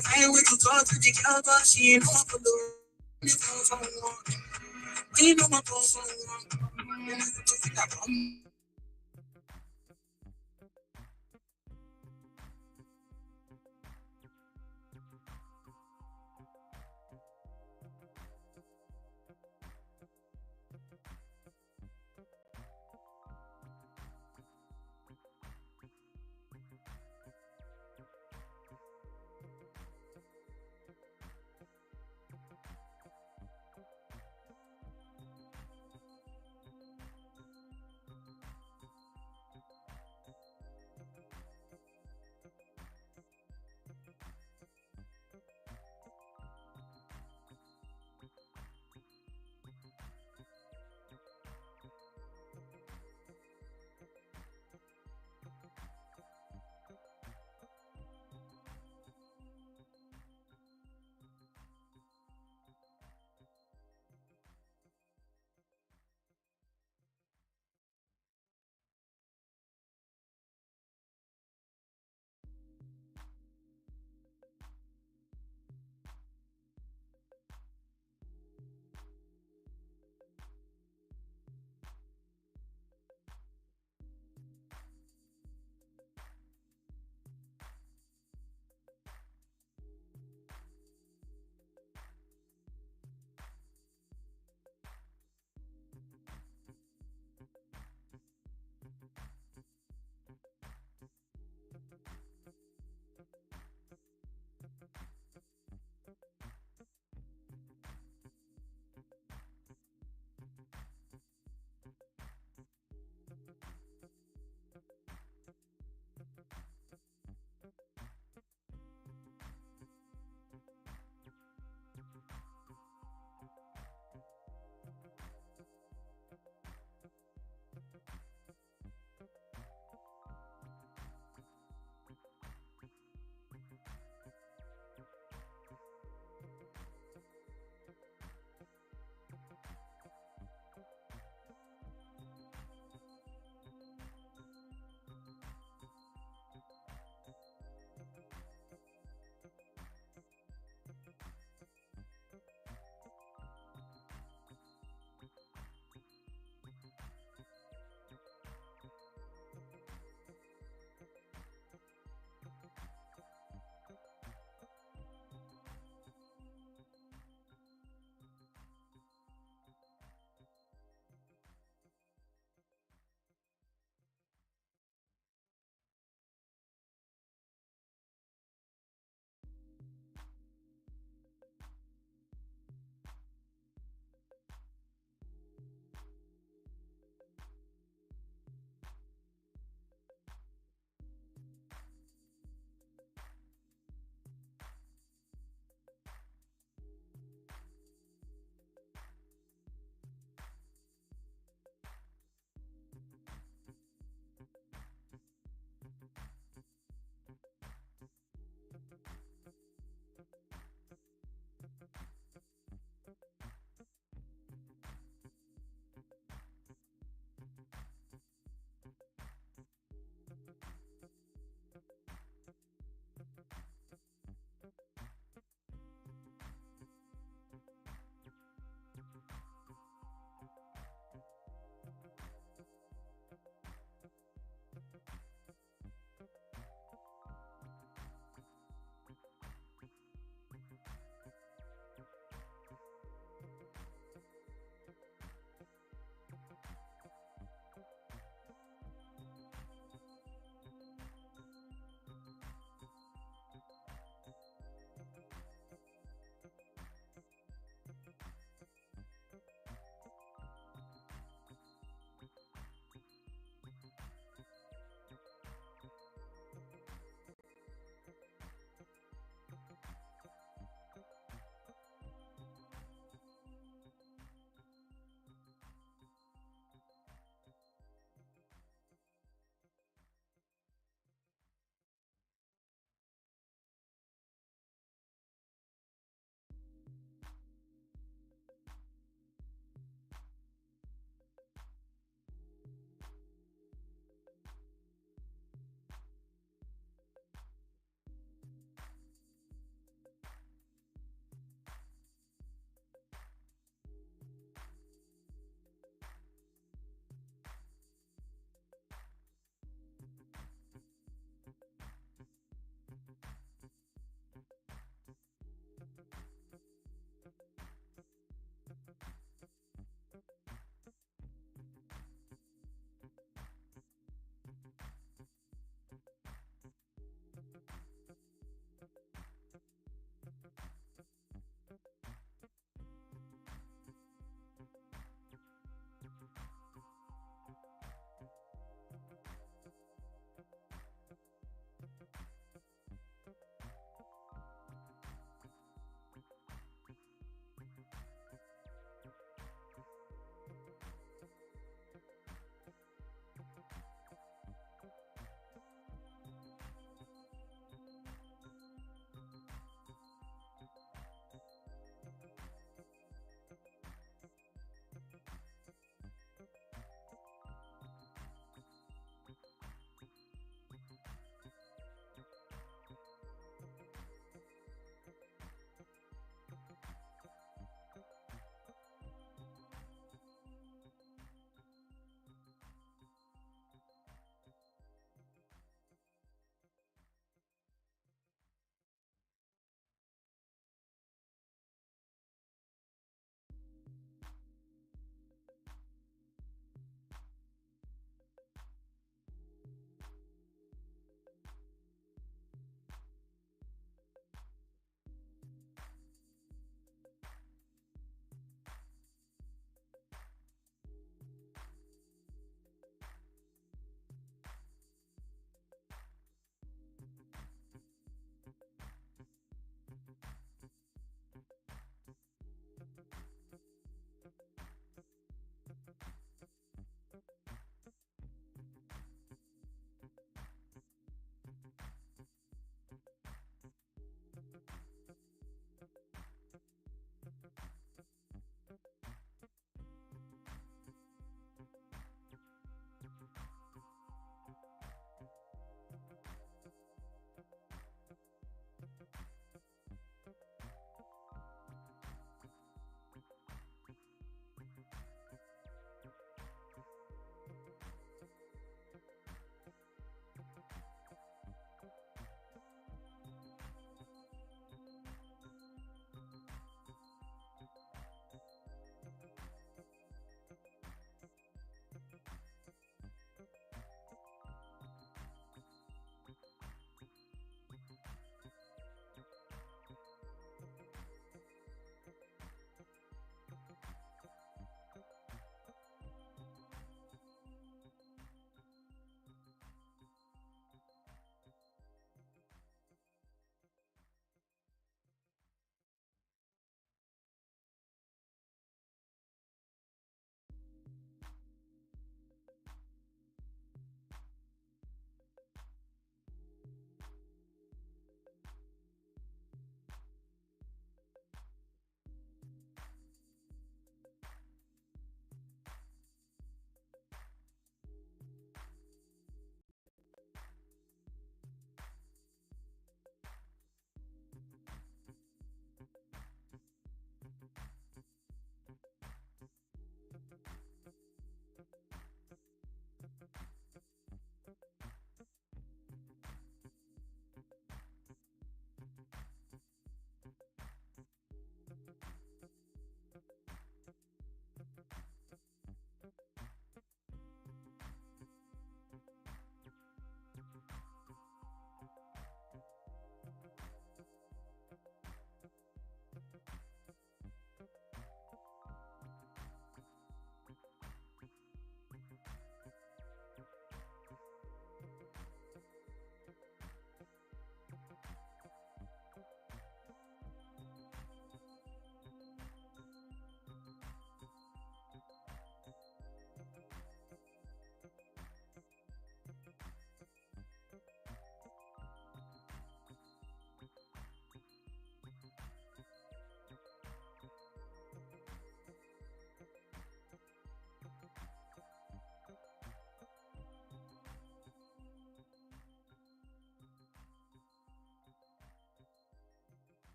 can't wait to talk to the girl, but she ain't off alone. You know for one. You know my phone for one. You know to feel like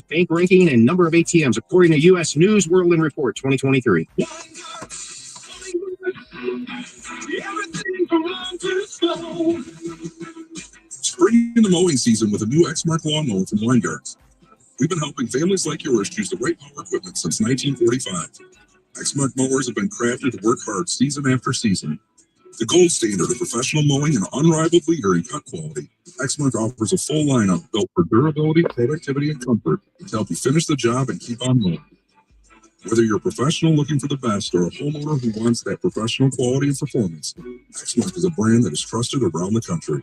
bank ranking, and number of ATMs, according to U.S. News World and Report 2023. Spring in the mowing season with a new Exmark lawnmower from Winegard's. We've been helping families like yours choose the right power equipment since 1945. Exmark mowers have been crafted to work hard season after season. The gold standard of professional mowing and unrivaled leader in cut quality, Exmark offers a full lineup built for durability, productivity, and comfort to help you finish the job and keep on mowing. Whether you're a professional looking for the best or a homeowner who wants that professional quality and performance, Exmark is a brand that is trusted around the country.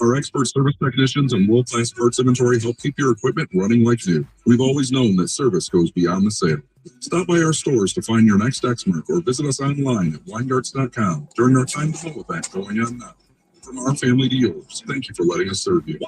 Our expert service technicians and world-class parts inventory help keep your equipment running like new. We've always known that service goes beyond the sale. Stop by our stores to find your next Exmark or visit us online at Winegard's.com during our Time to Mow event going on now. From our family to yours, thank you for letting us serve you.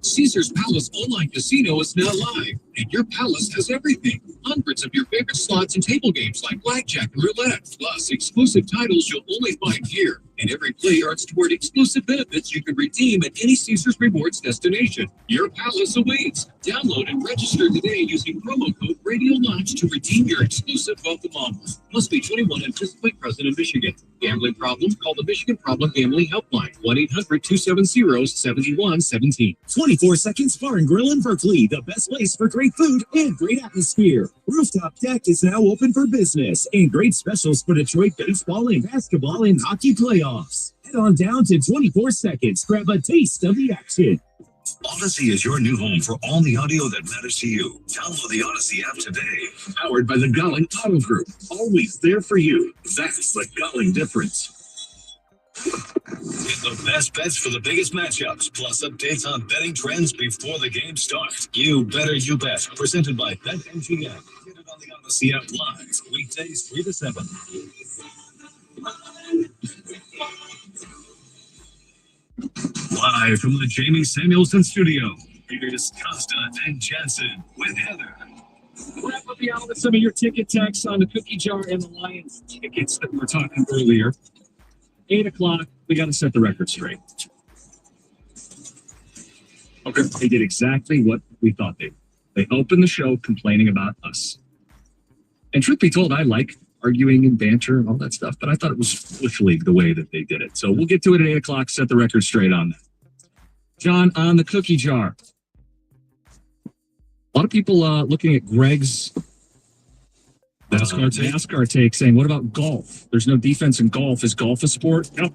Caesar's Palace Online Casino is now live, and your palace has everything. Hundreds of your favorite slots and table games like blackjack and roulette, plus exclusive titles you'll only find here. And every play earns toward exclusive benefits you can redeem at any Caesar's Rewards destination. Your palace awaits. Download and register today using promo code RadioLaunch to redeem your exclusive welcome offers. Must be 21 and physically present in Michigan. Gambling problem? Call the Michigan Problem Gambling Helpline, 1-800-270-7117. 24 Seconds Bar and Grill in Berkeley, the best place for great food and great atmosphere. Rooftop Deck is now open for business, and great specials for Detroit baseball and basketball and hockey playoffs. Head on down to 24 Seconds, grab a taste of the action. Odyssey is your new home for all the audio that matters to you. Download the Odyssey app today. Powered by the Golling Auto Group. Always there for you. That's the Golling difference. Get the best bets for the biggest matchups, plus updates on betting trends before the game starts. You Better You Bet, presented by BetMGM. Get it on the Odyssey app live, weekdays 3 to 7. Live from the Jamie Samuelson studio, here's Costa and Jansen with Heather. Wrap up the hour with some of your ticket texts on the cookie jar and the Lions tickets that we were talking earlier. 8 o'clock, we got to set the record straight. Okay. They did exactly what we thought they would. They opened the show complaining about us. And truth be told, I like arguing and banter and all that stuff, but I thought it was Bush League the way that they did it. So we'll get to it at 8 o'clock, set the record straight on that. John, on the cookie jar. A lot of people looking at Greg's NASCAR take saying, what about golf? There's no defense in golf. Is golf a sport? No.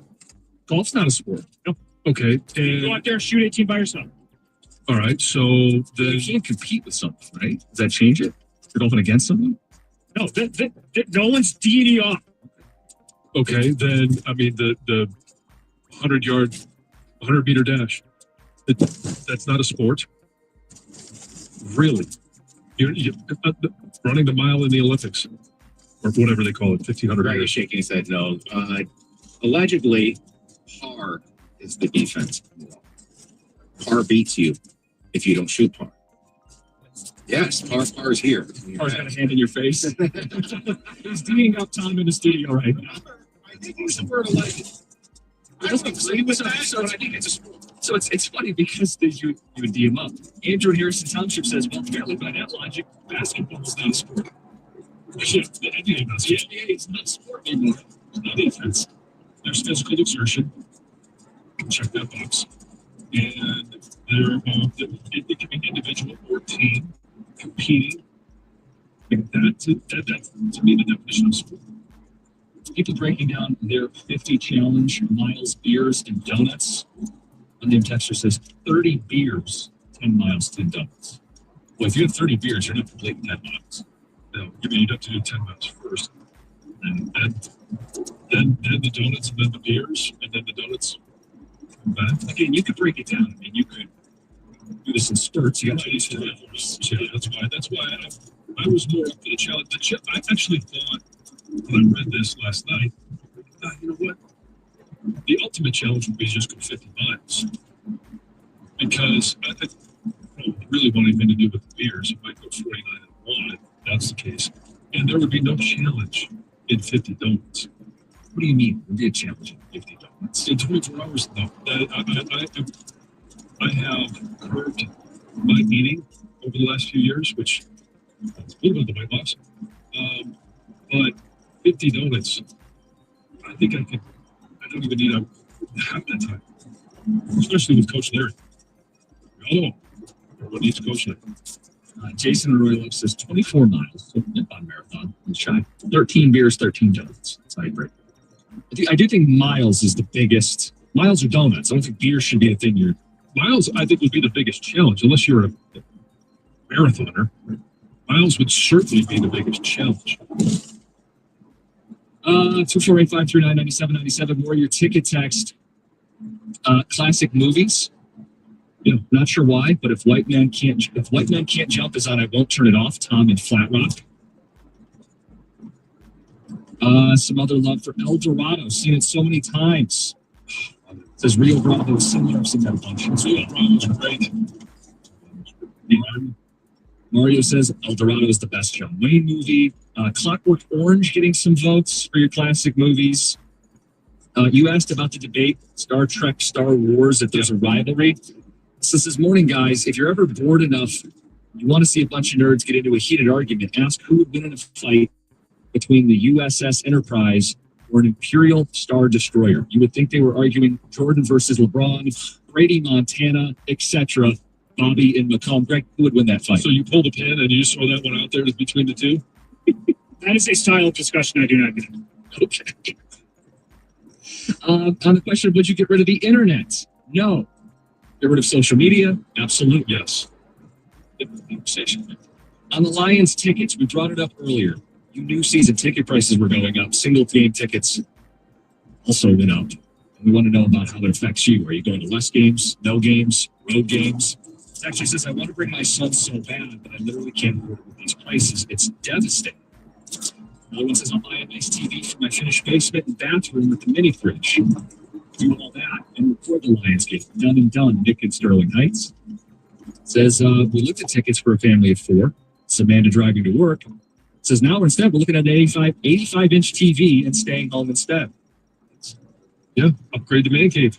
Golf's not a sport. No. Okay. Go out there and shoot 18 by yourself. All right. So you can't compete with something, right? Does that change it? You're golfing against someone? No, no one's DD off. Okay. Then, I mean, the 100-meter dash, that's not a sport. Really? You're running the mile in the Olympics, or whatever they call it, 1,500 Greg is shaking his head no. Allegedly, par is the defense. Par beats you if you don't shoot par. Yes, par is here. Par's got a hand in your face. He's eating up time in the studio right now. I think he's the word alleged. I don't think so. He was an so I think it's a sport. So it's funny because you would D him up. Andrew in Harrison Township says, well, fairly by that logic, basketball is not a sport. The NBA is not a sport anymore. It's not defense. There's physical exertion. Check that box. And it can be individual or team competing. That's to me the definition of sport. People breaking down their 50 challenge, miles, beers, and donuts. Unnamed texter says 30 beers, 10 miles, 10 donuts. Well, if you have 30 beers, you're not completing 10 miles. No, you'd have to do 10 miles first. And then the donuts, and then the beers, and then the donuts. But again, you could break it down. I mean, you could do this in spurts. You got to use that's why I was more up for the challenge. I actually thought when I read this last night, you know what? The ultimate challenge would be just go 50 miles. Because I think I don't really want anything to do with the beers. It might go 49 and 1 if that's the case. And there would be no challenge in 50 donuts. What do you mean? It'll be a challenge. 50 donuts. In 24 hours, though. I have curbed my eating over the last few years, which is a little bit of the weight loss. But 50 donuts, I think I don't even need half that time, especially with Coach Larry. We all know what needs Coach Larry. Jason Arroyo says 24 miles on marathon. Shy. 13 beers, 13 donuts. That's how you break it. I do think miles is the biggest. Miles or donuts. I don't think beer should be a thing. Miles, I think, would be the biggest challenge, unless you're a marathoner. Miles would certainly be the biggest challenge. 248-539-9797. More your ticket text. Classic movies. Not sure why, but if White Man Can't Jump is on, I won't turn it off. Tom in Flat Rock. Some other love for El Dorado. Seen it so many times. Says Rio Bravo is similar. I've seen that a bunch. Rio Bravo's great. Mario says El Dorado is the best John Wayne movie. Clockwork Orange getting some votes for your classic movies. You asked about the debate, Star Trek, Star Wars, if there's a rivalry. So this morning, guys, if you're ever bored enough, you want to see a bunch of nerds get into a heated argument, ask who would win in a fight between the USS Enterprise or an Imperial Star Destroyer. You would think they were arguing Jordan versus LeBron, Brady, Montana, etc. Bobby and McComb. Greg, who would win that fight? So you pulled a pin and you just throw that one out there between the two? That is a style of discussion I do not get. Okay. On the question of would you get rid of the internet? No. Get rid of social media? Absolutely. Yes. On the Lions tickets, we brought it up earlier. You knew season ticket prices were going up. Single game tickets also went up. And we want to know about how that affects you. Are you going to less games, no games, road games? It actually says, I want to bring my son so bad, but I literally can't afford it with these prices. It's devastating. Another one says, I'll buy a nice TV for my finished basement and bathroom with the mini fridge. Do all that and record the Lions game. Done and done. Nick in Sterling Heights says, we looked at tickets for a family of 4. It's Amanda driving to work. Says, now instead, we're looking at an 85-inch TV and staying home instead. Yeah, upgrade the man cave.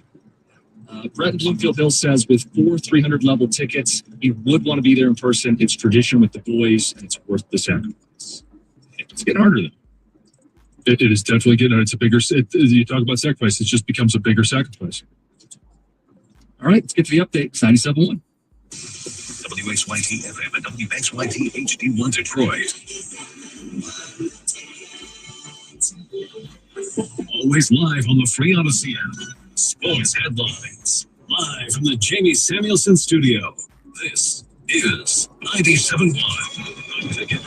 Brett in Bloomfield Hills says, with 4 300-level tickets, he would want to be there in person. It's tradition with the boys, and it's worth the sacrifice. It's getting harder, though. It is definitely getting harder. It's a bigger, you talk about sacrifice, it just becomes a bigger sacrifice. All right, let's get to the update. It's 97.1. WXYT FM and WXYT HD1 Detroit. Always live on the free Odyssey app. Sports headlines. Live from the Jamie Samuelson studio. This is 97.1. Ticket.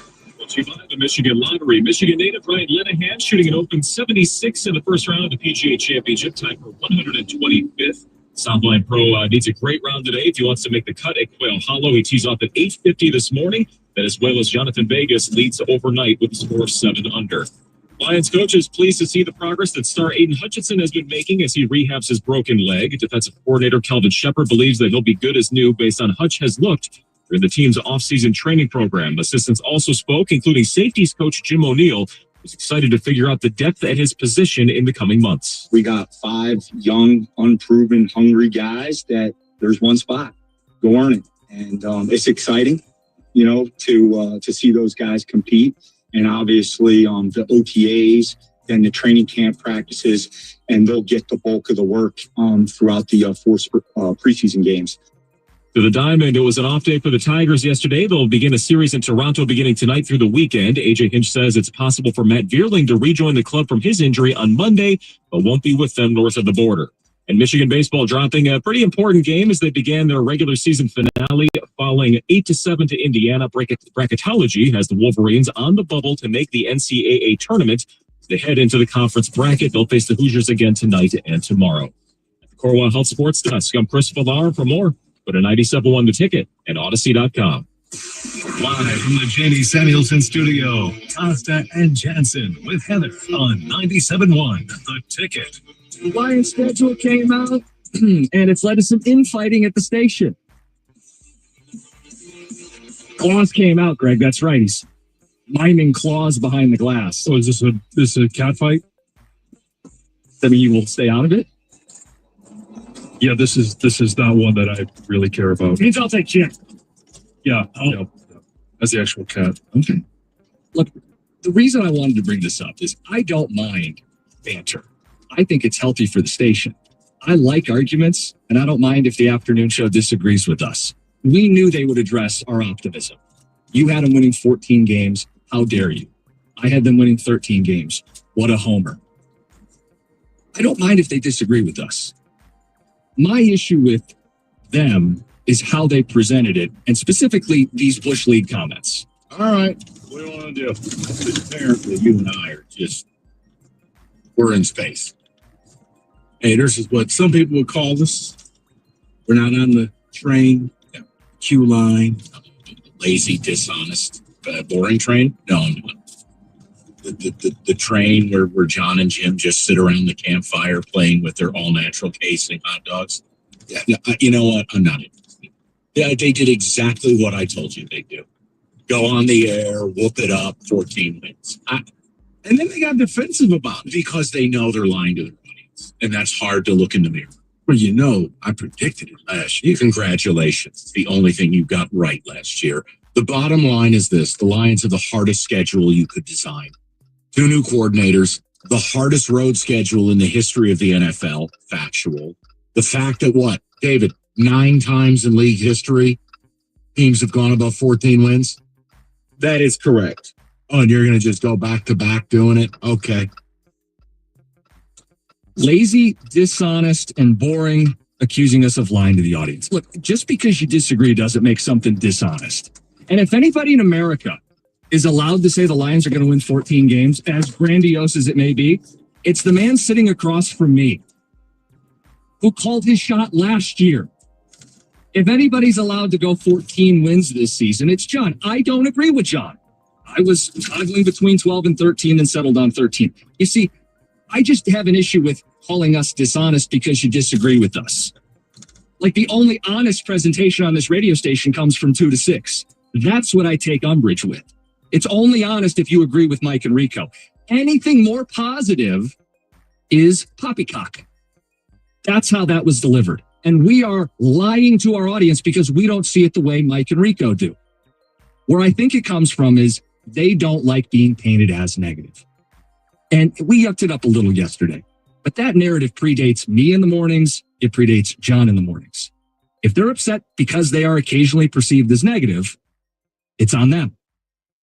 The Michigan Lottery. Michigan native Ryan Linehan shooting an open 76 in the first round of the PGA Championship, tied for 125th. Southline Pro needs a great round today if he wants to make the cut at Quail Hollow. He tees off at 8:50 this morning. Venezuela's Jonathan Vegas leads overnight with a score of 7 under. Lions coach is pleased to see the progress that star Aiden Hutchinson has been making as he rehabs his broken leg. Defensive coordinator Kelvin Shepard believes that he'll be good as new based on Hutch has looked during the team's offseason training program. Assistants also spoke, including safeties coach Jim O'Neill, who's excited to figure out the depth at his position in the coming months. We got 5 young, unproven, hungry guys that there's one spot. Go earn it. And it's exciting, to see those guys compete. And obviously the OTAs, then the training camp practices, and they'll get the bulk of the work throughout the 4 preseason games. To the Diamond, it was an off day for the Tigers yesterday. They'll begin a series in Toronto beginning tonight through the weekend. AJ Hinch says it's possible for Matt Vierling to rejoin the club from his injury on Monday, but won't be with them north of the border. And Michigan baseball dropping a pretty important game as they began their regular season finale, falling 8-7 to Indiana. Bracketology has the Wolverines on the bubble to make the NCAA tournament. They head into the conference bracket. They'll face the Hoosiers again tonight and tomorrow. At the Cornwall Health Sports Desk, I'm Chris Villar. For more, go to 97.1 The Ticket and Odyssey.com. Live from the Jamie Samuelson studio, Costa and Jansen with Heather on 97.1 The Ticket. The Lions schedule came out, and it's led to some infighting at the station. Claus came out, Greg. That's right. He's miming Claus behind the glass. Oh, is this a cat fight? I mean, you will stay out of it? Yeah, this is not one that I really care about. Means I'll take Jim. Yeah, yeah, as the actual cat. Okay. Look, the reason I wanted to bring this up is I don't mind banter. I think it's healthy for the station. I like arguments, and I don't mind if the afternoon show disagrees with us. We knew they would address our optimism. You had them winning 14 games. How dare you? I had them winning 13 games. What a homer. I don't mind if they disagree with us. My issue with them is how they presented it, and specifically these Bush League comments. All right, what do you want to do? Because apparently you and I are just, we're in space. Hey, this is what some people would call us. We're not on the train, queue line. Lazy, dishonest, boring train? No. The train where John and Jim just sit around the campfire playing with their all-natural casing hot dogs. Yeah, you know what? I'm not interested. Yeah, they did exactly what I told you they'd do. Go on the air, whoop it up, 14 wins. And then they got defensive about it because they know they're lying to their audience. And that's hard to look in the mirror. Well, you know, I predicted it last year. Congratulations. It's the only thing you got right last year. The bottom line is this. The Lions have the hardest schedule you could design. 2 new coordinators, the hardest road schedule in the history of the NFL, factual. The fact that what, David, 9 times in league history, teams have gone above 14 wins? That is correct. Oh, and you're going to just go back to back doing it? Okay. Lazy, dishonest, and boring, accusing us of lying to the audience. Look, just because you disagree doesn't make something dishonest. And if anybody in America is allowed to say the Lions are going to win 14 games, as grandiose as it may be, it's the man sitting across from me who called his shot last year. If anybody's allowed to go 14 wins this season, it's John. I don't agree with John. I was toggling between 12 and 13 and settled on 13. You see, I just have an issue with calling us dishonest because you disagree with us. Like the only honest presentation on this radio station comes from 2 to 6. That's what I take umbrage with. It's only honest if you agree with Mike and Rico. Anything more positive is poppycock. That's how that was delivered. And we are lying to our audience because we don't see it the way Mike and Rico do. Where I think it comes from is they don't like being painted as negative. And we yucked it up a little yesterday. But that narrative predates me in the mornings. It predates John in the mornings. If they're upset because they are occasionally perceived as negative, it's on them,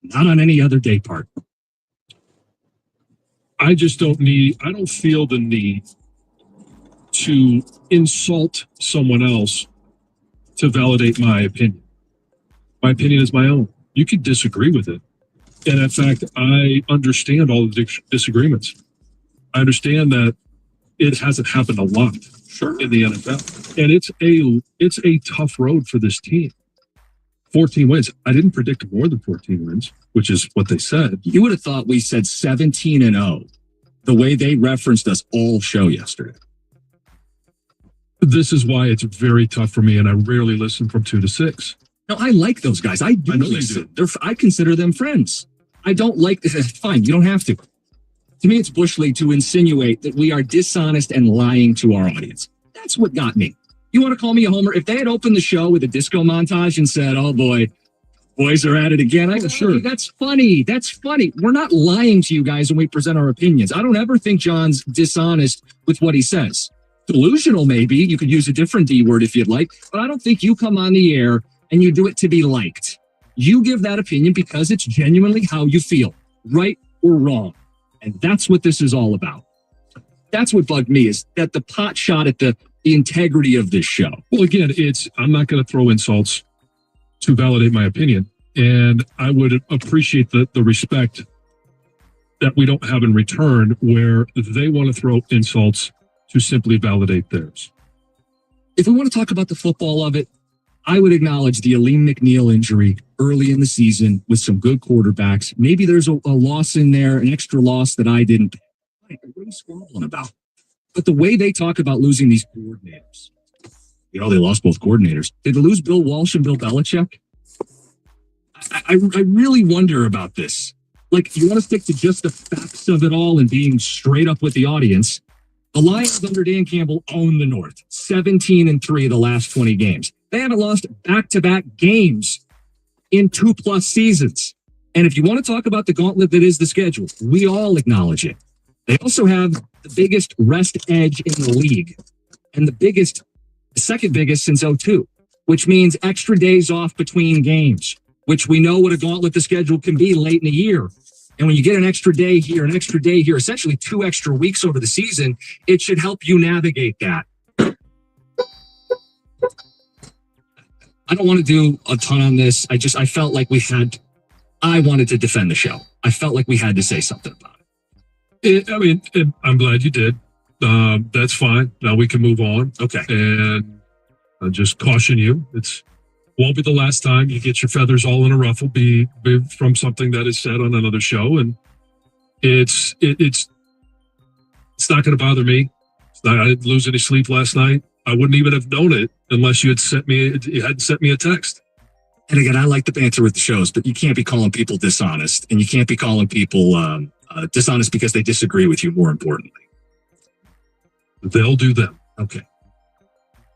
not on any other day part. I don't feel the need to insult someone else to validate my opinion. My opinion is my own. You could disagree with it. And in fact, I understand all the disagreements. I understand that it hasn't happened a lot in the NFL. And it's a tough road for this team. 14 wins. I didn't predict more than 14 wins, which is what they said. You would have thought we said 17-0, the way they referenced us all show yesterday. This is why it's very tough for me, and I rarely listen from 2 to 6. No, I like those guys. I do listen. I consider them friends. I don't like this. Fine, you don't have to. To me, it's Bush League to insinuate that we are dishonest and lying to our audience. That's what got me. You want to call me a homer? If they had opened the show with a disco montage and said, oh boy, boys are at it again, I go, sure. That's funny. That's funny. We're not lying to you guys when we present our opinions. I don't ever think John's dishonest with what he says. Delusional, maybe. You could use a different D word if you'd like, but I don't think you come on the air and you do it to be liked. You give that opinion because it's genuinely how you feel, right or wrong. And that's what this is all about. That's what bugged me, is that the pot shot at the integrity of this show. Well, again, I'm not going to throw insults to validate my opinion. And I would appreciate the respect that we don't have in return, where they want to throw insults to simply validate theirs. If we want to talk about the football of it, I would acknowledge the Aleem McNeil injury early in the season with some good quarterbacks. Maybe there's a loss in there, an extra loss that I didn't. What are you squabbling about? But the way they talk about losing these coordinators, they lost both coordinators. Did they lose Bill Walsh and Bill Belichick? I really wonder about this. Like, you want to stick to just the facts of it all and being straight up with the audience. The Lions under Dan Campbell own the North, 17-3 of the last 20 games. They haven't lost back-to-back games in 2+ seasons. And if you want to talk about the gauntlet that is the schedule, we all acknowledge it. They also have the biggest rest edge in the league, and the second biggest since 2002, which means extra days off between games, which we know what a gauntlet the schedule can be late in the year. And when you get an extra day here, essentially 2 extra weeks over the season, it should help you navigate that. I don't want to do a ton on this. I felt like I wanted to defend the show. I felt like we had to say something about it. I'm glad you did. That's fine. Now we can move on. Okay. And I'll just caution you, won't be the last time you get your feathers all in a ruffle be from something that is said on another show. And it's not going to bother me. I didn't lose any sleep last night. I wouldn't even have known it unless you hadn't sent me a text. And again, I like the banter with the shows, but you can't be calling people dishonest, and you can't be calling people dishonest because they disagree with you, more importantly. They'll do them. Okay.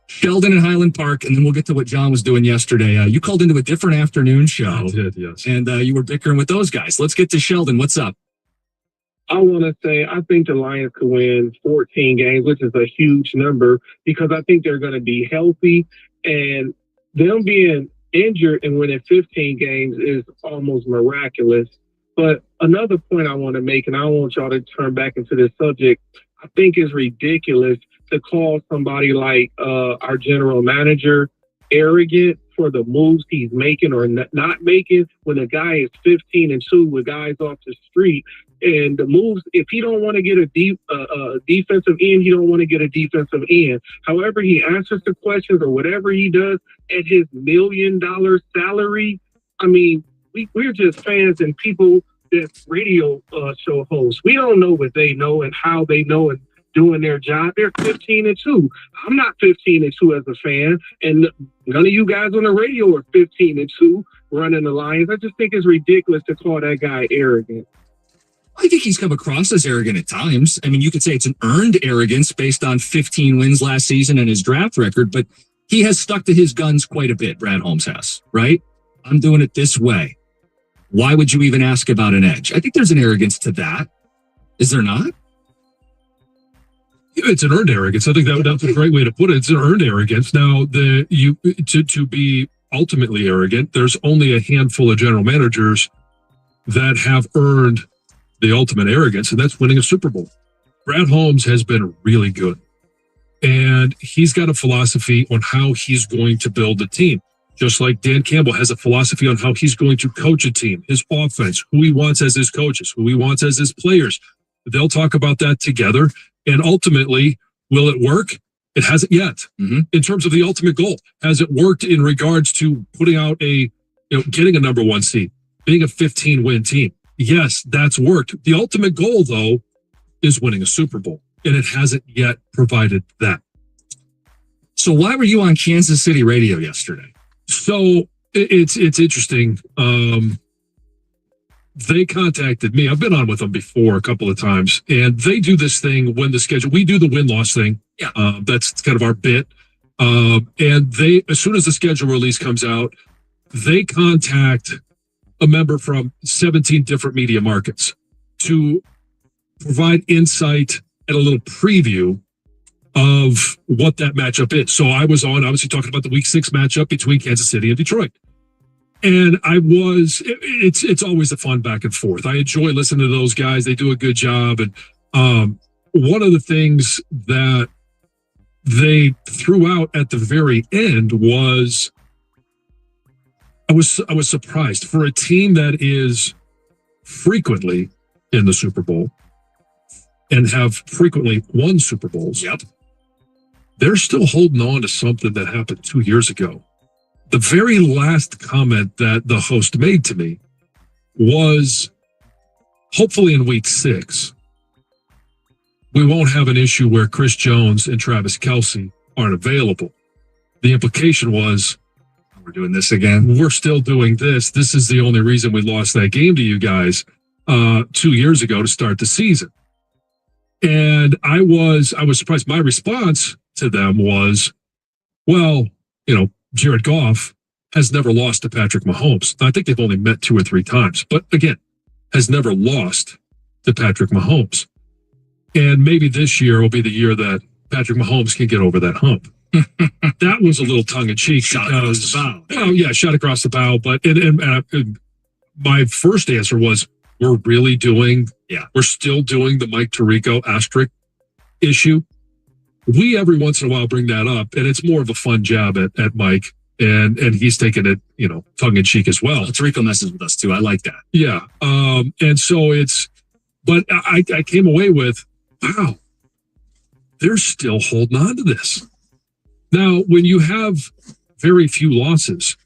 Sheldon in Highland Park, and then we'll get to what John was doing yesterday. You called into a different afternoon show. I did, yes. And you were bickering with those guys. Let's get to Sheldon. What's up? I want to say I think the Lions could win 14 games, which is a huge number, because I think they're going to be healthy, and them being injured and winning 15 games is almost miraculous. But another point I want to make, and I don't want y'all to turn back into this subject, I think it's ridiculous to call somebody like our general manager arrogant for the moves he's making or not making when a guy is 15-2 with guys off the street. And the moves, if he don't want to get a defensive end, he don't want to get a defensive end. However, he answers the questions or whatever he does at his $1 million salary. I mean, we're just fans and people that radio show hosts. We don't know what they know and how they know and doing their job. They're 15-2. I'm not 15-2 as a fan, and none of you guys on the radio are 15-2 running the Lions. I just think it's ridiculous to call that guy arrogant. I think he's come across as arrogant at times. I mean, you could say it's an earned arrogance based on 15 wins last season and his draft record, but he has stuck to his guns quite a bit, Brad Holmes has, right? I'm doing it this way. Why would you even ask about an edge? I think there's an arrogance to that. Is there not? It's an earned arrogance. I think that's a great way to put it. It's an earned arrogance. Now, to be ultimately arrogant, there's only a handful of general managers that have earned the ultimate arrogance, and that's winning a Super Bowl. Brad Holmes has been really good, and he's got a philosophy on how he's going to build a team, just like Dan Campbell has a philosophy on how he's going to coach a team, his offense, who he wants as his coaches, who he wants as his players. They'll talk about that together, and ultimately, will it work? It hasn't yet. Mm-hmm. In terms of the ultimate goal, has it worked in regards to putting out getting a number 1 seed, being a 15-win team? Yes, that's worked. The ultimate goal, though, is winning a Super Bowl, and it hasn't yet provided that. So why were you on Kansas City radio yesterday? So it's interesting. They contacted me. I've been on with them before a couple of times, and they do this thing when the schedule. We do the win-loss thing. Yeah, that's kind of our bit. And they, as soon as the schedule release comes out, they contact a member from 17 different media markets to provide insight and a little preview of what that matchup is. So I was on, obviously, talking about the Week 6 matchup between Kansas City and Detroit. And it's always a fun back and forth. I enjoy listening to those guys. They do a good job. And one of the things that they threw out at the very end was, I was surprised for a team that is frequently in the Super Bowl and have frequently won Super Bowls. Yep. They're still holding on to something that happened 2 years ago. The very last comment that the host made to me was, hopefully in Week 6, we won't have an issue where Chris Jones and Travis Kelce aren't available. The implication was, we're doing this again. We're still doing this. This is the only reason we lost that game to you guys 2 years ago to start the season. And I was surprised. My response to them was, well, Jared Goff has never lost to Patrick Mahomes. I think they've only met 2 or 3 times, but again, has never lost to Patrick Mahomes. And maybe this year will be the year that Patrick Mahomes can get over that hump. That was a little tongue in cheek. Shot across the bow. Well, yeah, shot across the bow. But and my first answer was, we're still doing the Mike Tirico asterisk issue. We every once in a while bring that up, and it's more of a fun jab at Mike, and he's taking it, tongue in cheek as well. Tirico messes with us too. I like that. Yeah. And so but I came away with, wow, they're still holding on to this. Now, when you have very few losses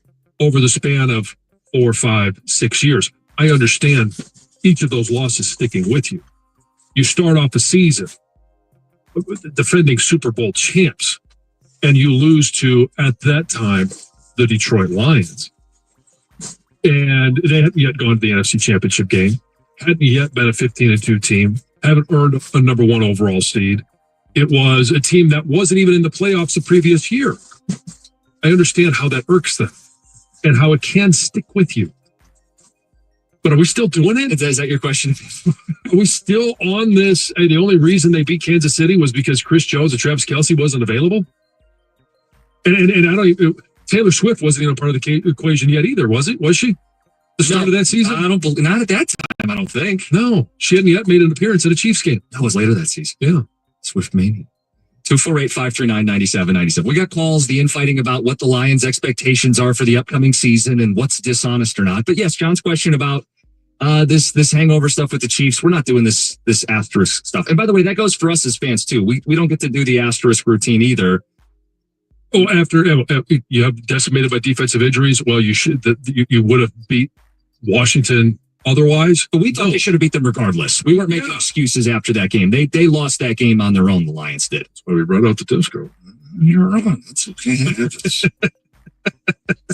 over the span of 4, 5, 6 years, I understand each of those losses sticking with you. You start off the season defending Super Bowl champs, and you lose to, at that time, the Detroit Lions. And they hadn't yet gone to the NFC Championship game, hadn't yet been a 15-2 team, haven't earned a number 1 overall seed. It was a team that wasn't even in the playoffs the previous year. I understand how that irks them and how it can stick with you. But are we still doing it? Is that your question? Are we still on this? The only reason they beat Kansas City was because Chris Jones and Travis Kelce wasn't available? And I don't even, Taylor Swift wasn't even part of the equation yet either, was it? Was she? The start of that season? Not at that time, I don't think. No, she hadn't yet made an appearance at a Chiefs game. That was later that season. Yeah. Swift mania. 248-539-9797. We got calls, the infighting about what the Lions' expectations are for the upcoming season and what's dishonest or not. But yes, John's question about this hangover stuff with the Chiefs. We're not doing this asterisk stuff. And by the way, that goes for us as fans too. We don't get to do the asterisk routine either. Oh, after you have decimated by defensive injuries, well, you would have beat Washington otherwise. But we thought they should have beat them regardless. We weren't making excuses after that game. They lost that game on their own. The Lions did. That's why we brought out the disco. You're wrong. That's okay. It's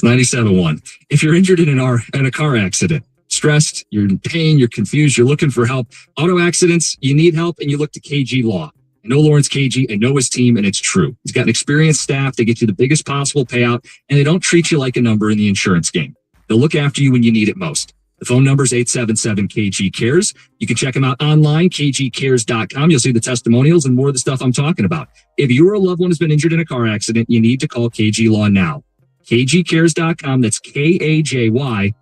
97.1. If you're injured in a car accident, stressed, you're in pain, you're confused, you're looking for help, auto accidents, you need help, and you look to KG Law. I know Lawrence KG, I know his team, and it's true. He's got an experienced staff. They get you the biggest possible payout, and they don't treat you like a number in the insurance game. They'll look after you when you need it most. The phone number is 877-KG-CARES. You can check them out online, kgcares.com. You'll see the testimonials and more of the stuff I'm talking about. If you or a loved one has been injured in a car accident, you need to call KG Law now. kgcares.com. That's KAJY,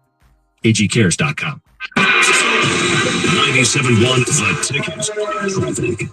kgcares.com. 97.1 The Ticket.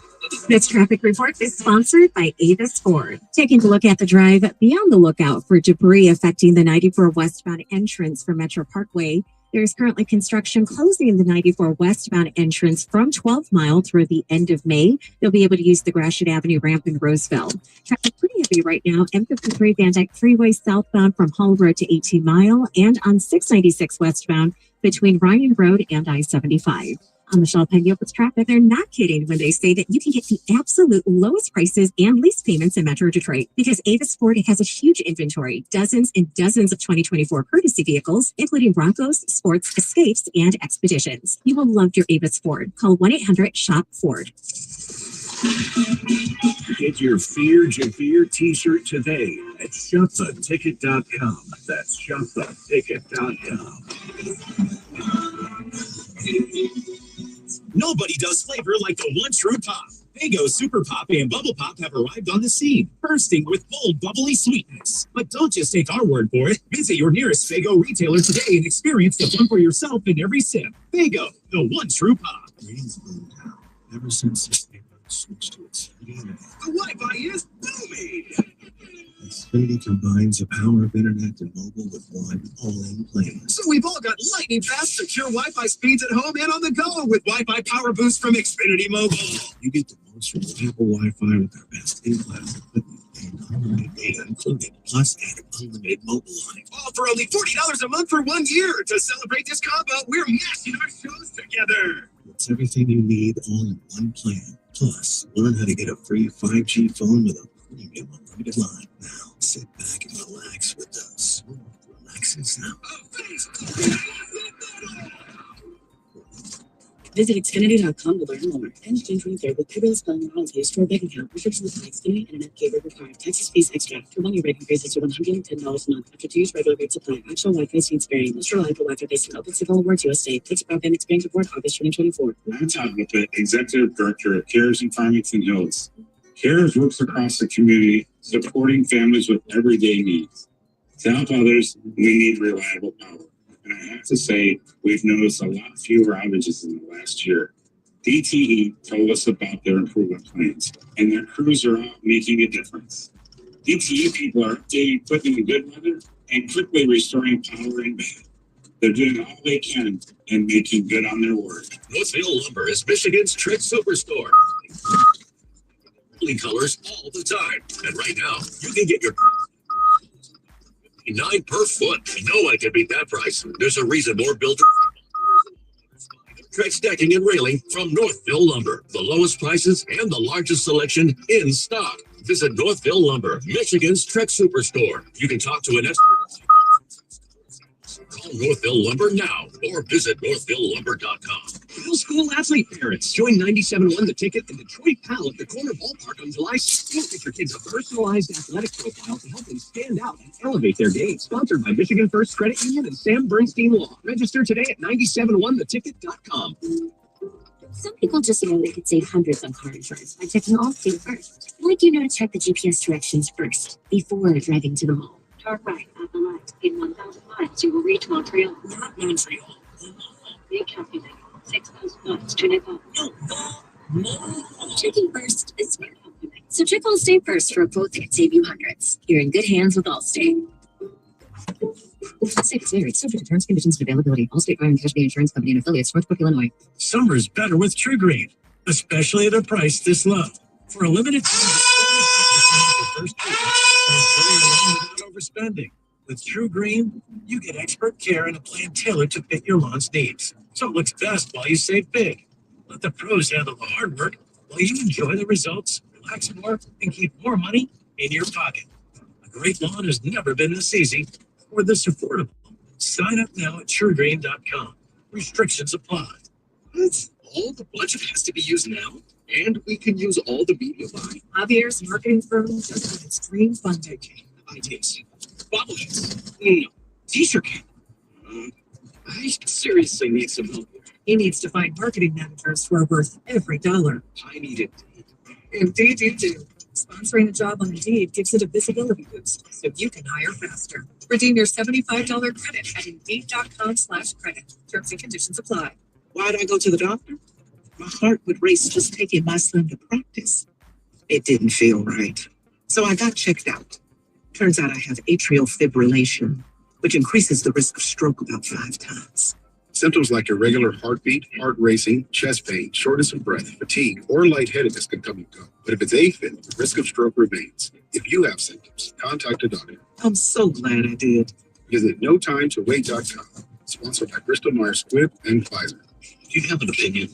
This traffic report is sponsored by Avis Ford. Taking a look at the drive, be on the lookout for debris affecting the 94 westbound entrance for Metro Parkway. There is currently construction closing the 94 westbound entrance from 12 Mile through the end of May. You'll be able to use the Gratiot Avenue ramp in Roseville. Traffic pretty heavy right now. M53 Van Dyke Freeway southbound from Hall Road to 18 Mile and on 696 westbound between Ryan Road and I-75. On Michelle Pena with traffic, they're not kidding when they say that you can get the absolute lowest prices and lease payments in Metro Detroit because Avis Ford has a huge inventory, dozens and dozens of 2024 courtesy vehicles, including Broncos, Sports, Escapes, and Expeditions. You will love your Avis Ford. Call 1-800-SHOP-FORD. Get your Fear Jafir t-shirt today at shoptheticket.com. That's shoptheticket.com. Nobody does flavor like the one true pop. Faygo Super Pop and Bubble Pop have arrived on the scene, bursting with bold, bubbly sweetness. But don't just take our word for it. Visit your nearest Faygo retailer today and experience the fun for yourself in every sip. Faygo, the one true pop. Ratings boom down ever since this neighborhood switched to Xfinity. The Wi-Fi is booming. Xfinity combines the power of internet and mobile with one all-in plan. So we've all got lightning fast, secure Wi-Fi speeds at home and on the go with Wi-Fi Power Boost from Xfinity Mobile. You get the most reliable Wi-Fi with our best in-class equipment and unlimited data included, plus add unlimited mobile line. All for only $40 a month for 1 year. To celebrate this combo, we're mashing our shows together. It's everything you need all in one plan. Plus, learn how to get a free 5G phone with a premium unlimited line. Now, sit back and relax with us. Relaxes now. Visit Xfinity.com to learn more. And June 23rd with payroll spelling royalties to our bank account. Restrictions apply. Xfinity Internet cable required. Texas fees extra. For 1 year rate increases to $110 a month. After 2 years, regular rates apply. Actual Wi-Fi speeds vary. Most reliable Wi-Fi based on Open Signal Awards USA. Takes broadband experience report August 2024. I'm Todd Lippett, Executive Director at CARES in Farmington Hills. CARES works across the community, supporting families with everyday needs. To help others, we need reliable power. And I have to say, we've noticed a lot fewer outages in the last year. DTE told us about their improvement plans, and their crews are out making a difference. DTE people are updating equipment in good weather and quickly restoring power in bad. They're doing all they can and making good on their word. Northville Lumber is Michigan's Trek Superstore. Colors all the time. And right now, you can get your 9 per foot. No one can beat that price. There's a reason more builders Trek stacking and railing from Northville Lumber. The lowest prices and the largest selection in stock. Visit Northville Lumber, Michigan's Trek Superstore. You can talk to an expert. Call Northville Lumber now or visit northvillelumber.com. Middle school athlete parents, join 97.1 The Ticket and Detroit Pal at the Corner Ballpark on July 6th. Get your kids a personalized athletic profile to help them stand out and elevate their game. Sponsored by Michigan First Credit Union and Sam Bernstein Law. Register today at 97.1theticket.com. Some people just know they could save hundreds on car insurance by checking Allstate first. Like you know to check the GPS directions first before driving to the mall. Turn right at the left. In 1,000 miles, you will reach Montreal. Not Montreal. Recalculate. 6,000 miles to Nepal. No. Checking first is smart. So check Allstate first for a quote that could save you hundreds. You're in good hands with Allstate. State varied, subject to terms, conditions, and availability. Allstate Fire and Casualty Insurance Company and affiliates, Northbrook, Illinois. Summer's better with True Green, especially at a price this low. For a limited time, first without overspending. With True Green, you get expert care and a plan tailored to fit your lawn's needs. So it looks best while you save big. Let the pros handle the hard work while you enjoy the results, relax more, and keep more money in your pocket. A great lawn has never been this easy or this affordable. Sign up now at truegreen.com. Restrictions apply. What? All the budget has to be used now? And we can use all the media buying. Javier's marketing firm just with extreme funding. Ideas. Bobbleheads. No. T-shirt cap. I seriously need some help here. He needs to find marketing managers who are worth every dollar. I need it. Indeed you do. Sponsoring a job on Indeed gives it a visibility boost so you can hire faster. Redeem your $75 credit at Indeed.com/credit. Terms and conditions apply. Why'd I go to the doctor? My heart would race just taking my son to practice. It didn't feel right. So I got checked out. Turns out I have atrial fibrillation, which increases the risk of stroke about 5 times. Symptoms like irregular heartbeat, heart racing, chest pain, shortness of breath, fatigue, or lightheadedness can come and go. But if it's AFib, the risk of stroke remains. If you have symptoms, contact a doctor. I'm so glad I did. Visit NoTimeToWait.com. Sponsored by Bristol Myers Squibb and Pfizer. Do you have an opinion?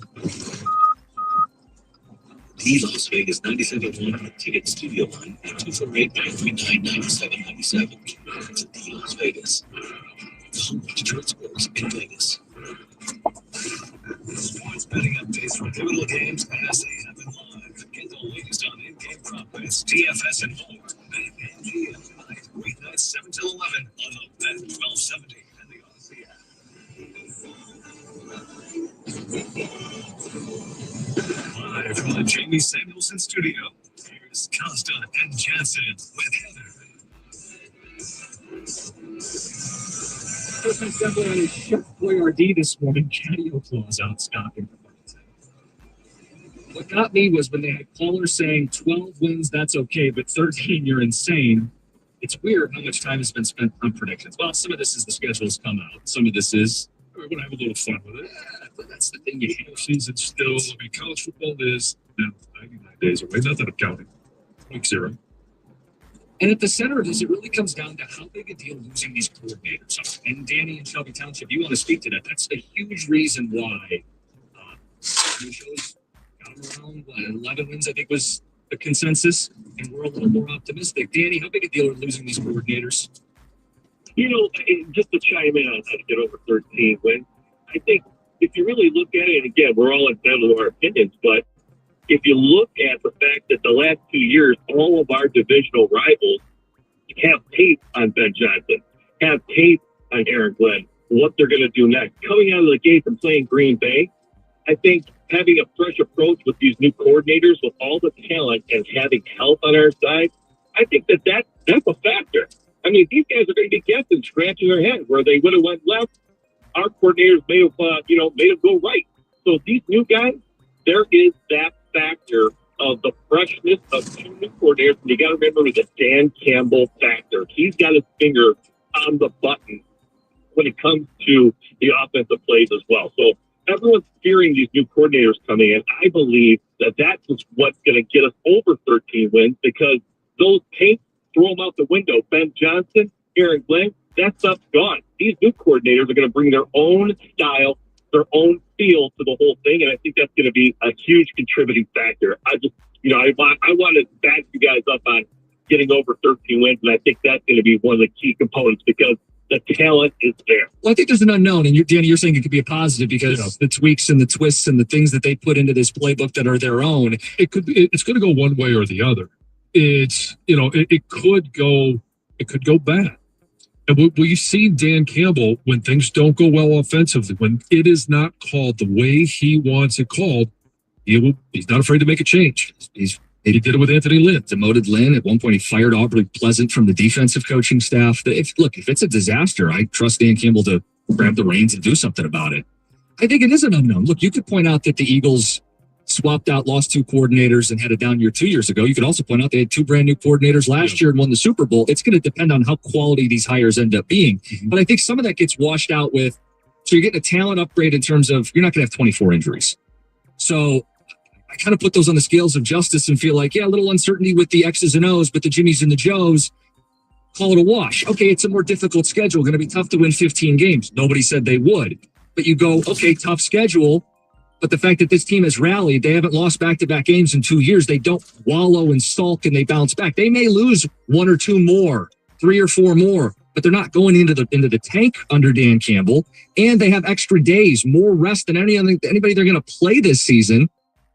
The Las Vegas 97.1 Ticket Studio line at 248-939-9797. It's the Las Vegas. Come watch Detroit sports in Vegas. Sports betting updates from pivotal games as they happen live. Get the latest on in-game prop bets, DFS, and more. BetMGM tonight, weeknights 7 till 11 on the Bet 1270 and the Odyssey app. Live from the Jamie Samuelson studio, here's Costa and Jansen with Heather. Assembly on Chef Boyardee this morning, catio clause out stopping. What got me was when they had callers saying 12 wins, that's okay, but 13, you're insane. It's weird how much time has been spent on predictions. Well, some of this is the schedules come out. Some of this is, we're going to have a little fun with it. But that's the thing, you hate season still. I mean, college football is 99 days away, nothing of counting. Week 0. And at the center of this, it really comes down to how big a deal losing these coordinators are. And Danny and Shelby Township, you want to speak to that. That's the huge reason why shows got around 11 wins, I think was the consensus. And we're a little more optimistic. Danny, how big a deal are losing these coordinators? You know, just to chime in on how to get over 13 wins, I think, if you really look at it, and again, we're all entitled to our opinions, but if you look at the fact that the last 2 years, all of our divisional rivals have tape on Ben Johnson, have tape on Aaron Glenn, what they're going to do next. Coming out of the gate and playing Green Bay, I think having a fresh approach with these new coordinators, with all the talent and having health on our side, I think that's a factor. I mean, these guys are going to be guessing, scratching their head where they would have went left. Our coordinators may have, made them go right. So these new guys, there is that factor of the freshness of two new coordinators. And you got to remember the Dan Campbell factor. He's got his finger on the button when it comes to the offensive plays as well. So everyone's fearing these new coordinators coming in. I believe that that's what's going to get us over 13 wins, because those tanks, throw them out the window. Ben Johnson, Aaron Glenn, that stuff's gone. These new coordinators are going to bring their own style, their own feel to the whole thing, and I think that's going to be a huge contributing factor. I just, I want to back you guys up on getting over 13 wins, and I think that's going to be one of the key components, because the talent is there. Well, I think there's an unknown, and Danny, you're saying it could be a positive because the tweaks and the twists and the things that they put into this playbook that are their own. It's going to go one way or the other. It's, it could go bad. And what you see Dan Campbell, when things don't go well offensively, when it is not called the way he wants it called, he's not afraid to make a change. He did it with Anthony Lynn. Demoted Lynn. At one point, he fired Aubrey Pleasant from the defensive coaching staff. If it's a disaster, I trust Dan Campbell to grab the reins and do something about it. I think it is an unknown. Look, you could point out that the Eagles swapped out, lost two coordinators and had a down year 2 years ago. You could also point out they had two brand new coordinators last year and won the Super Bowl. It's going to depend on how quality these hires end up being. Mm-hmm. But I think some of that gets washed out with, so you're getting a talent upgrade in terms of, you're not going to have 24 injuries. So I kind of put those on the scales of justice and feel like, a little uncertainty with the X's and O's, but the Jimmies and the Joes, call it a wash. Okay, it's a more difficult schedule. Going to be tough to win 15 games. Nobody said they would. But you go, okay, tough schedule. But the fact that this team has rallied, they haven't lost back-to-back games in 2 years. They don't wallow and sulk and they bounce back. They may lose one or two more, 3 or 4 more, but they're not going into the tank under Dan Campbell. And they have extra days, more rest than anybody they're going to play this season.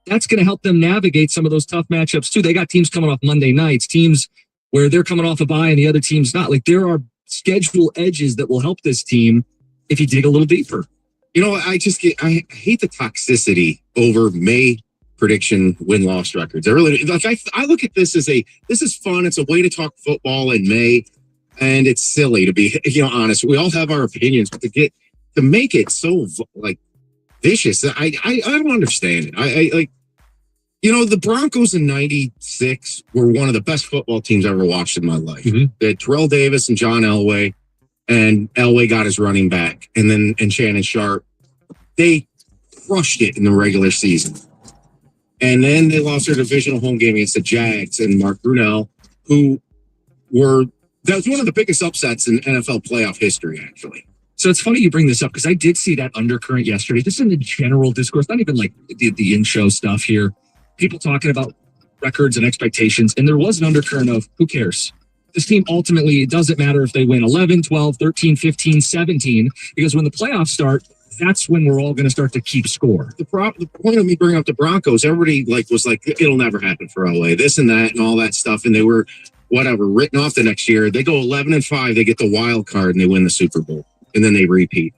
That's going to help them navigate some of those tough matchups too. They got teams coming off Monday nights, teams where they're coming off a bye and the other team's not. Like, there are schedule edges that will help this team if you dig a little deeper. I hate the toxicity over May prediction win-loss records. I really, I look at this as this is fun. It's a way to talk football in May, and it's silly to be, honest. We all have our opinions, but to make it so vicious, I don't understand it. The Broncos in '96 were one of the best football teams I ever watched in my life. Mm-hmm. They had Terrell Davis and John Elway. And Elway got his running back, and Shannon Sharp. They crushed it in the regular season. And then they lost their divisional home game against the Jags and Mark Brunell, that was one of the biggest upsets in NFL playoff history, actually. So it's funny you bring this up, because I did see that undercurrent yesterday, just in the general discourse, not even like the in-show stuff here. People talking about records and expectations, and there was an undercurrent of, who cares? This team, ultimately, it doesn't matter if they win 11, 12, 13, 15, 17, because when the playoffs start, that's when we're all going to start to keep score. The point of me bringing up the Broncos, everybody was like, it'll never happen for LA, this and that and all that stuff. And they were, written off the next year. They go 11-5, they get the wild card and they win the Super Bowl. And then they repeat.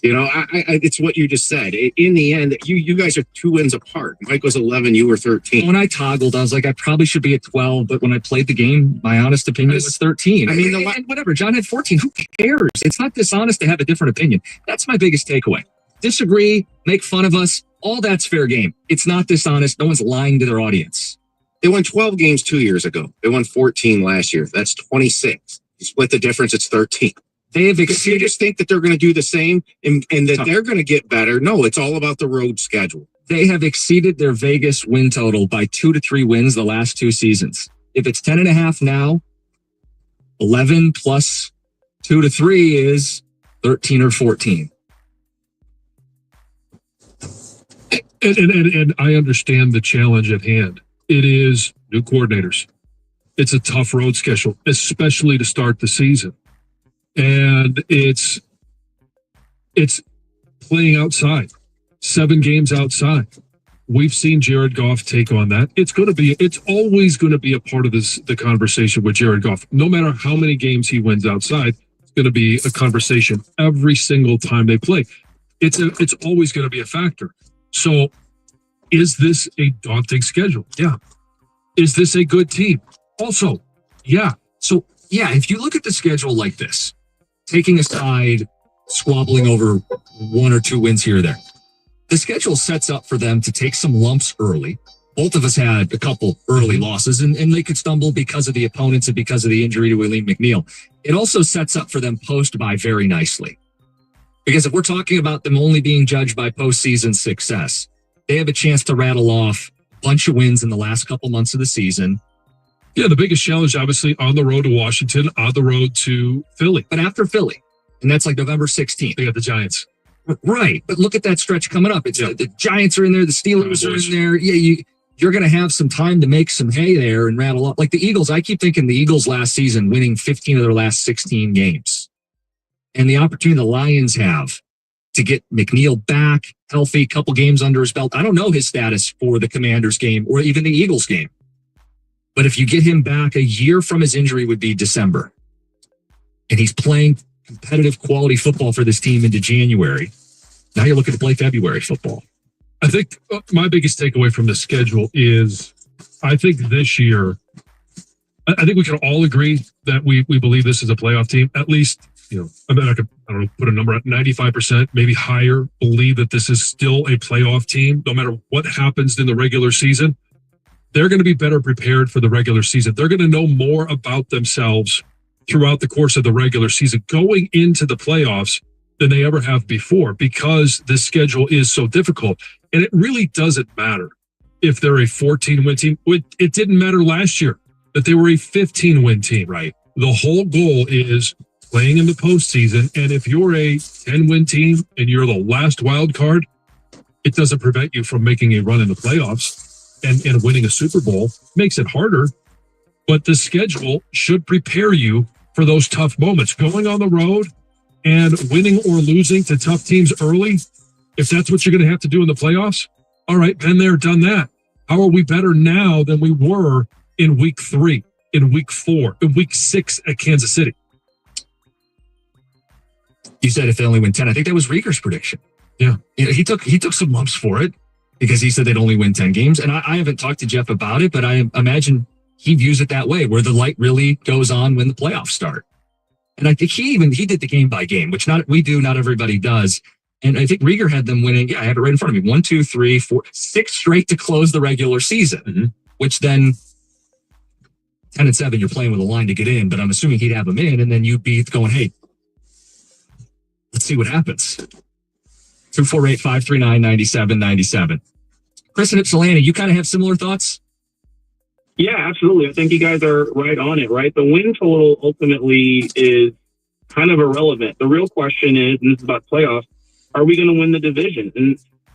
It's what you just said. In the end, you guys are 2 wins apart. Mike was 11, you were 13. When I toggled, I was like, I probably should be at 12, but when I played the game, my honest opinion was 13. I mean, and whatever, John had 14. Who cares? It's not dishonest to have a different opinion. That's my biggest takeaway. Disagree, make fun of us, all that's fair game. It's not dishonest. No one's lying to their audience. They won 12 games 2 years ago. They won 14 last year. That's 26. You split the difference, it's 13. They have you just think that they're going to do the same and that they're going to get better. No, it's all about the road schedule. They have exceeded their Vegas win total by 2 to 3 wins the last 2 seasons. If it's 10.5 now, 11 plus 2 to 3 is 13 or 14. And I understand the challenge at hand. It is new coordinators. It's a tough road schedule, especially to start the season. And it's playing outside. 7 games outside. We've seen Jared Goff take on that. It's always going to be a part of the conversation with Jared Goff. No matter how many games he wins outside, it's going to be a conversation every single time they play. It's always going to be a factor. So is this a daunting schedule? Yeah. Is this a good team? Also, yeah. So, yeah, if you look at the schedule like this, taking aside squabbling over 1 or 2 wins here or there, the schedule sets up for them to take some lumps early. Both of us had a couple early losses, and they could stumble because of the opponents and because of the injury to Aleem McNeil. It also sets up for them post-bye very nicely. Because if we're talking about them only being judged by postseason success, they have a chance to rattle off a bunch of wins in the last couple months of the season. Yeah, the biggest challenge, obviously, on the road to Washington, on the road to Philly. But after Philly, and that's like November 16th. They got the Giants. Right, but look at that stretch coming up. It's the Giants are in there, the Steelers are in there. Yeah, you're going to have some time to make some hay there and rattle up. Like the Eagles, I keep thinking the Eagles last season winning 15 of their last 16 games. And the opportunity the Lions have to get McNeil back, healthy, couple games under his belt. I don't know his status for the Commanders game or even the Eagles game. But if you get him back, a year from his injury would be December. And he's playing competitive quality football for this team into January. Now you're looking to play February football. I think my biggest takeaway from the schedule is I think this year, I think we can all agree that we believe this is a playoff team. At least, I don't know, put a number at 95%, maybe higher, believe that this is still a playoff team. No matter what happens in the regular season, they're going to be better prepared for the regular season. They're going to know more about themselves throughout the course of the regular season going into the playoffs than they ever have before because this schedule is so difficult. And it really doesn't matter if they're a 14-win team. It didn't matter last year that they were a 15-win team. Right. The whole goal is playing in the postseason. And if you're a 10-win team and you're the last wild card, it doesn't prevent you from making a run in the playoffs and winning a Super Bowl. Makes it harder. But the schedule should prepare you for those tough moments. Going on the road and winning or losing to tough teams early, if that's what you're going to have to do in the playoffs, all right, been there, done that. How are we better now than we were in week 3, in week 4, in week 6 at Kansas City? You said if they only win 10. I think that was Rieger's prediction. Yeah. He took some lumps for it because he said they'd only win 10 games. And I haven't talked to Jeff about it, but I imagine he views it that way, where the light really goes on when the playoffs start. And I think he did the game by game, which not everybody does. And I think Rieger had them winning. Yeah, I have it right in front of me. 1, 2, 3, 4, 6 straight to close the regular season, which then 10-7, you're playing with a line to get in, but I'm assuming he'd have them in. And then you'd be going, hey, let's see what happens. 248-539-9797. Chris and Ypsilanti, you kind of have similar thoughts? Yeah, absolutely. I think you guys are right on it, right? The win total ultimately is kind of irrelevant. The real question is, and this is about playoffs, are we going to win the division?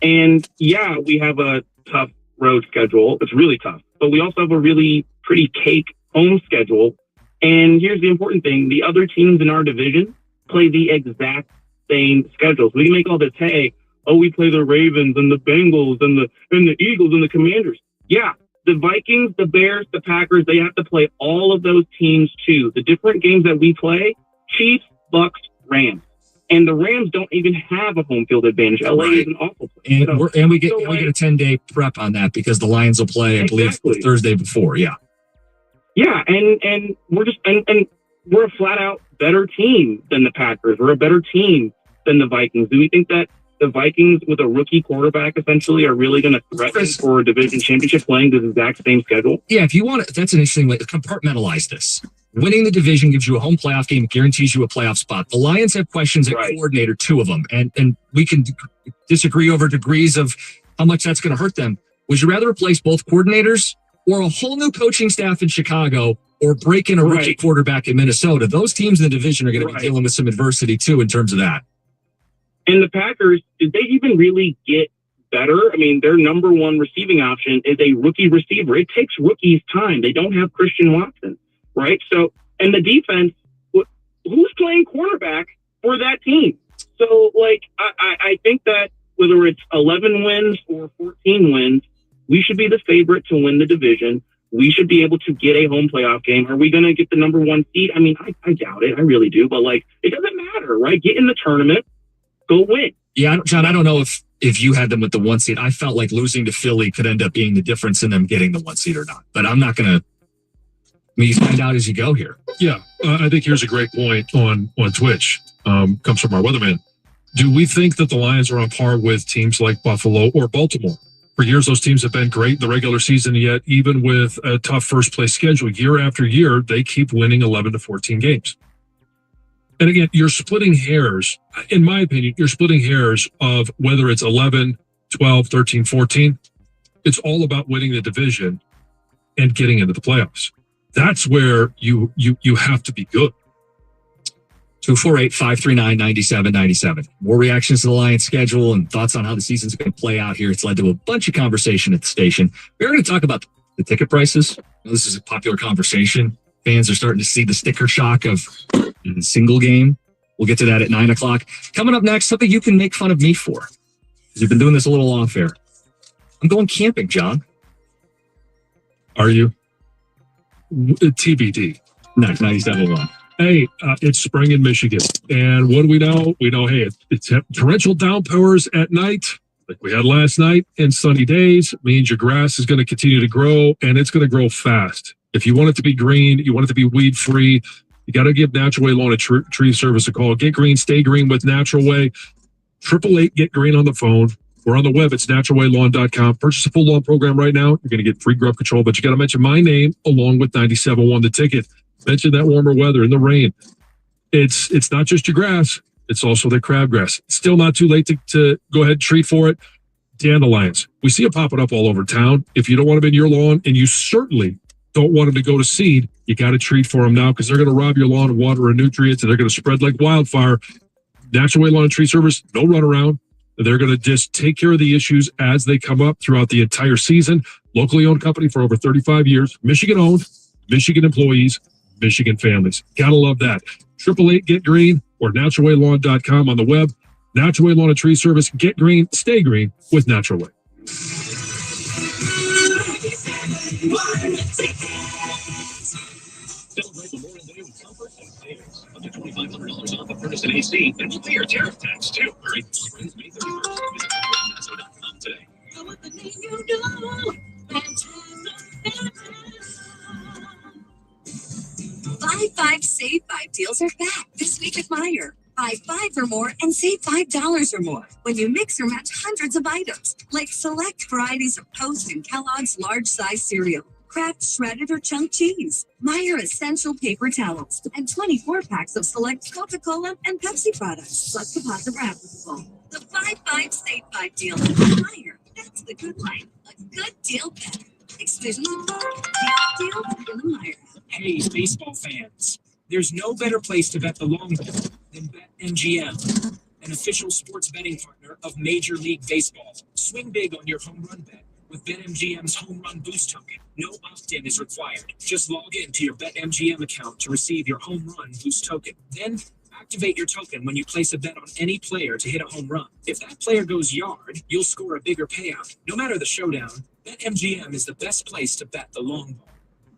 And yeah, we have a tough road schedule. It's really tough. But we also have a really pretty cake home schedule. And here's the important thing. The other teams in our division play the exact same schedules. We can make all this, hey, we play the Ravens and the Bengals and the Eagles and the Commanders. Yeah. The Vikings, the Bears, the Packers, they have to play all of those teams too. The different games that we play, Chiefs, Bucks, Rams. And the Rams don't even have a home field advantage. LA is an awful place. And we get a 10-day prep on that because the Lions will play, I believe, Thursday before. Yeah. Yeah, and we're just and we're a flat out better team than the Packers. We're a better team than the Vikings. Do we think that the Vikings with a rookie quarterback essentially are really going to threaten for a division championship playing the exact same schedule? Yeah, if you want to, that's an interesting way to compartmentalize this. Winning the division gives you a home playoff game, guarantees you a playoff spot. The Lions have questions at coordinator, 2 of them, and we can disagree over degrees of how much that's going to hurt them. Would you rather replace both coordinators or a whole new coaching staff in Chicago or break in a rookie quarterback in Minnesota? Those teams in the division are going to be dealing with some adversity too in terms of that. And the Packers, did they even really get better? I mean, their number one receiving option is a rookie receiver. It takes rookies time. They don't have Christian Watson, right? So, and the defense, who's playing quarterback for that team? So, like, I think that whether it's 11 wins or 14 wins, we should be the favorite to win the division. We should be able to get a home playoff game. Are we going to get the number one seed? I mean, I doubt it. I really do. But, like, it doesn't matter, right? Get in the tournament. Go win. Yeah, John, I don't know if you had them with the one seed. I felt like losing to Philly could end up being the difference in them getting the one seed or not. But I'm not going to. I mean, you find out as you go here. Yeah, I think here's a great point on Twitch. Comes from our weatherman. Do we think that the Lions are on par with teams like Buffalo or Baltimore? For years, those teams have been great in the regular season, yet even with a tough first-place schedule, year after year, they keep winning 11 to 14 games. And again, you're splitting hairs. In my opinion, you're splitting hairs of whether it's 11, 12, 13, 14. It's all about winning the division and getting into the playoffs. That's where you have to be good. 248-539-9797. More reactions to the Lions schedule and thoughts on how the season's going to play out here. It's led to a bunch of conversation at the station. We're going to talk about the ticket prices. This is a popular conversation. Fans are starting to see the sticker shock of the single game. We'll get to that at 9 o'clock. Coming up next, something you can make fun of me for. Because you've been doing this a little off air. I'm going camping, John. Are you? TBD. 97.1. Hey, it's spring in Michigan. And what do we know? We know, hey, it's torrential downpours at night, like we had last night, and sunny days means your grass is going to continue to grow, and it's going to grow fast. If you want it to be green, you want it to be weed-free, you got to give Natural Way Lawn and Tree Service a call. Get green, stay green with Natural Way. 888-GET-GREEN on the phone. We're on the web. It's naturalwaylawn.com. Purchase a full lawn program right now. You're going to get free grub control, but you got to mention my name along with 97.1 the ticket. Mention that warmer weather and the rain. It's not just your grass. It's also the crabgrass. It's still not too late to go ahead and treat for it. Dandelions. We see it popping up all over town. If you don't want them in your lawn, and you certainly don't want them to go to seed, you got to treat for them now because they're going to rob your lawn of water and nutrients, and they're going to spread like wildfire. Natural Way Lawn and Tree Service, no runaround. They're going to just take care of the issues as they come up throughout the entire season. Locally owned company for over 35 years. Michigan owned, Michigan employees, Michigan families. Gotta love that. 888-GET-GREEN or naturalwaylawn.com on the web. Natural Way Lawn and Tree Service. Get green, stay green with Natural Way. Celebrate Memorial Day with comfort and savings. Up to $2,500 off a furnace and AC, and we'll pay your tariff tax too. Hurry, spring's May 31st. Visit Nasso.com today. Buy 5, save 5 deals are back this week at Meijer. Buy 5 or more and save $5 or more when you mix or match hundreds of items, like select varieties of Post and Kellogg's large size cereal, Kraft shredded or chunk cheese, Meijer essential paper towels, and 24 packs of select Coca-Cola and Pepsi products, plus the pot of wrappable. The 5 save 5 deal at Meijer. That's the good life. A good deal better. Exclusions apply. Deal in the Meijer. Hey, baseball fans. There's no better place to bet the long ball than BetMGM, an official sports betting partner of Major League Baseball. Swing big on your home run bet with BetMGM's Home Run Boost token. No opt-in is required. Just log in to your BetMGM account to receive your Home Run Boost token. Then activate your token when you place a bet on any player to hit a home run. If that player goes yard, you'll score a bigger payout. No matter the showdown, BetMGM is the best place to bet the long ball.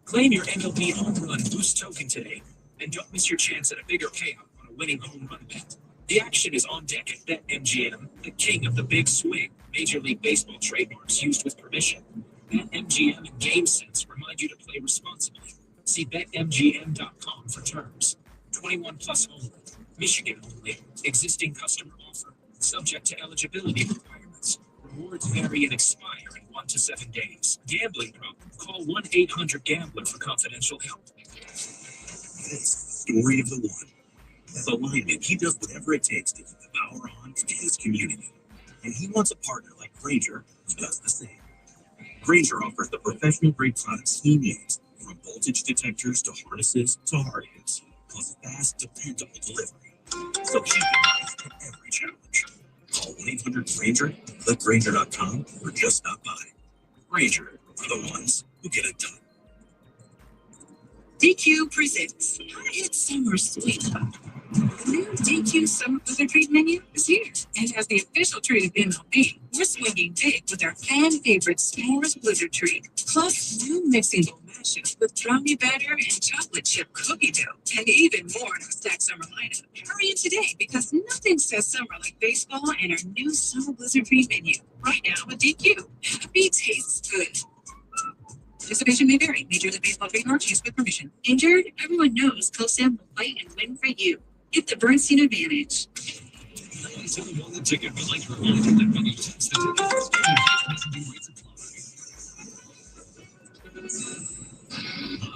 Claim your MLB Home Run Boost token today, and don't miss your chance at a bigger payout on a winning home run bet. The action is on deck at BetMGM, the king of the big swing. Major League Baseball trademarks used with permission. BetMGM and GameSense remind you to play responsibly. See BetMGM.com for terms. 21 plus only. Michigan only. Existing customer offer. Subject to eligibility requirements. Rewards vary and expire in 1 to 7 days. Gambling problem? Call 1-800-GAMBLER for confidential help. This story of the one. As a lineman, he does whatever it takes to keep the power on for his community. And he wants a partner like Grainger who does the same. Grainger offers the professional-grade products he needs, from voltage detectors to harnesses to hard hits, plus fast, dependable delivery. So he can rise to every challenge. Call 1-800-GRAINGER, click Grainger.com, or just stop by. Grainger, for the ones who get it done. DQ presents It's Summer Sweet. The new DQ Summer Blizzard Treat menu is here. And as the official treat of MLB, we're swinging big with our fan favorite S'mores Blizzard Treat. Plus, new mixing bowl mashup with brownie batter and chocolate chip cookie dough. And even more in our stacked summer lineup. Hurry in today because nothing says summer like baseball and our new Summer Blizzard Treat menu. Right now with DQ. Happy tastes good. Participation may vary. Major League Baseball trademarks used with permission. Injured? Everyone knows COSAM will fight and win for you. Get the Bernstein advantage.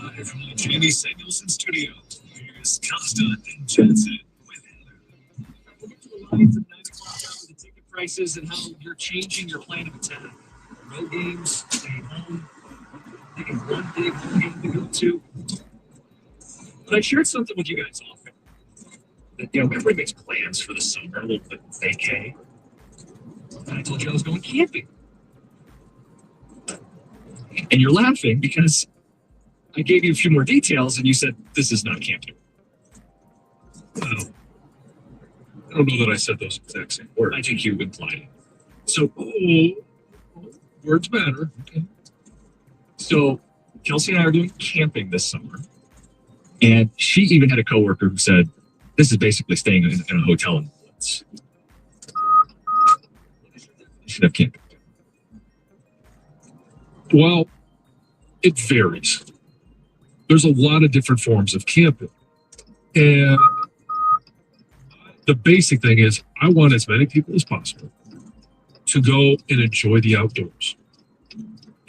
Live from the Jamie Samuelson studio, here's Costa and Jensen with Lines of 9 o'clock hour, the ticket prices and how you're changing your plan of attack. Road games, stay home, picking one big game to go to. But I shared something with you guys often. That, everybody makes plans for the summer, a little bit vacay. And I told you I was going camping. And you're laughing because I gave you a few more details and you said, this is not camping. I don't know that I said those exact same words. I think you implied it. So, words matter. Okay. So, Kelsey and I are doing camping this summer. And she even had a coworker who said, this is basically staying in a hotel in the woods. Should have camping. Well, it varies. There's a lot of different forms of camping. And the basic thing is I want as many people as possible to go and enjoy the outdoors.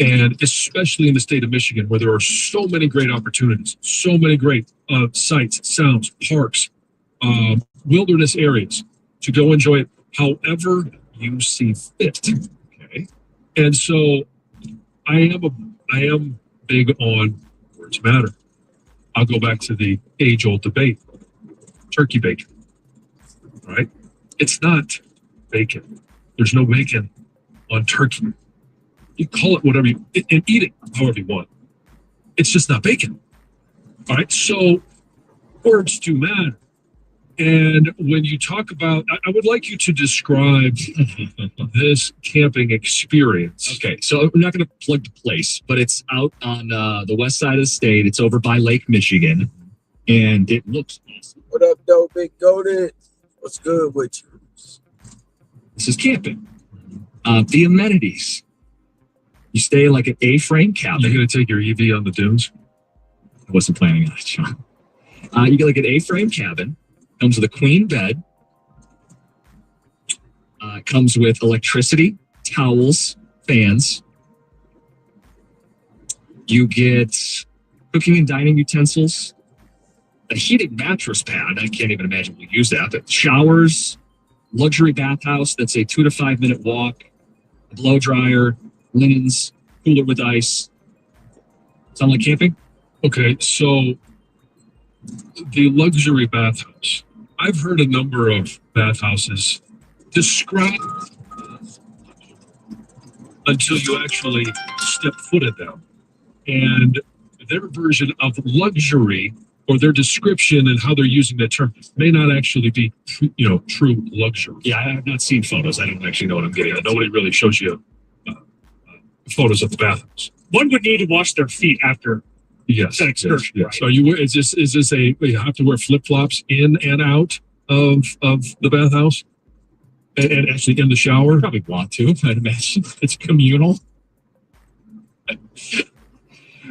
And especially in the state of Michigan, where there are so many great opportunities, so many great sights, sounds, parks, wilderness areas to go enjoy it however you see fit. Okay. And so I am big on words matter. I'll go back to the age-old debate. Turkey bacon. Right? It's not bacon. There's no bacon on turkey. You call it whatever you and eat it however you want. It's just not bacon. All right. So words do matter. And when you talk about, I would like you to describe this camping experience. Okay, so we're not going to plug the place, but it's out on the west side of the state. It's over by Lake Michigan, and it looks awesome. What up, though, Big Goated? What's good with you? This is camping. The amenities. You stay in like an A-frame cabin. You're going to take your EV on the dunes? I wasn't planning on it, Sean. You get like an A-frame cabin. Comes with a queen bed. Comes with electricity, towels, fans. You get cooking and dining utensils. A heated mattress pad. I can't even imagine we'll use that. But showers, luxury bathhouse. That's a 2 to 5 minute walk. A blow dryer, linens, cooler with ice. Sound like camping? Okay, so the luxury bathhouse. I've heard a number of bathhouses described until you actually step foot in them. And their version of luxury or their description and how they're using that term may not actually be, true luxury. Yeah, I have not seen photos. I don't actually know what I'm getting at. Nobody really shows you photos of the bathhouse. One would need to wash their feet after. Yes. Yes. Right. So you have to wear flip-flops in and out of the bathhouse and actually in the shower? Probably want to, I'd imagine. It's communal.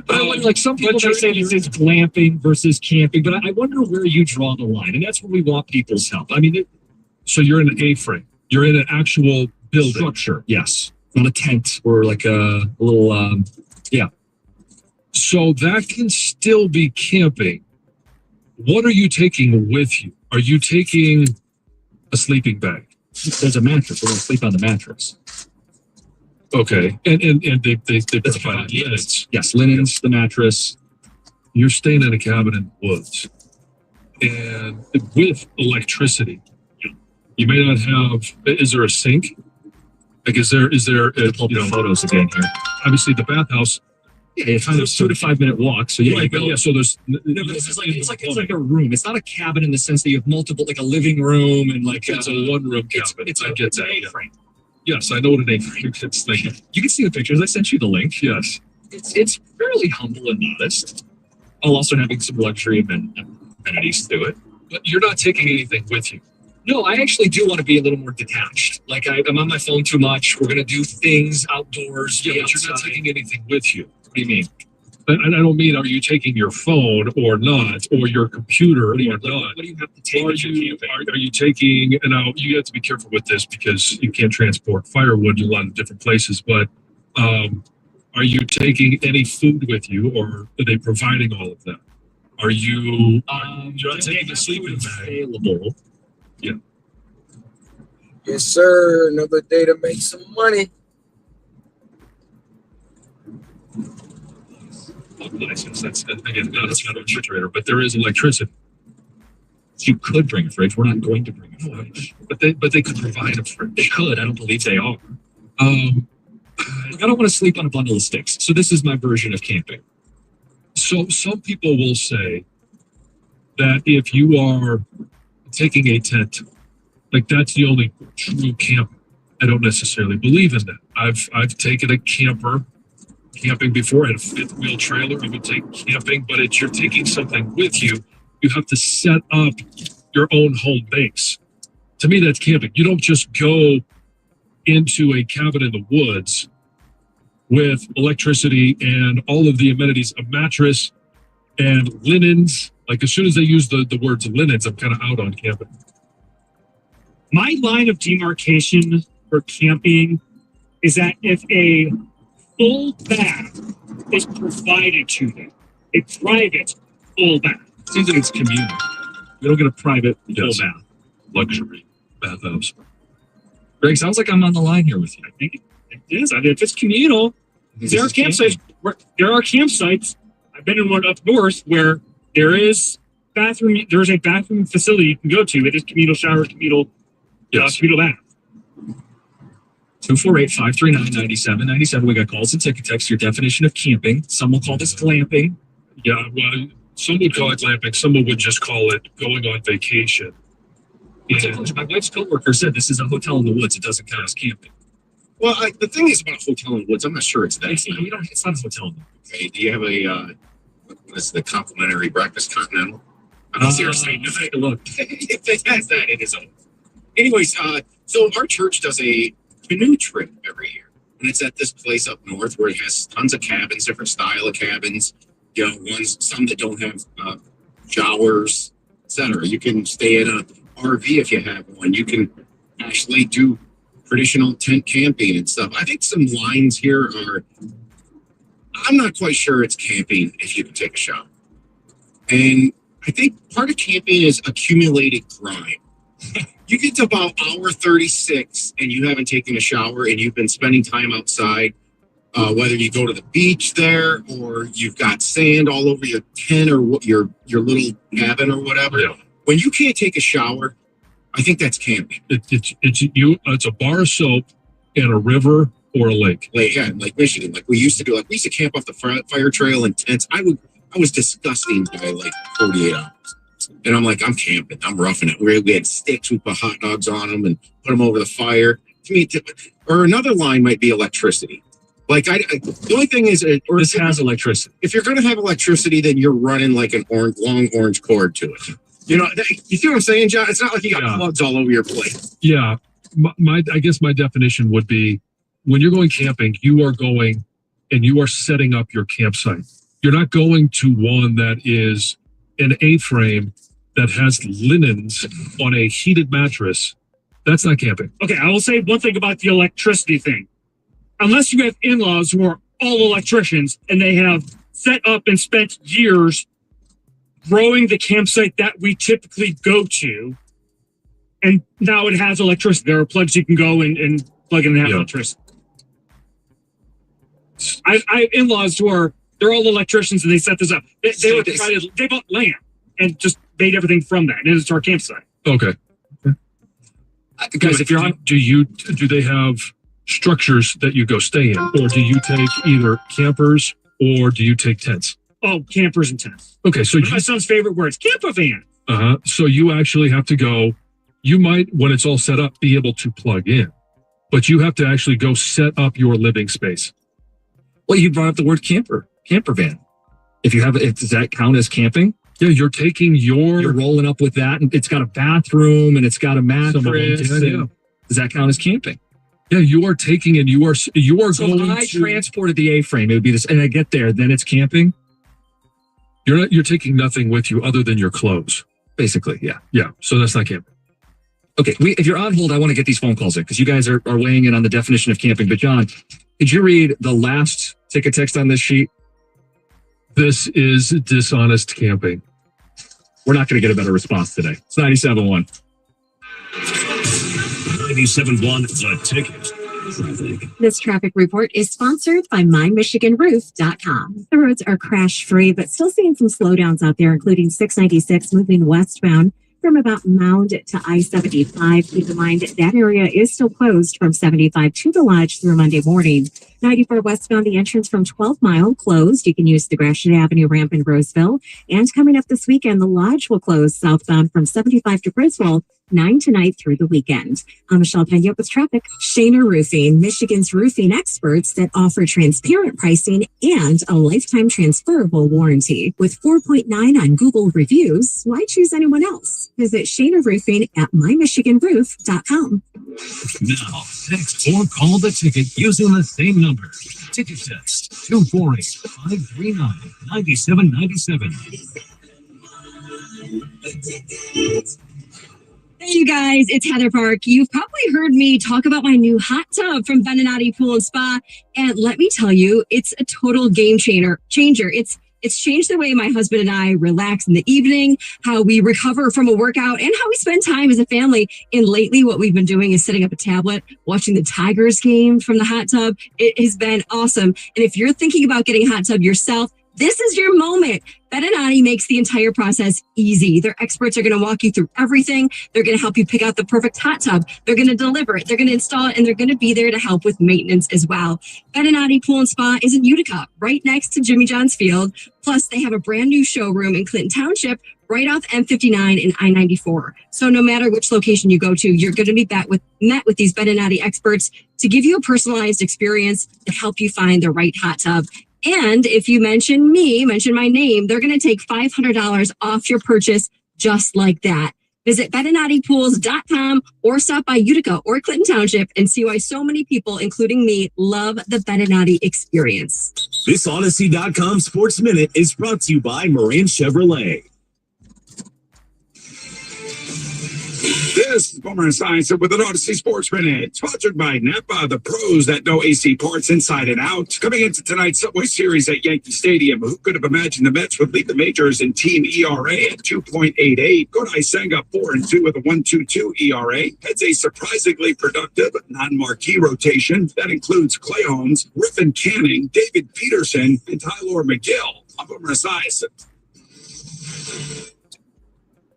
Like some people they say this is glamping versus camping, but I wonder where you draw the line, and that's where we want people's help. I mean, so you're in an A-frame. You're in an actual building. Structure, yes. Not a tent or like a little, yeah. So that can still be camping. What are you taking with you? Are you taking a sleeping bag? There's a mattress. We're going to sleep on the mattress. Okay. And they provide linens. Yes, linens, the mattress. You're staying in a cabin in the woods. And with electricity. You may not have, is there a sink? Like, is there pull the photos again here. Obviously, the bathhouse Yeah, it's kind of 2 to 5 minute walk. So yeah, Right, but yeah, so there's no, but this is like it's like a room. It's not a cabin in the sense that you have multiple, like a living room and like it's a one room cabin. It's I a, get it's an that. Yeah. A-frame. Yes, I know what an A-frame is. Thank you. You can see the pictures. I sent you the link. Yes. It's fairly humble and modest, while also having some luxury amenities to it. But you're not taking anything with you. No, I actually do want to be a little more detached. Like I'm on my phone too much. We're gonna do things outdoors. Yeah, be but you're not outside. taking anything with you. What do you mean? And I don't mean are you taking your phone or not, or your computer or not. What do you have to take? Are you taking, and now you have to be careful with this because you can't transport firewood to a lot of different places, but are you taking any food with you, or are they providing all of that? Are you you're not taking the sleeping bag? Available. Yeah. Yes, sir. Another day to make some money. License. That's again, no, that's not a refrigerator, but there is electricity. You could bring a fridge. We're not going to bring a fridge. But they could provide a fridge. They could. I don't believe they are. Look, I don't want to sleep on a bundle of sticks. So this is my version of camping. So some people will say that if you are taking a tent, like that's the only true camp. I don't necessarily believe in that. I've taken a camper camping before. I had a fifth wheel trailer. I would take camping, but you're taking something with you. You have to set up your own home base. To me, that's camping. You don't just go into a cabin in the woods with electricity and all of the amenities, a mattress and linens. Like as soon as they use the words linens, I'm kind of out on camping. My line of demarcation for camping is that if a full bath is provided to them, a private full bath. Seems like it's communal. You don't get a private full bath. Luxury bathhouse. Greg, sounds like I'm on the line here with you. I think it is. I mean, if it's communal, there are campsites. There are campsites. I've been in one up north where there is bathroom. There's a bathroom facility you can go to. It is communal shower, communal bath. 248-539-9797. We got calls and ticket text. Your definition of camping. Some will call this glamping. Yeah, well, some would call it glamping. Some would just call it going on vacation. My wife's coworker said this is a hotel in the woods. It doesn't count as camping. Well, the thing is about a hotel in the woods, I'm not sure it's that. It's not a hotel in the woods. Okay, do you have a what is the complimentary breakfast continental? Seriously, take a look. If it has that, it is. Anyways, so our church does a canoe trip every year, and it's at this place up north where it has tons of cabins, different style of cabins. You know, some that don't have showers, etc. You can stay in a RV if you have one. You can actually do traditional tent camping and stuff. I think some lines here are. I'm not quite sure it's camping if you can take a shower, and I think part of camping is accumulated grime. You get to about hour 36 and you haven't taken a shower and you've been spending time outside, whether you go to the beach there or you've got sand all over your tent or your little cabin or whatever. Yeah. When you can't take a shower, I think that's camping. It's a bar of soap and a river or a lake. Like Michigan. Like we used to do. Like we used to camp off the fire trail in tents. I was disgusting by like 48 hours. And I'm like, I'm camping. I'm roughing it. We had sticks. We put hot dogs on them and put them over the fire. To me, or another line might be electricity. Like the only thing is, this has electricity. If you're going to have electricity, then you're running like an long orange cord to it. You know, you see what I'm saying, John? It's not like you got plugs all over your place. Yeah, I guess my definition would be when you're going camping, you are going and you are setting up your campsite. You're not going to one that is an A-frame that has linens on a heated mattress. That's not camping. Okay, I will say one thing about the electricity thing. Unless you have in-laws who are all electricians and they have set up and spent years growing the campsite that we typically go to, and now it has electricity. There are plugs you can go and plug in and have electricity. I have in-laws who they're all electricians and they set this up. They bought land and just made everything from that, and it's our campsite. Okay. Guys, if you're on, do they have structures that you go stay in, or do you take either campers or do you take tents? Oh, campers and tents. Okay, so My son's favorite words, camper van. So you actually have to go. You might, when it's all set up, be able to plug in, but you have to actually go set up your living space. Well, you brought up the word camper van. If you have it, does that count as camping? Yeah, you're taking you're rolling up with that, and it's got a bathroom and it's got a mattress. Yeah. Does that count as camping? Yeah, you are taking and you are So going if I to transported the A-frame, it would be this, and I get there, then it's camping. You're taking nothing with you other than your clothes. Basically, yeah. Yeah, so that's not camping. Okay, if you're on hold, I want to get these phone calls in because you guys are weighing in on the definition of camping. But John, did you read the last ticket text on this sheet? This is dishonest camping. We're not going to get a better response today. It's 97.1. 97.1, The Ticket. Traffic. This traffic report is sponsored by MyMichiganRoof.com. The roads are crash-free, but still seeing some slowdowns out there, including 696 moving westbound from about Mound to I-75. Keep in mind that area is still closed from 75 to the Lodge through Monday morning. 94 westbound, the entrance from 12 Mile closed. You can use the Gratiot Avenue ramp in Roseville. And coming up this weekend, the Lodge will close southbound from 75 to Griswold 9 tonight through the weekend. I'm Michelle Pena with traffic. Shaner Roofing, Michigan's roofing experts that offer transparent pricing and a lifetime transferable warranty. With 4.9 on Google reviews, why choose anyone else? Visit Shaner Roofing at mymichiganroof.com. Now, text or call the ticket using the same number. Ticket text 248-539-9797. Hey, you guys, it's Heather Park. You've probably heard me talk about my new hot tub from Beninati Pool and Spa. And let me tell you, it's a total game changer. It's changed the way my husband and I relax in the evening, how we recover from a workout, and how we spend time as a family. And lately, what we've been doing is setting up a tablet, watching the Tigers game from the hot tub. It has been awesome. And if you're thinking about getting a hot tub yourself, this is your moment. Beninati makes the entire process easy. Their experts are going to walk you through everything. They're going to help you pick out the perfect hot tub. They're going to deliver it. They're going to install it, and they're going to be there to help with maintenance as well. Beninati Pool and Spa is in Utica, right next to Jimmy John's Field. Plus, they have a brand new showroom in Clinton Township, right off M59 and I-94. So no matter which location you go to, you're going to be met with these Beninati experts to give you a personalized experience to help you find the right hot tub. And if you mention my name, they're going to take $500 off your purchase just like that. Visit BeninatiPools.com or stop by Utica or Clinton Township and see why so many people, including me, love the Beninati experience. This Odyssey.com Sports Minute is brought to you by Moran Chevrolet. This is Boomer and Science with an Odyssey Sports Minute, sponsored by Napa, the pros that know AC parts inside and out. Coming into tonight's Subway Series at Yankee Stadium, who could have imagined the Mets would lead the majors in team ERA at 2.88? Godai Senga 4-2 with a 1.22 ERA. Heads a surprisingly productive non-marquee rotation that includes Clay Holmes, Griffin Canning, David Peterson, and Tyler McGill. I'm Boomer and Science.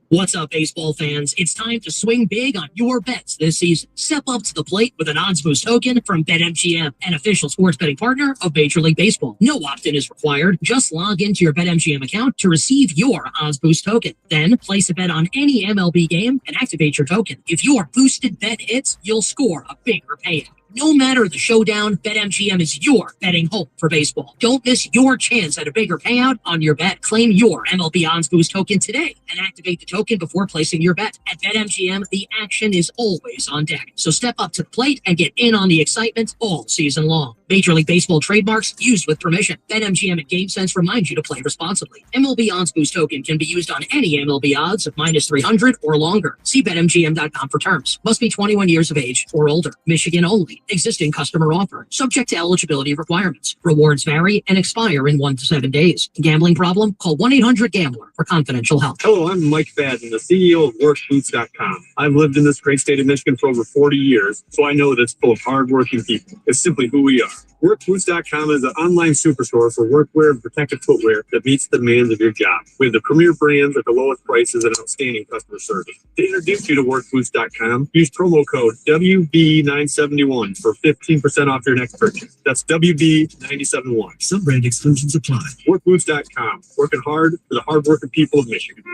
What's up, baseball fans? It's time to swing big on your bets this season. Step up to the plate with an odds boost token from BetMGM, an official sports betting partner of Major League Baseball. No opt-in is required. Just log into your BetMGM account to receive your odds boost token. Then place a bet on any MLB game and activate your token. If your boosted bet hits, you'll score a bigger payout. No matter the showdown, BetMGM is your betting home for baseball. Don't miss your chance at a bigger payout on your bet. Claim your MLB Odds Boost token today and activate the token before placing your bet. At BetMGM, the action is always on deck. So step up to the plate and get in on the excitement all season long. Major League Baseball trademarks used with permission. BetMGM and GameSense remind you to play responsibly. MLB Odds Boost token can be used on any MLB odds of -300 or longer. See BetMGM.com for terms. Must be 21 years of age or older. Michigan only. Existing customer offer. Subject to eligibility requirements. Rewards vary and expire in 1 to 7 days. Gambling problem? Call 1-800-GAMBLER for confidential help. Hello, I'm Mike Fadden, the CEO of WorkShoots.com. I've lived in this great state of Michigan for over 40 years, so I know that it's full of hardworking people. It's simply who we are. WorkBoots.com is an online superstore for workwear and protective footwear that meets the demands of your job. We have the premier brands at the lowest prices and outstanding customer service. To introduce you to WorkBoots.com, use promo code WB971 for 15% off your next purchase. That's WB971. Some brand exclusions apply. WorkBoots.com, working hard for the hardworking people of Michigan.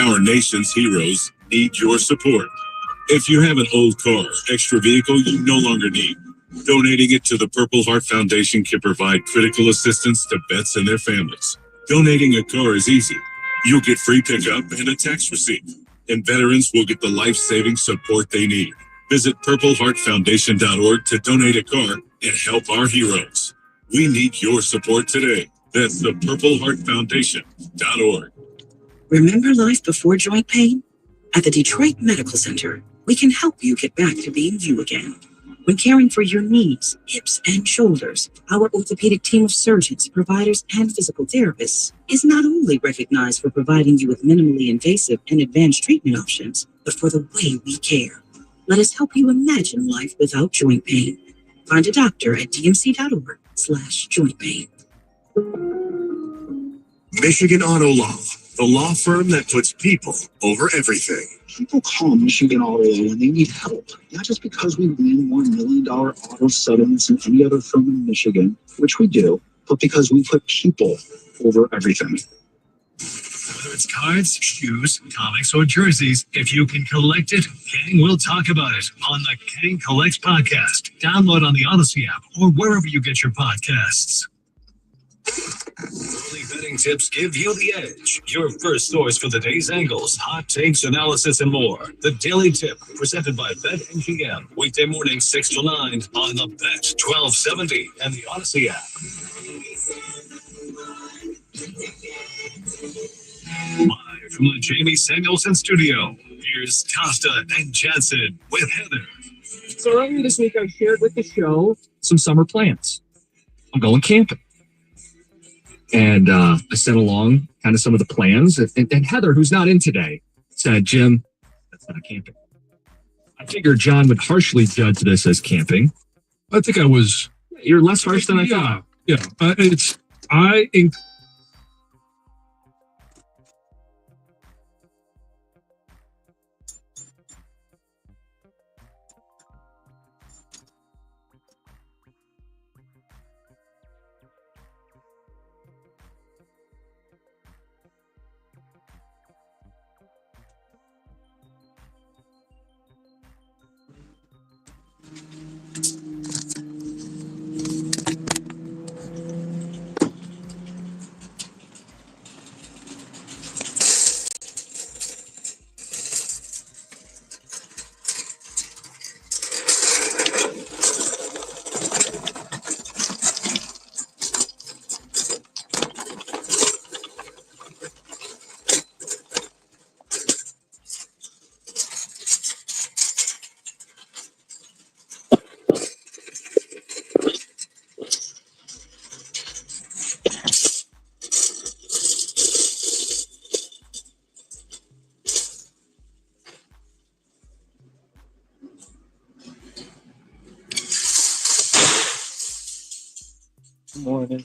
Our nation's heroes need your support. If you have an old car, extra vehicle you no longer need, donating it to the Purple Heart Foundation can provide critical assistance to vets and their families. Donating a car is easy. You'll get free pickup and a tax receipt, and veterans will get the life-saving support they need. Visit purpleheartfoundation.org to donate a car and help our heroes. We need your support today. That's the purpleheartfoundation.org. Remember life before joint pain? At the Detroit Medical Center, we can help you get back to being you again. When caring for your knees, hips, and shoulders, our orthopedic team of surgeons, providers, and physical therapists is not only recognized for providing you with minimally invasive and advanced treatment options, but for the way we care. Let us help you imagine life without joint pain. Find a doctor at dmc.org/joint pain. Michigan Auto Law, the law firm that puts people over everything. People call Michigan Auto Law when they need help, not just because we win $1 million auto settlements than any other firm in Michigan, which we do, but because we put people over everything. Whether it's cards, shoes, comics, or jerseys, if you can collect it, Kang will talk about it on the Kang Collects podcast. Download on the Odyssey app or wherever you get your podcasts. Daily betting tips give you the edge. Your first source for the day's angles, hot takes, analysis, and more. The Daily Tip, presented by BetMGM. Weekday morning, 6 to 9 on the Bet 1270 and the Odyssey app. Live from the Jamie Samuelson studio, here's Costa and Jansen with Heather. So earlier this week, I shared with the show some summer plans. I'm going camping. And I sent along kind of some of the plans. And Heather, who's not in today, said, Jim, that's not camping. I figured John would harshly judge this as camping. I think I was. You're less harsh than I thought. Yeah. Good morning.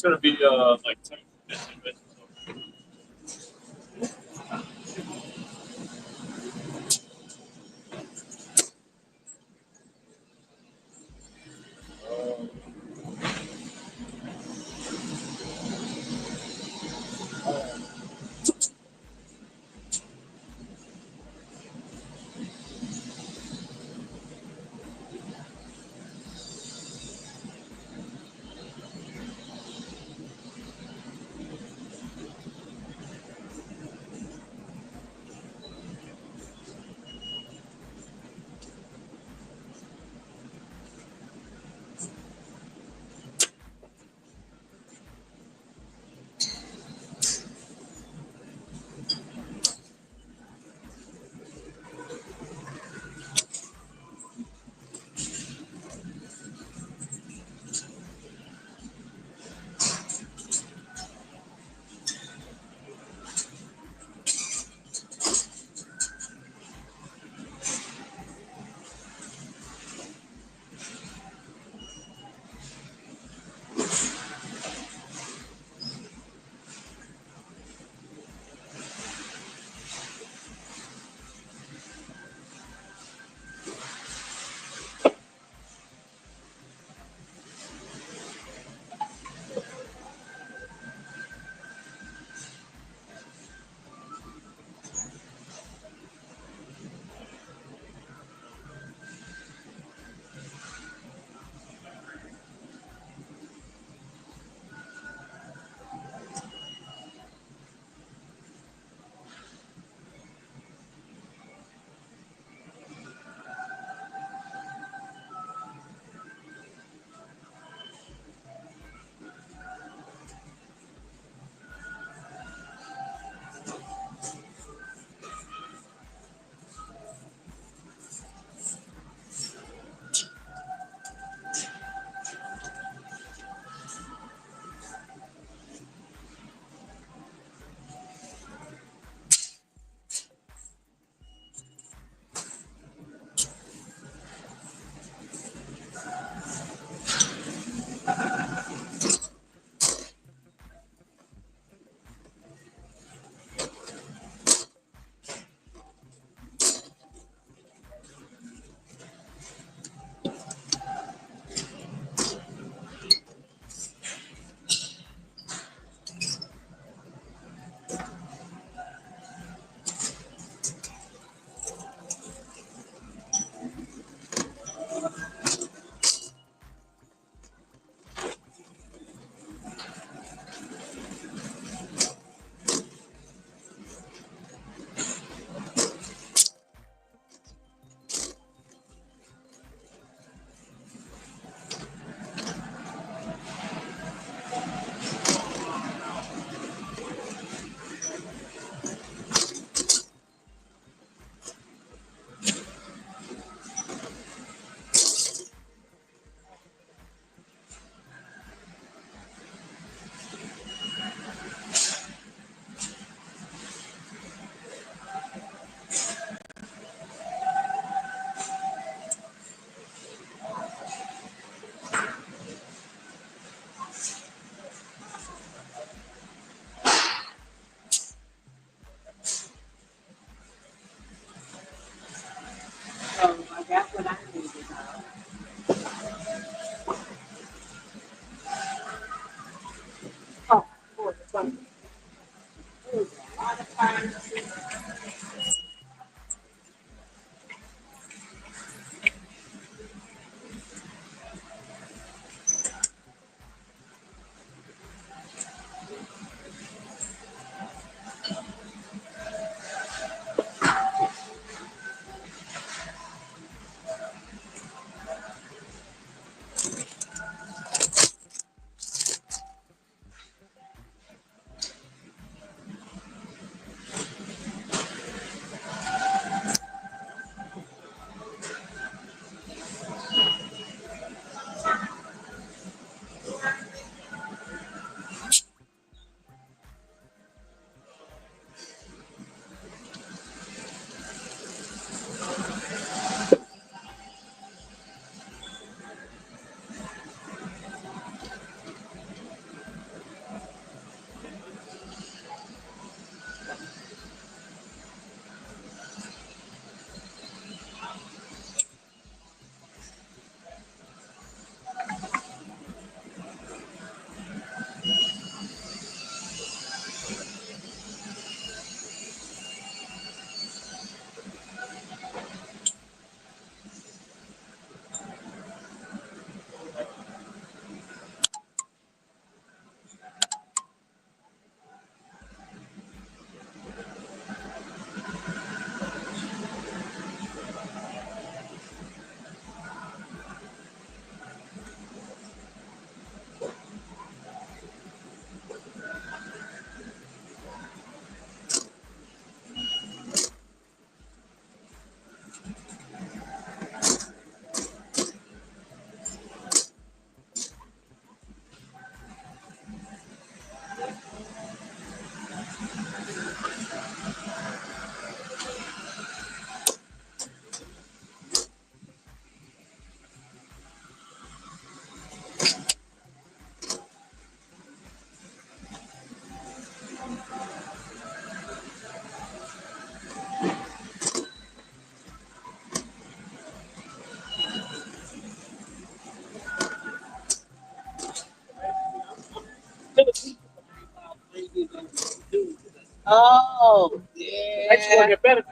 gonna be like 10 minutes. Oh, yeah. Next one, get better.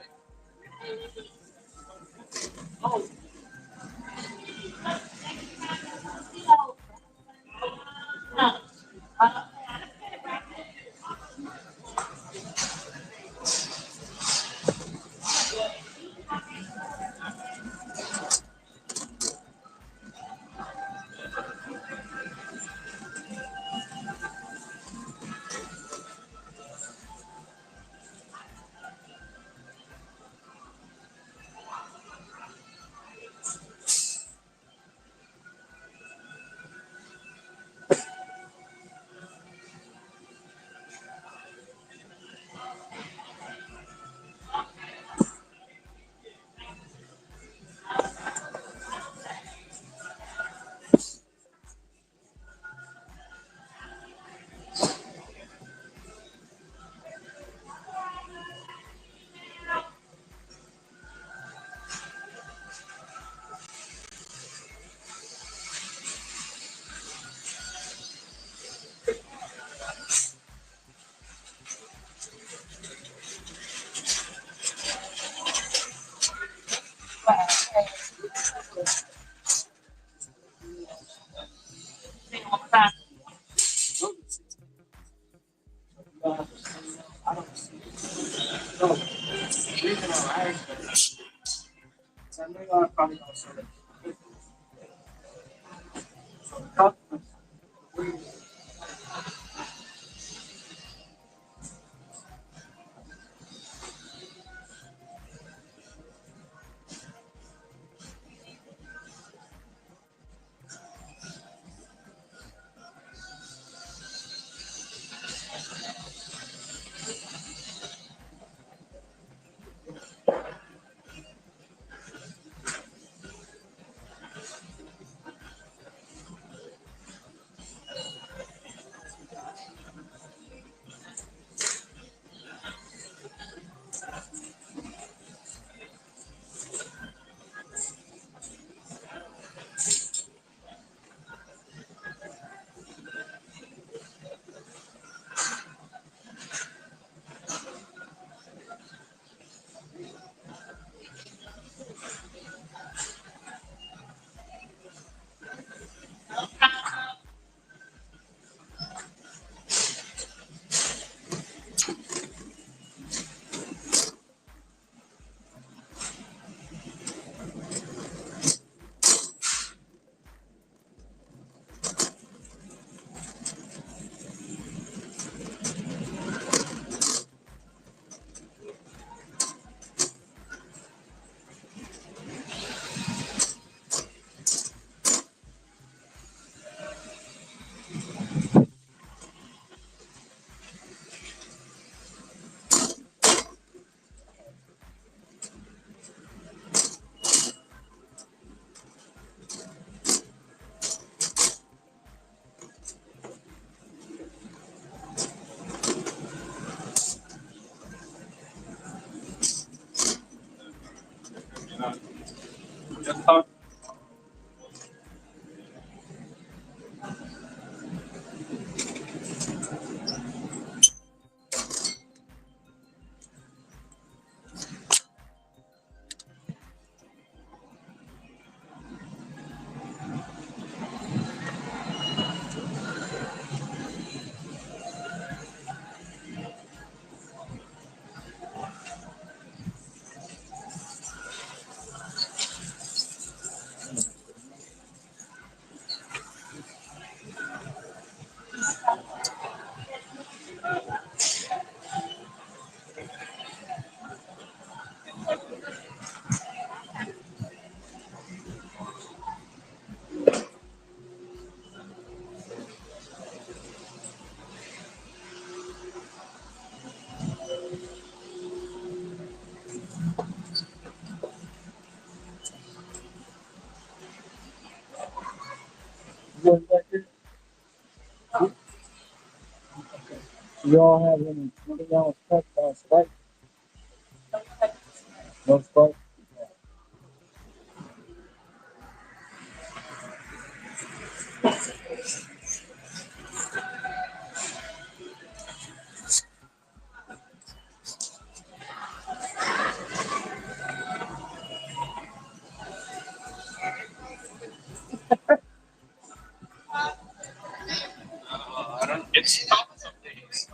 yours back there? You all have any $20 cup Sprite? No Sprite? It's tough some days.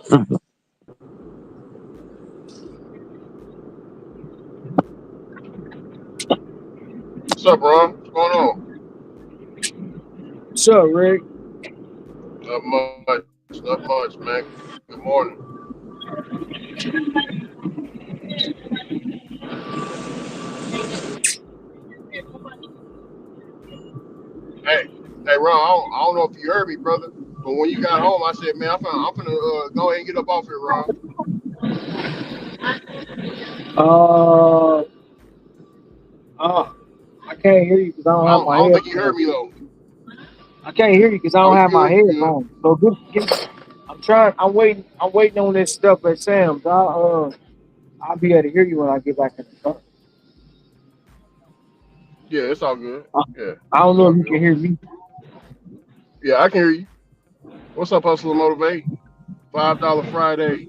What's up, Ron? What's going on? What's up, Rick? Not much. Not much, man. Good morning. Hey, hey, Ron. I don't know if you heard me, brother, but when you got home, I said, man, I'm finna go ahead and get up off here, Ron. Uh, I can't hear you because I don't have I my don't think you heard headphones. me though. I can't hear you because I Oh, don't you have my good? You good? headphones. So I'm trying. I'm waiting. I'm waiting on this stuff at Sam's. I'll be able to hear you when I get back in the car. Yeah, it's all good. I, Yeah, I don't it's know all if you good. can hear me. Yeah, I can hear you. What's up, Hustle and Motivate? $5 Friday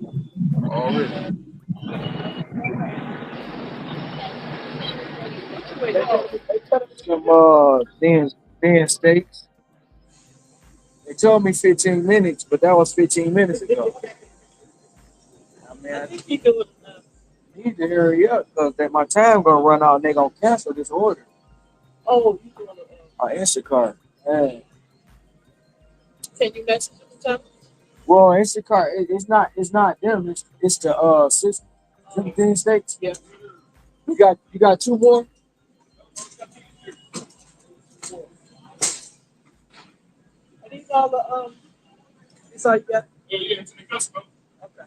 already. Some thin steaks. They told me 15 minutes, but that was 15 minutes ago. I mean, I need to hurry up because my time gonna run out and they gonna cancel this order. Oh, you doing Instacart? Yeah. Can you message them? Well, Instacart, it's not them. It's the system. Them thin steaks. Yeah. You got two more. I think all the it's like that. Yeah, it's the custom. Okay.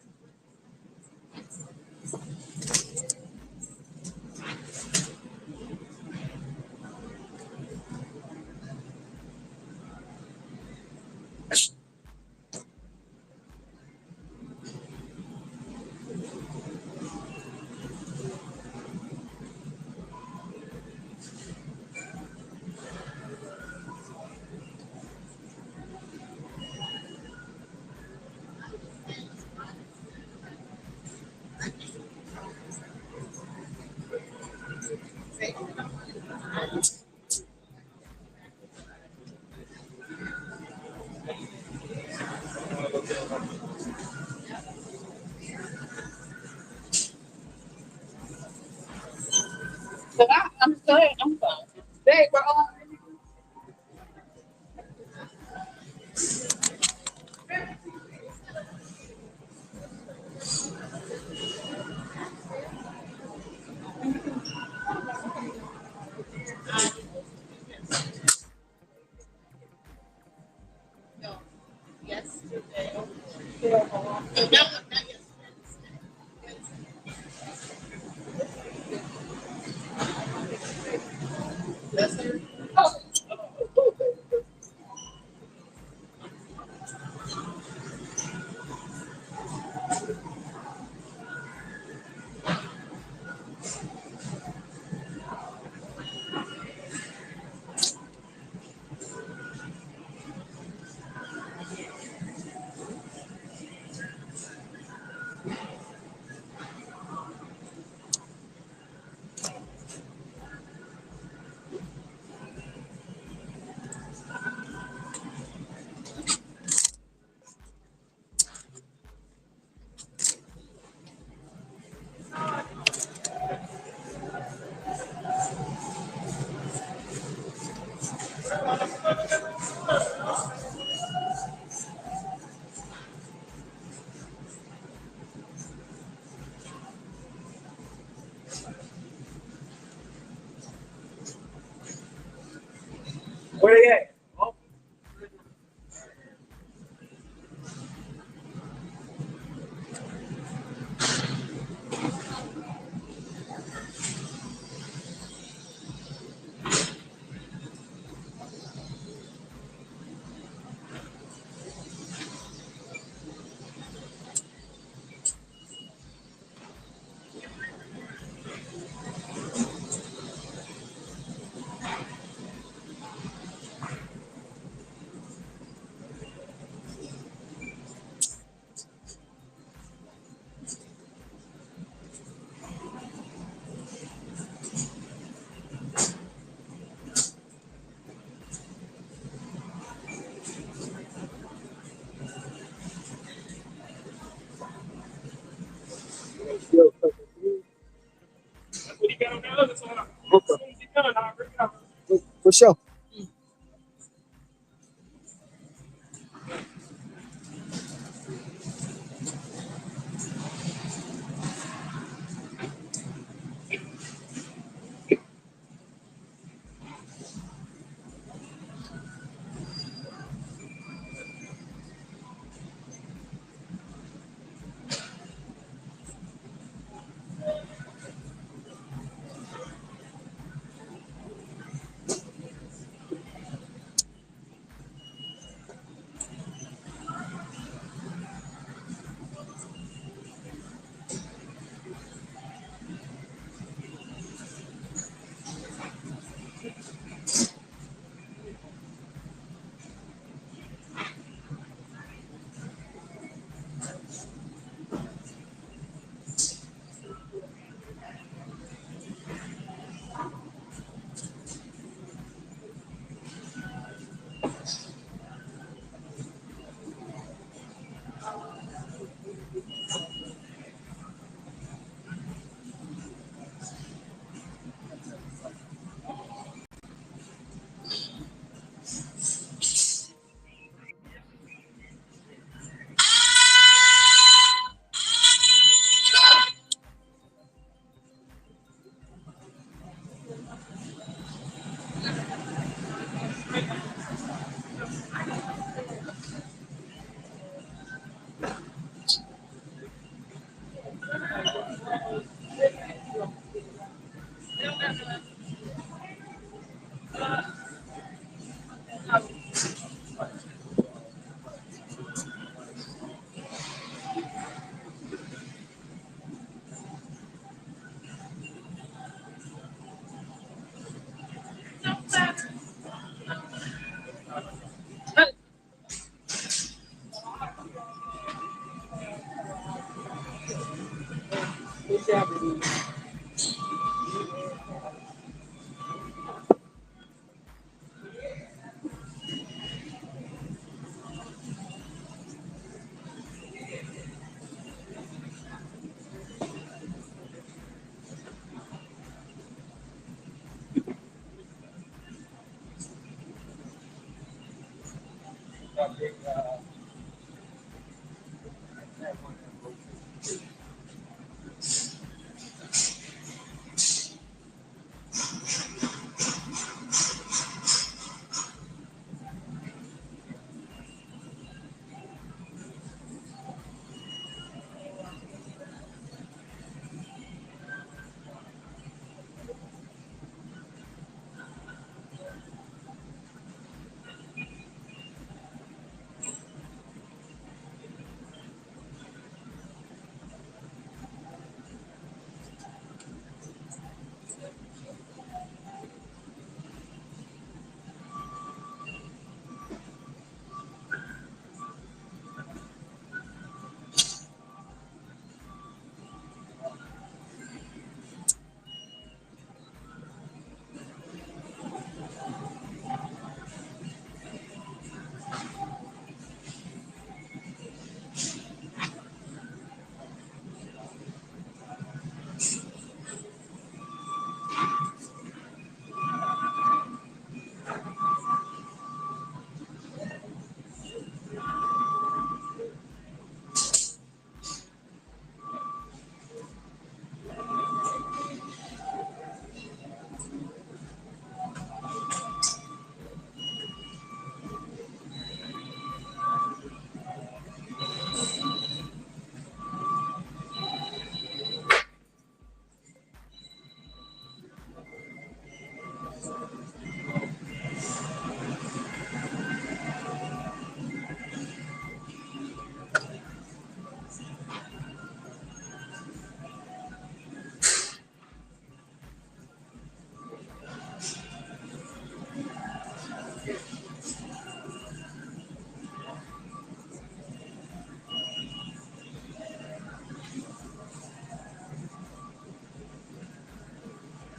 But I'm saying I'm fine. They were on. Where they at? Oh. For sure.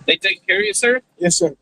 They take care of you, sir? Yes, sir.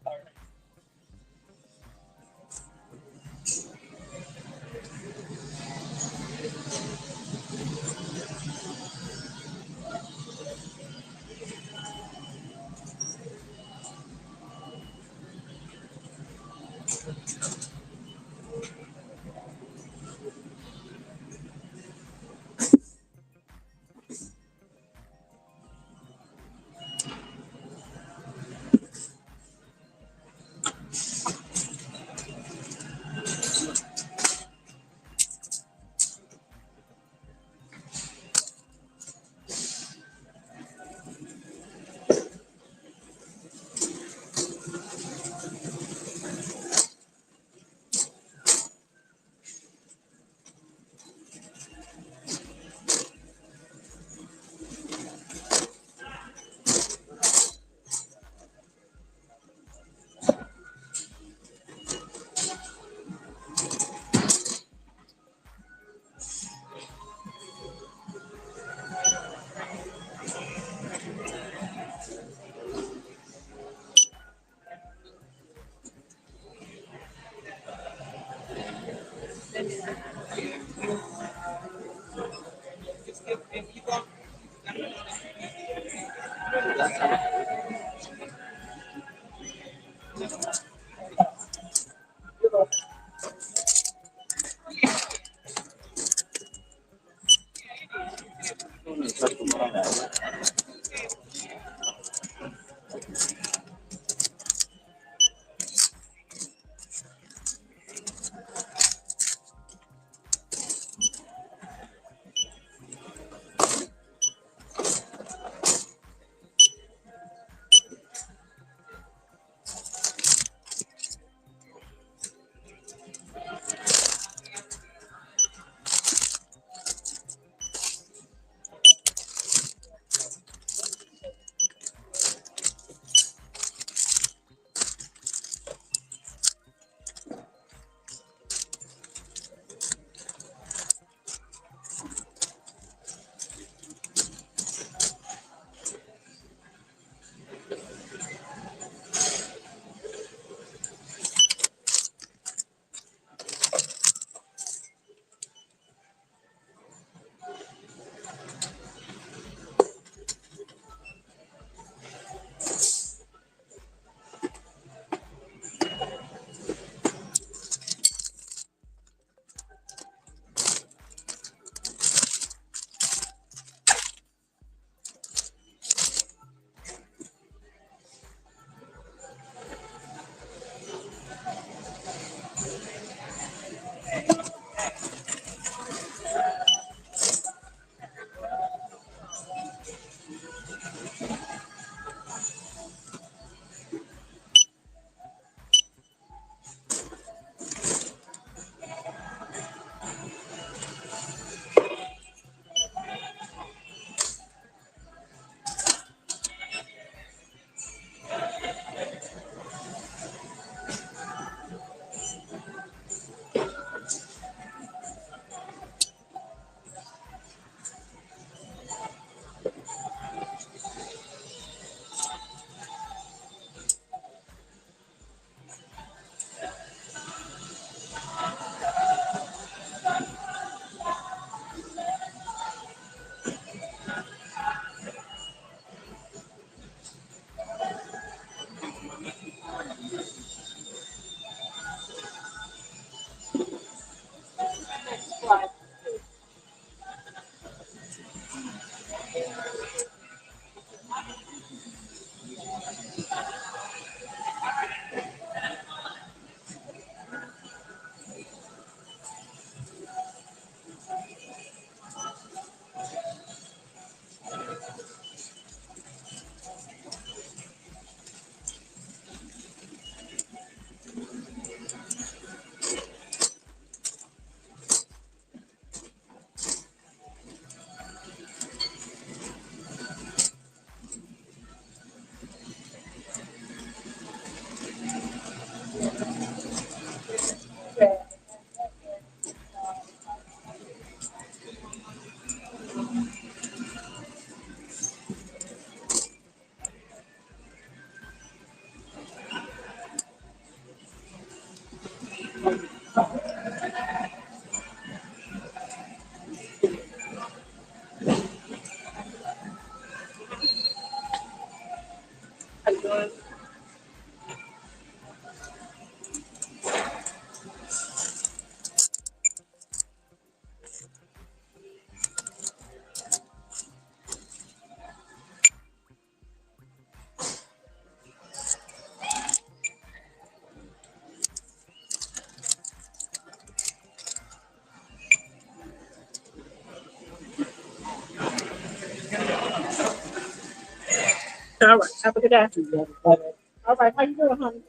All right. Have a good afternoon, everybody. All right. How you doing, honey?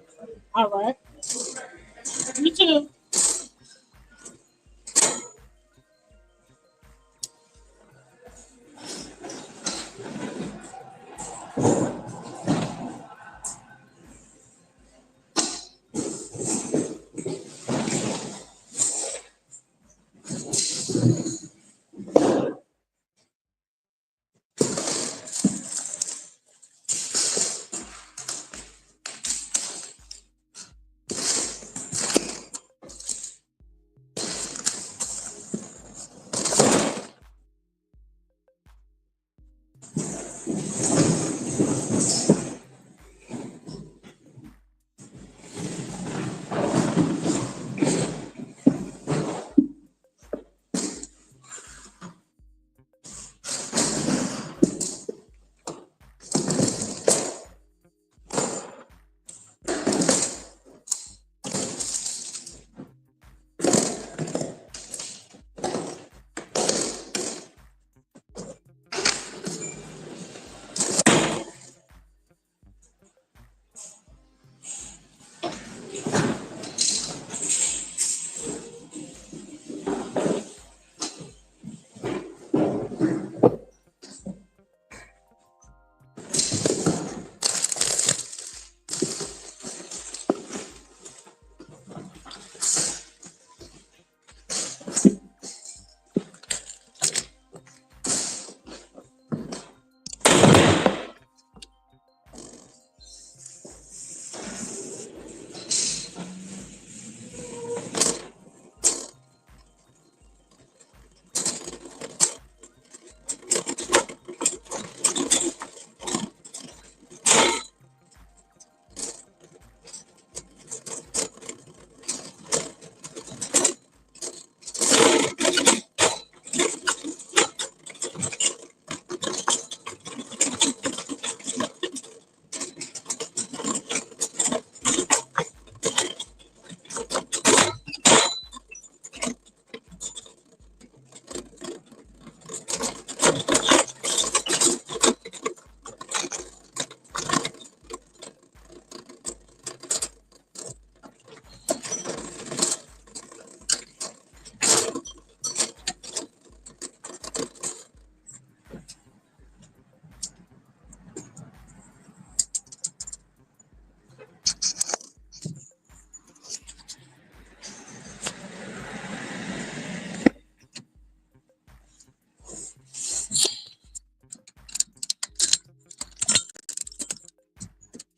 All right. You too.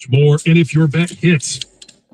More, and if your bet hits,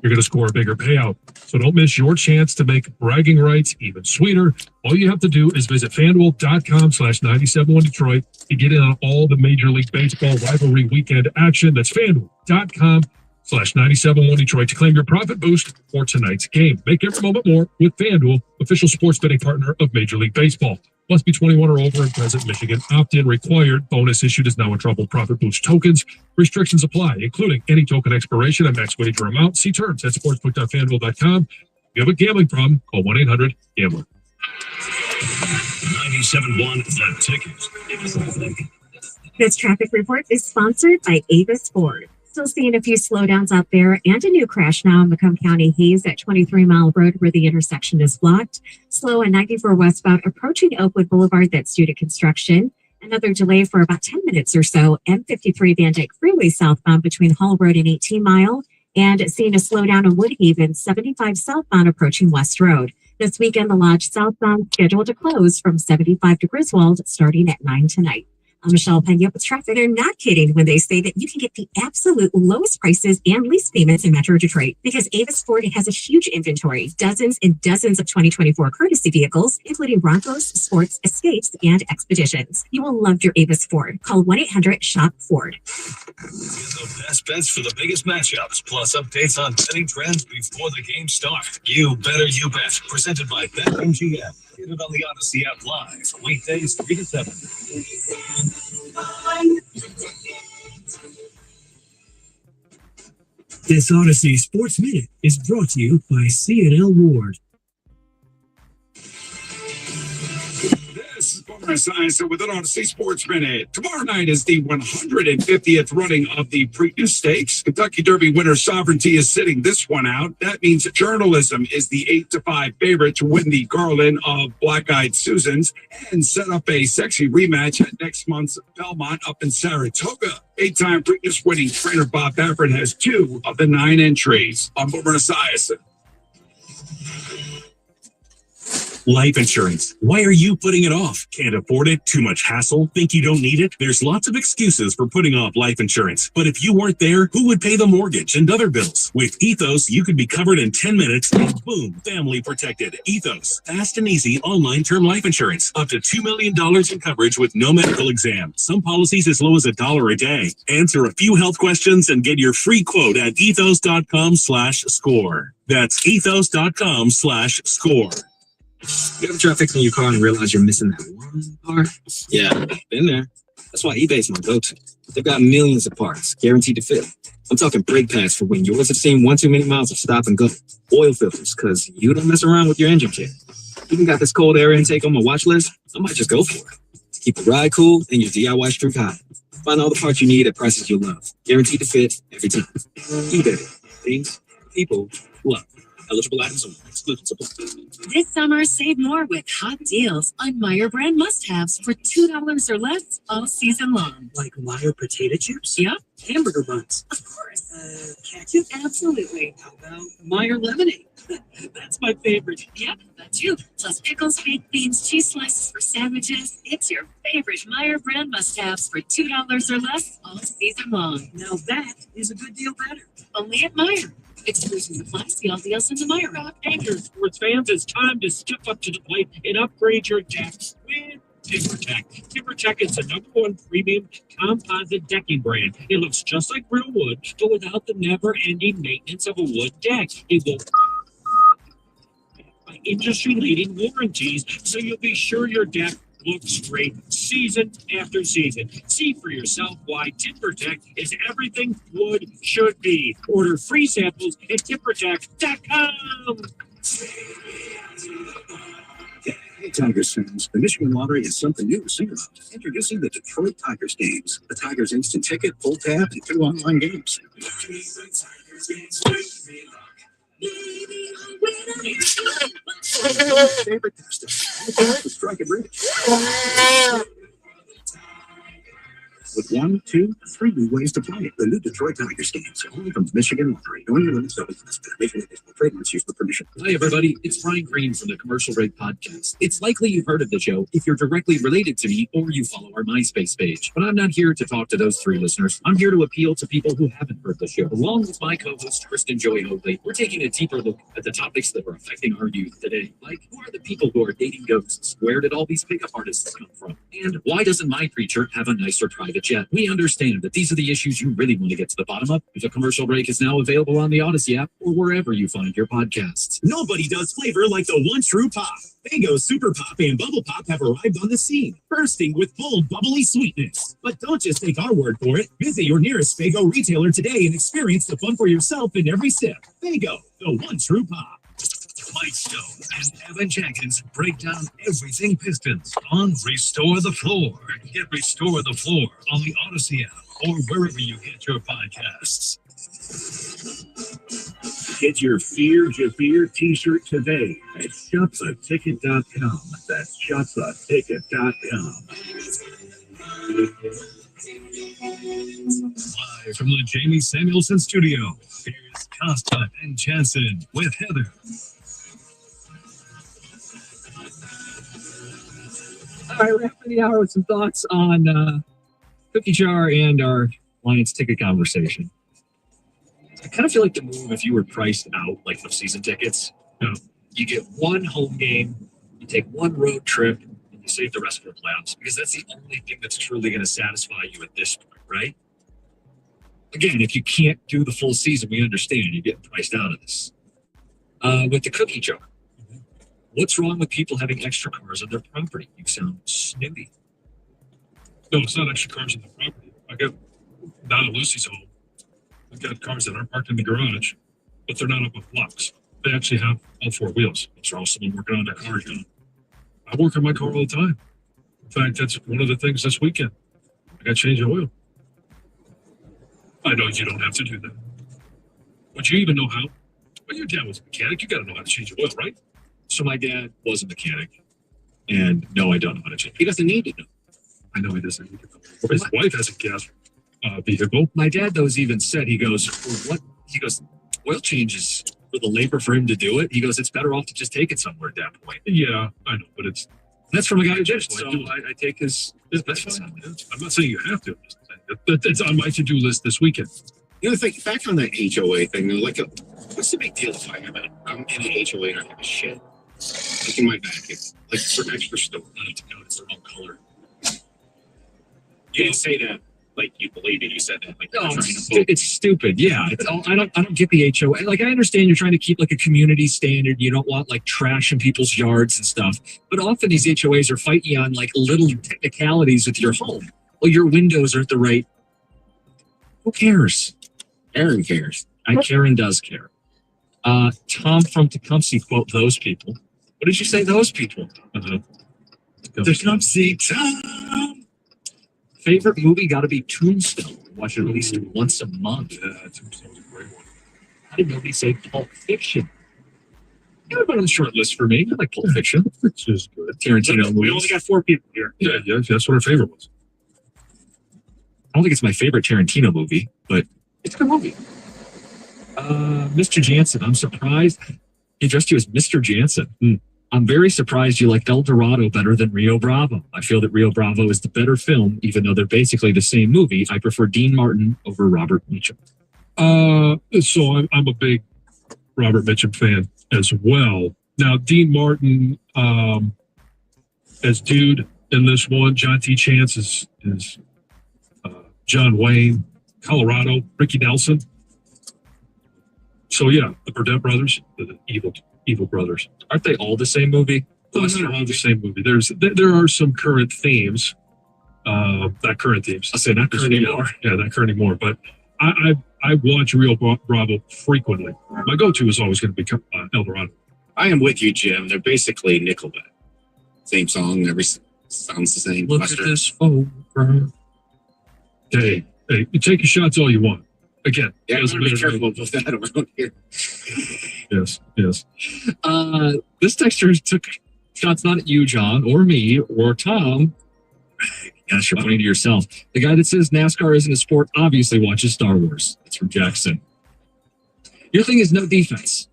you're going to score a bigger payout. So don't miss your chance to make bragging rights even sweeter. All you have to do is visit FanDuel.com/971Detroit to get in on all the Major League Baseball rivalry weekend action. That's FanDuel.com/971Detroit to claim your profit boost for tonight's game. Make every moment more with FanDuel, official sports betting partner of Major League Baseball. Must be 21 or over and present. Michigan. Opt-in required. Bonus issued is now in trouble. Profit boost tokens. Restrictions apply, including any token expiration and max wager amount. See terms at sportsbook.fanduel.com. If you have a gambling problem, call 1-800-GAMBLER. 97.1 The Ticket. This traffic report is sponsored by Avis Ford. Still seeing a few slowdowns out there and a new crash now in Macomb County Hayes at 23 Mile Road where the intersection is blocked. Slow on 94 westbound approaching Oakwood Boulevard that's due to construction. Another delay for about 10 minutes or so. M53 Van Dyke Freeway southbound between Hall Road and 18 Mile. And seeing a slowdown in Woodhaven 75 southbound approaching West Road. This weekend, the Lodge southbound scheduled to close from 75 to Griswold starting at 9 tonight. I'm Michelle Pena with traffic. They're not kidding when they say that you can get the absolute lowest prices and lease payments in Metro Detroit because Avis Ford has a huge inventory, dozens and dozens of 2024 courtesy vehicles, including Broncos, Sports, Escapes, and Expeditions. You will love your Avis Ford. Call 1-800-SHOP-FORD. Get the best bets for the biggest matchups, plus updates on betting trends before the game starts. You Better You Bet, presented by BetMGM. Get it on the Odyssey app live, weekdays 3 to 7. This Odyssey Sports Minute is brought to you by C&L Ward. This is Boomer Esiason with an Odyssey Sports Minute. Tomorrow night is the 150th running of the Preakness Stakes. Kentucky Derby winner Sovereignty is sitting this one out. That means Journalism is the 8-5 favorite to win the Garland of Black Eyed Susans and set up a sexy rematch at next month's Belmont up in Saratoga. 8-time Preakness winning trainer Bob Baffert has 2 of the 9 entries. I'm Boomer Esiason. Life insurance. Why are you putting it off? Can't afford it? Too much hassle? Think you don't need it? There's lots of excuses for putting off life insurance. But if you weren't there, who would pay the mortgage and other bills? With Ethos, you could be covered in 10 minutes and boom, family protected. Ethos. Fast and easy online term life insurance. Up to $2 million in coverage with no medical exam. Some policies as low as $1 a day. Answer a few health questions and get your free quote at ethos.com/score. That's ethos.com/score. You ever try fixing your car and realize you're missing that one part? Yeah, been there. That's why eBay's my go-to. They've got millions of parts, guaranteed to fit. I'm talking brake pads for when yours have seen one too many miles of stop and go. Oil filters, because you don't mess around with your engine kit. Even got this cold air intake on my watch list. I might just go for it. Keep the ride cool and your DIY streak high. Find all the parts you need at prices you'll love. Guaranteed to fit every time. eBay. Things, people, love. Eligible items only. Exclusions apply. This summer, save more with hot deals on Meyer brand must-haves for $2 or less all season long. Like Meyer potato chips? Yep. Hamburger buns? Of course. Ketchup? Absolutely. How about Meyer lemonade? That's my favorite. Yep, that's you. Plus pickles, baked beans, cheese slices for sandwiches. It's your favorite Meyer brand must-haves for $2 or less all season long. Now that is a good deal better. Only at Meyer. Exclusions apply. See all deals in the Meyer app. Danger, sports fans, it's time to step up to the plate and upgrade your decks with TimberTech. TimberTech is the #1 premium composite decking brand. It looks just like real wood, but without the never-ending maintenance of a wood deck. It will by industry-leading warranties, so you'll be sure your deck looks great season after season. See for yourself why TimberTech is everything wood should be. Order free samples at timbertech.com. Hey, Tigers fans, the Michigan Lottery is something new to sing about. Introducing the Detroit Tigers games. The Tigers instant ticket, pull tab, and 2 online games. Favorite tester. Strike it rich. With 1, 2, 3 new ways to play. The new Detroit Tigers games, only from the Michigan Lottery. No limits, no business. Major League Baseball trademarks used with permission. Hi, everybody. It's Brian Green from the Commercial Break Podcast. It's likely you've heard of the show if you're directly related to me or you follow our MySpace page. But I'm not here to talk to those 3 listeners. I'm here to appeal to people who haven't heard the show. Along with my co-host, Kristen Joy Hoadley, we're taking a deeper look at the topics that are affecting our youth today. Like, who are the people who are dating ghosts? Where did all these pickup artists come from? And why doesn't my preacher have a nicer private jet? We understand that these are the issues you really want to get to the bottom of. The Commercial Break is now available on the Odyssey app or wherever you find your podcasts. Nobody does flavor like the one true pop. Faygo Super Pop and Bubble Pop have arrived on the scene, bursting with bold, bubbly sweetness. But don't just take our word for it. Visit your nearest Faygo retailer today and experience the fun for yourself in every sip. Faygo, the one true pop. Mike Stone and Evan Jenkins break down everything Pistons on Restore the Floor. Get Restore the Floor on the Odyssey app or wherever you get your podcasts. Get your Fear Jafir t-shirt today at shoptheticket.com. That's shoptheticket.com. Live from the Jamie Samuelson studio, here's Costa and Jansen with Heather. All right, we're half the hour with some thoughts on cookie jar and our Lions ticket conversation. I kind of feel like the move if you were priced out, like with season tickets, you get one home game, you take one road trip, and you save the rest for the playoffs because that's the only thing that's truly going to satisfy you at this point, right? Again, if you can't do the full season, we understand you're getting priced out of this. With the cookie jar, what's wrong with people having extra cars on their property? You sound snooty. No, it's not extra cars on the property. I got down at Lucy's home. I've got cars that are parked in the garage, but they're not up on blocks. They actually have all four wheels. There's also someone working on their car, John. I work on my car all the time. In fact, that's one of the things this weekend. I got to change the oil. I know you don't have to do that. But you even know how. Well, your dad was a mechanic. You got to know how to change the oil, right? So my dad was a mechanic, and no, I don't know how to change. He doesn't need to know. I know he doesn't need to know. His wife has a gas vehicle. My dad, though, has even said, he goes, well, what? He goes, oil changes for the labor for him to do it. He goes, it's better off to just take it somewhere at that point. Yeah, I know, but that's from a guy who did it. So I take his benefits on it. I'm not saying you have to. It's on my to-do list this weekend. The other thing, back on that HOA thing, though, what's the big deal if I'm in an HOA and I have a shed? Like in my backyard, like for extra stuff. It's the wrong color. You didn't say that like you believe it. You said that like no, it's stupid. Yeah, I don't get the HOA. Like I understand you're trying to keep like a community standard. You don't want like trash in people's yards and stuff. But often these HOAs are fighting you on like little technicalities with your home. Well, your windows aren't the right. Who cares? Aaron cares. Karen does care. Tom from Tecumseh quote those people. What did you say? Those people. Tecumseh Tom. Favorite movie got to be Tombstone. Watch it at least once a month. Yeah, Tombstone's a great one. How did nobody say Pulp Fiction? You know, on the short list for me. I like Pulp Fiction. It's just good. Tarantino movies. We only got 4 people here. Yeah, that's what our favorite was. I don't think it's my favorite Tarantino movie, but it's a good movie. Mr. Jansen, I'm surprised he addressed you as Mr. Jansen. I'm very surprised you like El Dorado better than Rio Bravo. I feel that Rio Bravo is the better film, even though they're basically the same movie. I prefer Dean Martin over Robert Mitchum. So I'm a big Robert Mitchum fan as well. Now, Dean Martin as Dude in this one, John T. Chance is John Wayne, Colorado, Ricky Nelson. So yeah, the Burdett brothers, the evil brothers. Aren't they all the same movie? No, they're all the same movie. There are some current themes, not current themes. I say not current anymore. Yeah, not current anymore. But I watch Rio Bravo frequently. My go-to is always going to be El Dorado. I am with you, Jim. They're basically Nickelback. Same song, sounds the same. Look Buster. at this photograph. Hey, you take your shots all you want. Again, yeah, I'm be careful about that around here. Yes. This texture took shots not at you, John, or me, or Tom. Gosh, you're pointing to yourself. The guy that says NASCAR isn't a sport obviously watches Star Wars. It's from Jackson. Your thing is no defense.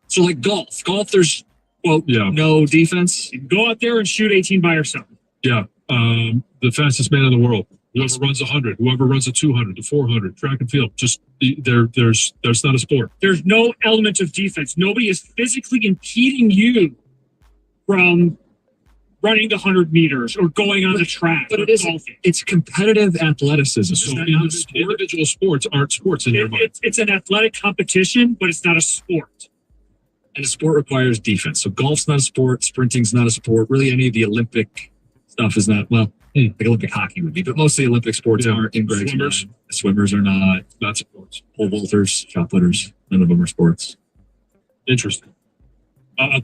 So like golf. There's, no defense. You can go out there and shoot 18 by yourself. Yeah. The fastest man in the world. Whoever runs 100, whoever runs a 200, the 400, track and field. Just there's not a sport. There's no element of defense. Nobody is physically impeding you from running the 100 meters or going on the track. But it's competitive athleticism. So individual sports aren't sports in your mind. It's an athletic competition, but it's not a sport. And a sport requires defense. So golf's not a sport, sprinting's not a sport. Really, any of the Olympic stuff is not. Well, like Olympic hockey would be, but most of the Olympic sports aren't in Greg's mind. The swimmers are not sports. Pole vaulters, shot putters, none of them are sports. Interesting. I'll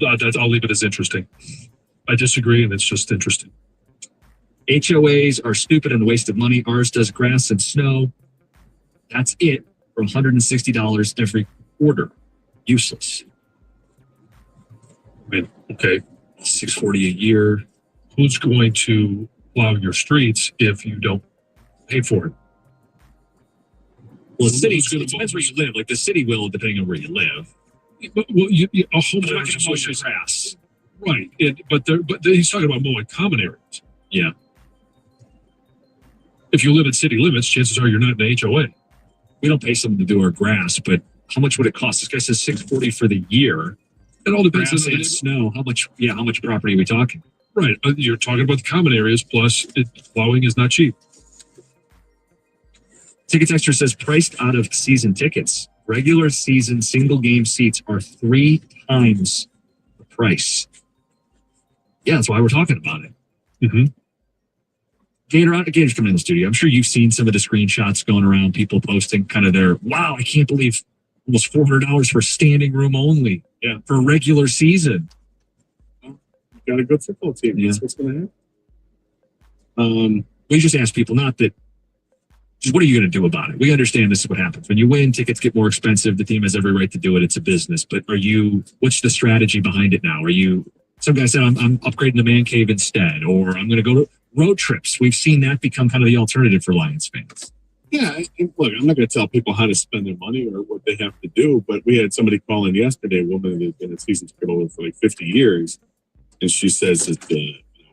leave it as interesting. I disagree, and it's just interesting. HOAs are stupid and a waste of money. Ours does grass and snow. That's it for $160 every quarter. Useless. I mean, okay, $640 a year. Who's going to plow your streets if you don't pay for it? Well, the city, it depends where you live. Like the city will, depending on where you live. But, well, a homeowner's association, grass. Right? But he's talking about mowing common areas. Yeah. If you live in city limits, chances are you're not in an HOA. We don't pay someone to do our grass, but how much would it cost? This guy says $640 for the year. It all depends Grass on and snow. How much? Yeah, how much property are we talking? Right. You're talking about the common areas, plus plowing is not cheap. Tickets Extra says priced out of season tickets. Regular season single game seats are 3 times the price. Yeah, that's why we're talking about it. Mm-hmm. Gator's coming in the studio. I'm sure you've seen some of the screenshots going around, people posting kind of their, wow, I can't believe almost $400 for standing room only. Yeah. For regular season. Got a good football team. Yeah. That's what's going to happen. We just ask people not that, just what are you going to do about it? We understand this is what happens. When you win, tickets get more expensive. The team has every right to do it. It's a business. But what's the strategy behind it now? Some guy said, I'm upgrading the man cave instead, or I'm going to go to road trips. We've seen that become kind of the alternative for Lions fans. Yeah, look, I'm not going to tell people how to spend their money or what they have to do, but we had somebody call in yesterday, a woman that had been a season ticket holder for like 50 years, and she says that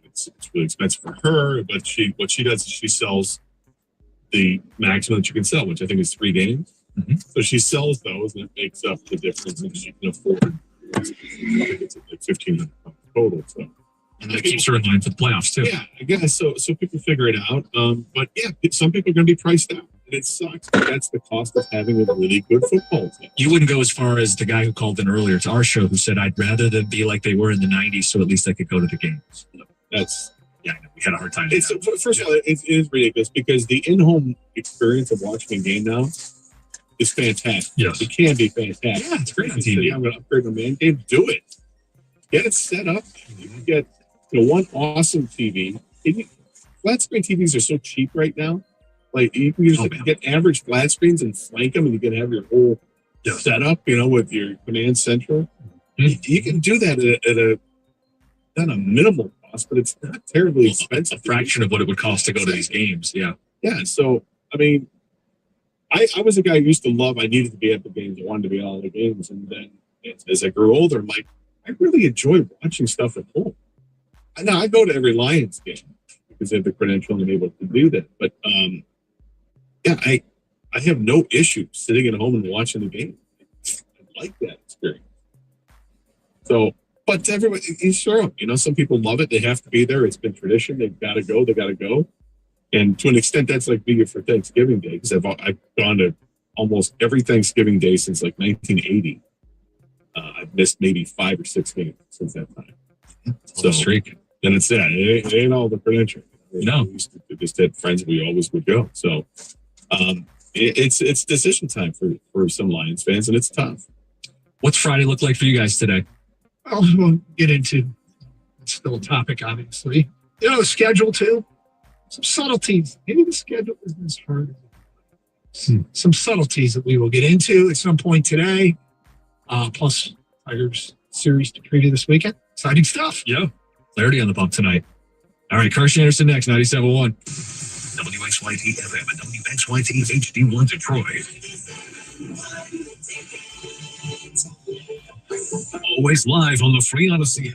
it's really expensive for her, but what she does is she sells the maximum that you can sell, which I think is 3 games. Mm-hmm. So she sells those, and it makes up the difference, and she can afford. I think it's like $1,500 total. So. And that keeps her in line for the playoffs too. Yeah, I guess so. So people figure it out. But yeah, some people are going to be priced out, and it sucks. But that's the cost of having a really good football team. You wouldn't go as far as the guy who called in earlier to our show, who said, "I'd rather them be like they were in the '90s, so at least I could go to the games." Yeah, we had a hard time. First of all, it is ridiculous because the in-home experience of watching a game now is fantastic. Yes, it can be fantastic. Yeah, it's great on TV. I'm going to upgrade my man game. Do it. Get it set up. You can get one awesome TV. Flat screen TVs are so cheap right now. Like you can get average flat screens and flank them, and you can have your whole setup. With your command central. Mm-hmm. You can do that at a not a minimal cost, but it's not terribly expensive. A fraction of what it would cost to go to these games. Yeah. Yeah. So I mean, I was a guy who used to love. I needed to be at the games. I wanted to be at all the games, and then as I grew older, I'm like, I really enjoy watching stuff at home. Now I go to every Lions game because they have the credential and I'm able to do that. But yeah, I have no issue sitting at home and watching the game. I like that experience. So, but everybody, sure, some people love it. They have to be there. It's been tradition. They've got to go. They got to go. And to an extent, that's like being for Thanksgiving Day because I've gone to almost every Thanksgiving Day since like 1980. I've missed maybe 5 or 6 games since that time. So streak. Then it's that. It ain't all the credential. No. We just had friends we always would go. So it's decision time for some Lions fans, and it's tough. What's Friday look like for you guys today? I won't get into it's still a topic, obviously. The schedule too. Some subtleties. Maybe the schedule isn't as hard. Some subtleties that we will get into at some point today. Plus Tigers series to preview this weekend. Exciting stuff. Yeah. Clarity on the bump tonight. All right, Carson Anderson next, 97.1. WXYT FM and WXYT HD1 Detroit. Always live on the free Odyssey app.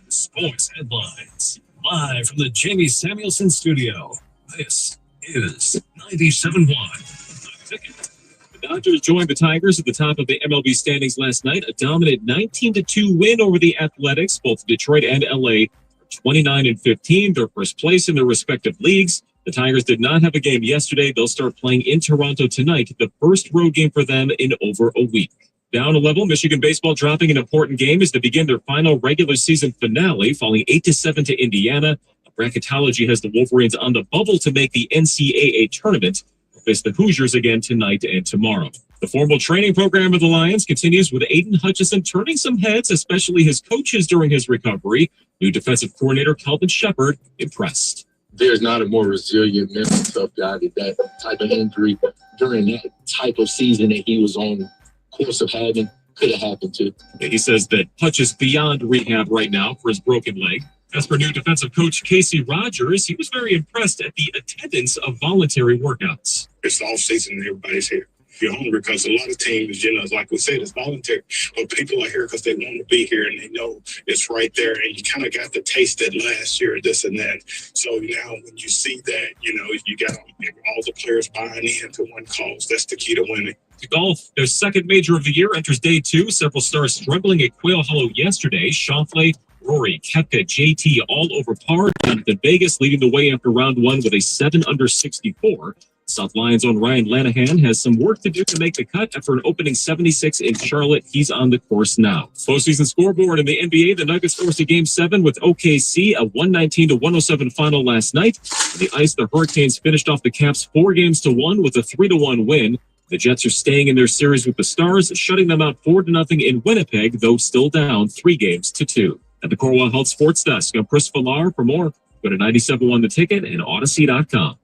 Sports headlines. Live from the Jamie Samuelson studio. This is 97.1. The Ticket. The Dodgers joined the Tigers at the top of the MLB standings last night. A dominant 19-2 win over the Athletics. Both Detroit and LA are 29-15. They're first place in their respective leagues. The Tigers did not have a game yesterday. They'll start playing in Toronto tonight, the first road game for them in over a week. Down a level, Michigan baseball dropping an important game as they begin their final regular season finale, falling 8-7 to Indiana. Bracketology has the Wolverines on the bubble to make the NCAA tournament. They'll face the Hoosiers again tonight and tomorrow. The formal training program of the Lions continues with Aiden Hutchinson turning some heads, especially his coaches during his recovery. New defensive coordinator Calvin Shepard impressed. There's not a more resilient, mental tough guy that type of injury during that type of season that he was on course of having could have happened to. He says that Hutch is beyond rehab right now for his broken leg. As for new defensive coach Casey Rogers, he was very impressed at the attendance of voluntary workouts. It's the off season and everybody's here. you're hungry, because a lot of teams, like we said, it's voluntary, but people are here because they want to be here and they know it's right there, and you kind of got to taste it last year, this and that. So now when you see that, you got all the players buying into one cause. That's the key to winning. To golf, their second major of the year enters day 2. Several stars struggling at Quail Hollow yesterday. Schauffele, Rory, Koepka, JT all over par. Jonathan Vegas leading the way after round 1 with a 7 under 64. South Lions' own Ryan Lanahan has some work to do to make the cut after an opening 76 in Charlotte. He's on the course now. Postseason scoreboard in the NBA, the Nuggets forced a Game 7 with OKC, a 119-107 final last night. On the ice, the Hurricanes finished off the Caps 4-1 with a 3-1 win. The Jets are staying in their series with the Stars, shutting them out 4-0 in Winnipeg, though still down 3-2. At the Cornwall Health Sports Desk, I'm Chris Villar. For more, go to 97.1 The Ticket and Odyssey.com.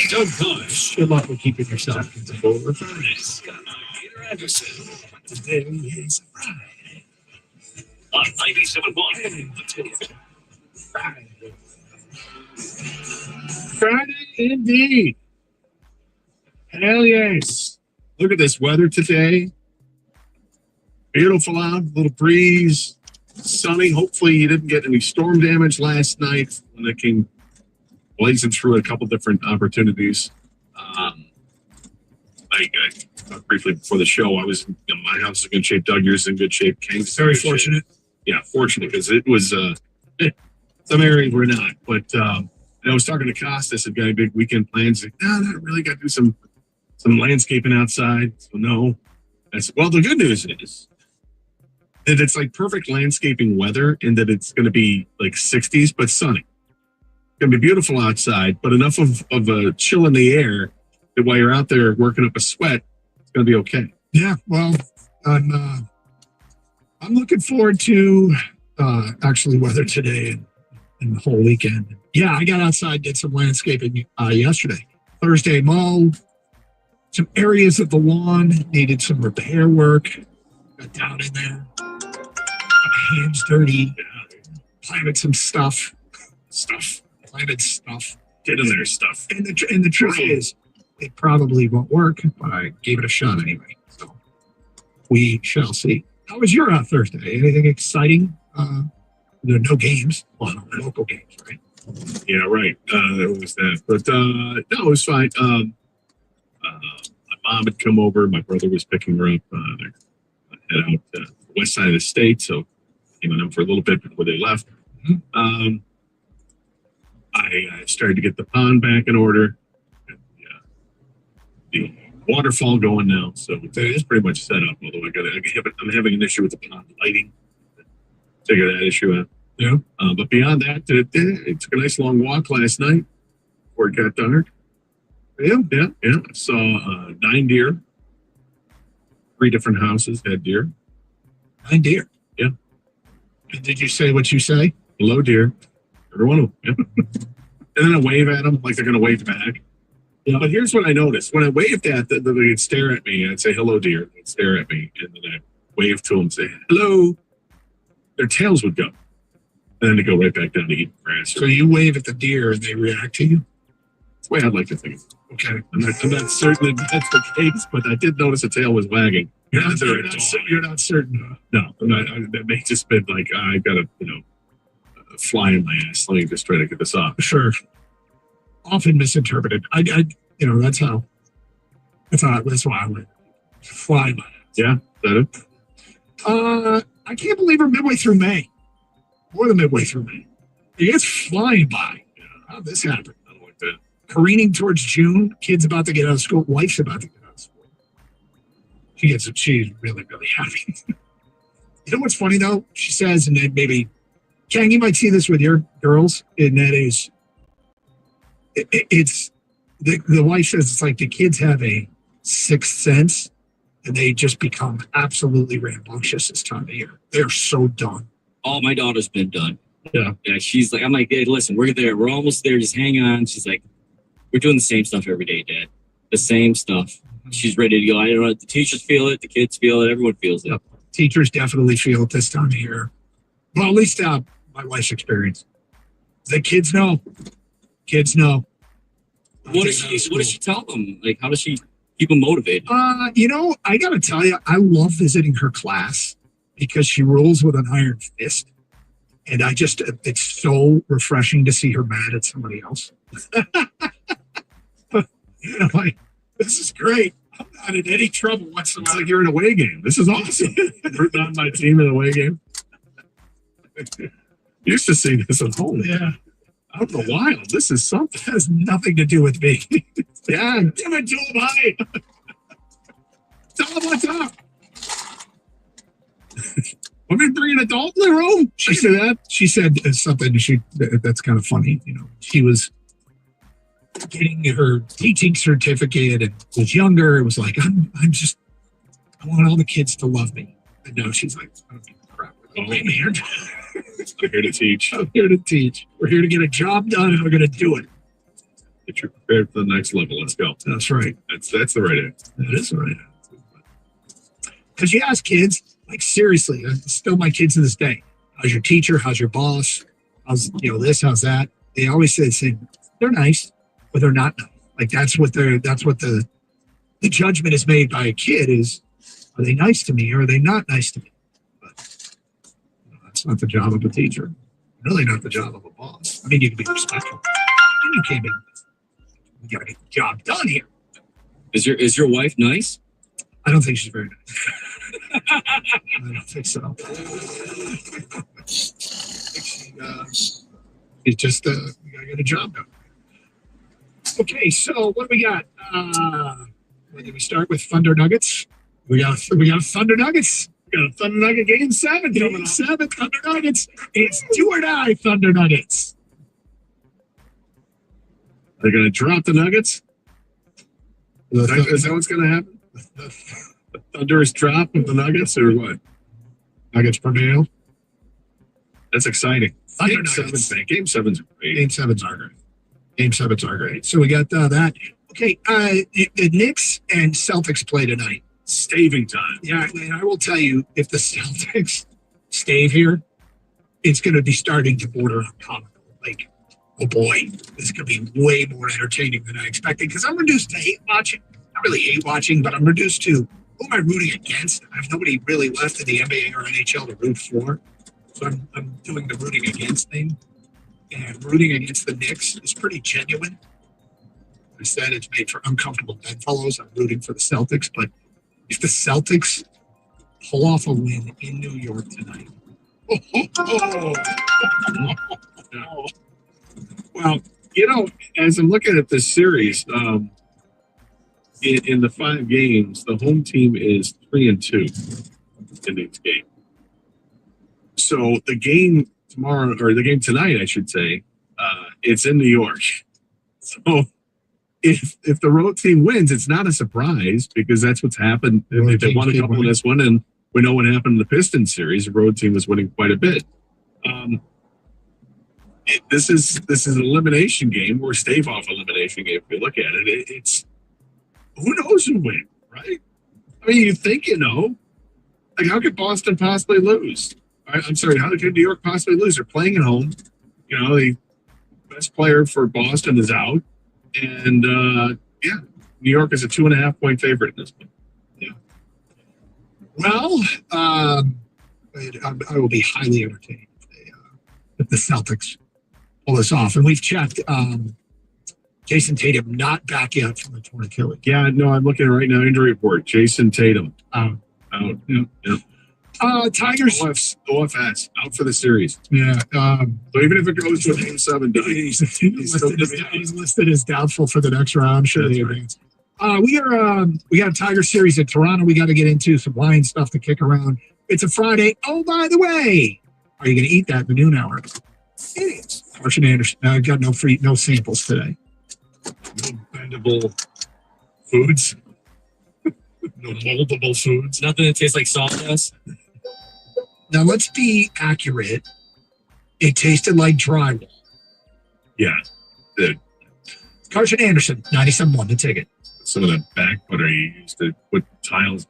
Doug Bush. Good luck with keeping yourself over. Today is Friday. On 97.1 The Ticket. Friday indeed. Hell yes. Look at this weather today. Beautiful out, little breeze, sunny. Hopefully you didn't get any storm damage last night when it came blazing through a couple different opportunities. I talked briefly before the show. I was, my house is in good shape. Doug, yours is in good shape. King's very fortunate. Yeah, fortunate, because it was some areas were not. But I was talking to Costas, had got a big weekend plans. Like, no, I really got to do some landscaping outside. So no. I said, well, the good news is that it's like perfect landscaping weather, and that it's going to be like 60s, but sunny. It's going to be beautiful outside, but enough of a chill in the air that while you're out there working up a sweat, it's going to be okay. Yeah, well, I'm looking forward to actually weather today and the whole weekend. Yeah, I got outside, did some landscaping yesterday. Thursday mow. Some areas of the lawn needed some repair work. Got down in there. Got my hands dirty. Planted some stuff. Planted stuff. Get in there, stuff. And the truth is, it probably won't work, but I gave it a shot anyway. So we shall see. How was your Thursday? Anything exciting? There are no games. Well, no local games, right? Yeah, right. There was that. But no, it was fine. My mom had come over. My brother was picking her up. Head out to the west side of the state, so came on them for a little bit before they left. Mm-hmm. I started to get the pond back in order. The waterfall going now, so it's pretty much set up. Although I'm having an issue with the pond lighting. Figure that issue out. Yeah. But beyond that, it took a nice long walk last night before it got dark. Yeah. I saw 9 deer. 3 different houses had deer. 9 deer? Yeah. And did you say what you say? Hello, deer. Every one of them. Yeah. And then I wave at them like they're going to wave back. Yeah. But here's what I noticed. When I waved at them, they'd stare at me and I'd say, hello, deer. They'd stare at me. And then I'd wave to them and say, hello. Their tails would go. And then they go right back down to eat grass. So you wave at the deer and they react to you? That's the way I'd like to think. Okay. I'm not certain that that's the case, but I did notice the tail was wagging. You're not certain. No, that may just been like, I've got to, fly in my ass. Let me just try to get this off. Sure. Often misinterpreted. That's why I went fly my ass. Yeah, is that it? I can't believe we're midway through May. More than midway through May. It's flying by. Yeah. How did this happen? I don't like that. Careening towards June. Kid's about to get out of school. Wife's about to get out of school. She's really, really happy. You know what's funny though? She says, and then maybe, Kang, you might see this with your girls, and that is, it's the wife says it's like the kids have a sixth sense, and they just become absolutely rambunctious this time of year. They're so done. Oh, my daughter's been done. Yeah. She's like, I'm like, hey, listen, we're there. We're almost there. Just hang on. She's like, we're doing the same stuff every day, Dad. The same stuff. She's ready to go. I don't know. The teachers feel it. The kids feel it. Everyone feels it. Yep. Teachers definitely feel it this time of year. Well, at least my wife's experience. The kids know. What does she tell them? Like, how does she keep them motivated? I got to tell you, I love visiting her class because she rules with an iron fist. And it's so refreshing to see her mad at somebody else. Like, this is great. I'm not in any trouble whatsoever. It's like you're in a away game. This is awesome. Rooting on my team in an away game. Used to see this at home. Yeah. Out in the wild. This is something. It has nothing to do with me. Yeah, give it to him, honey. Tell him what's up. Want me to bring an adult in the room? She said something that's kind of funny. She was getting her teaching certificate and was younger. It was like, I want all the kids to love me. And now she's like, I don't give a crap. I'm here to teach. I'm here to teach. We're here to get a job done, and we're going to do it. Get you prepared for the next level. Let's go. That's right. That's the right answer. That is the right answer. Because you ask kids, like, seriously, still my kids to this day, how's your teacher? How's your boss? How's, this? How's that? They always say they're nice, but they're not nice. Like, that's what the judgment is made by a kid is, are they nice to me or are they not nice to me? But that's not the job of a teacher. Really not the job of a boss. I mean, you can be respectful. And you can't be, you got to get the job done here. Is your wife nice? I don't think she's very nice. I don't think so. It's just we gotta get a job done. Okay, so what do we got? Did we start with Thunder Nuggets? We got Thunder Nuggets. We got a Thunder Nugget game 7 coming up. 7 Thunder Nuggets. It's do or die Thunder Nuggets. They're gonna drop the Nuggets. Is that what's gonna happen? The thunderous drop of the Nuggets, or what? Nuggets prevail. That's exciting. Thunder Nuggets. Game 7's great. Game 7's are great. Game 7's are great. So we got that. Okay, the Knicks and Celtics play tonight. Staving time. Yeah, and I will tell you, if the Celtics stave here, it's going to be starting to border on comical. Like, oh boy, this is going to be way more entertaining than I expected because I'm reduced to hate watching. Not really hate watching, but I'm reduced to who am I rooting against? I have nobody really left in the NBA or NHL to root for. So I'm doing the rooting against thing. And rooting against the Knicks is pretty genuine. I said it's made for uncomfortable bedfellows. I'm rooting for the Celtics, but if the Celtics pull off a win in New York tonight, well, as I'm looking at this series, in the 5 games, the home team is 3-2 in each game. So the game tomorrow, or the game tonight, I should say, it's in New York. So if the road team wins, it's not a surprise because that's what's happened. They won a couple in this one, and we know what happened in the Pistons series. The road team was winning quite a bit. This is an elimination game or stave off elimination game. If you look at it, it's who knows who wins, right? I mean, you think you know. Like, how could Boston possibly lose? I'm sorry, how could New York possibly lose? They're playing at home. The best player for Boston is out. And, New York is a 2.5-point favorite in this one. Yeah. Well, I will be highly entertained if the Celtics pull this off. And we've checked Jason Tatum not back yet from the torn Achilles. Yeah, no, I'm looking right now. Injury report. Jason Tatum out. Yeah. Tigers. OFS out for the series. Yeah. So even if it goes to a game 7, he's listed as doubtful for the next round. Sure, they advance. We got a Tiger series at Toronto. We got to get into some Lions stuff to kick around. It's a Friday. Oh, by the way, are you going to eat that in the noon hour? Idiots. Carson Anderson. I've got no samples today. No bendable foods. No moldable foods. Nothing that tastes like sawdust. Now, let's be accurate. It tasted like drywall. Yeah. Dude. Carson Anderson, 97.1 the ticket. Some of that back butter you used to put tiles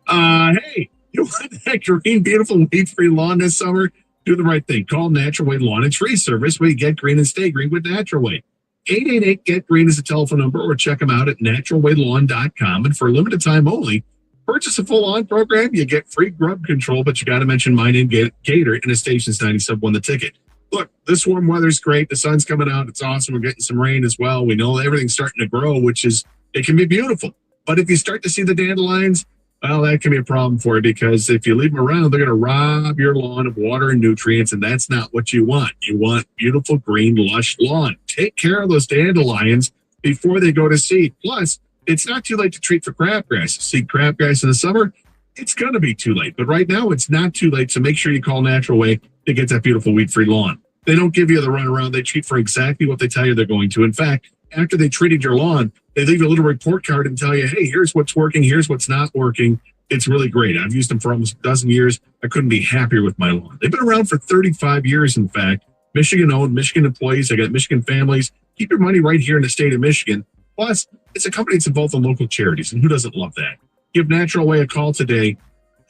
on. Hey, you want that green, beautiful, weed-free lawn this summer? Do the right thing. Call Natural Way Lawn and Tree Service where you get green and stay green with Natural Way. 888-GET-GREEN is the telephone number, or check them out at naturalwaylawn.com. And for a limited time only, purchase a full lawn program, you get free grub control, but you got to mention my name, Gator, and a Stations 97 won the ticket. Look, this warm weather's great. The sun's coming out. It's awesome. We're getting some rain as well. We know everything's starting to grow, it can be beautiful. But if you start to see the dandelions, well, that can be a problem for you, because if you leave them around, they're going to rob your lawn of water and nutrients, and that's not what you want. You want beautiful, green, lush lawn. Take care of those dandelions before they go to seed. Plus, it's not too late to treat for crabgrass. See crabgrass in the summer, it's going to be too late. But right now, it's not too late, so make sure you call Natural Way to get that beautiful weed-free lawn. They don't give you the runaround. They treat for exactly what they tell you they're going to. In fact, after they treated your lawn, they leave you a little report card and tell you, hey, here's what's working, here's what's not working. It's really great. I've used them for almost a dozen years. I couldn't be happier with my lawn. They've been around for 35 years, in fact. Michigan-owned, Michigan employees. I got Michigan families. Keep your money right here in the state of Michigan. Plus, it's a company that's involved in local charities, and who doesn't love that? Give Natural Way a call today,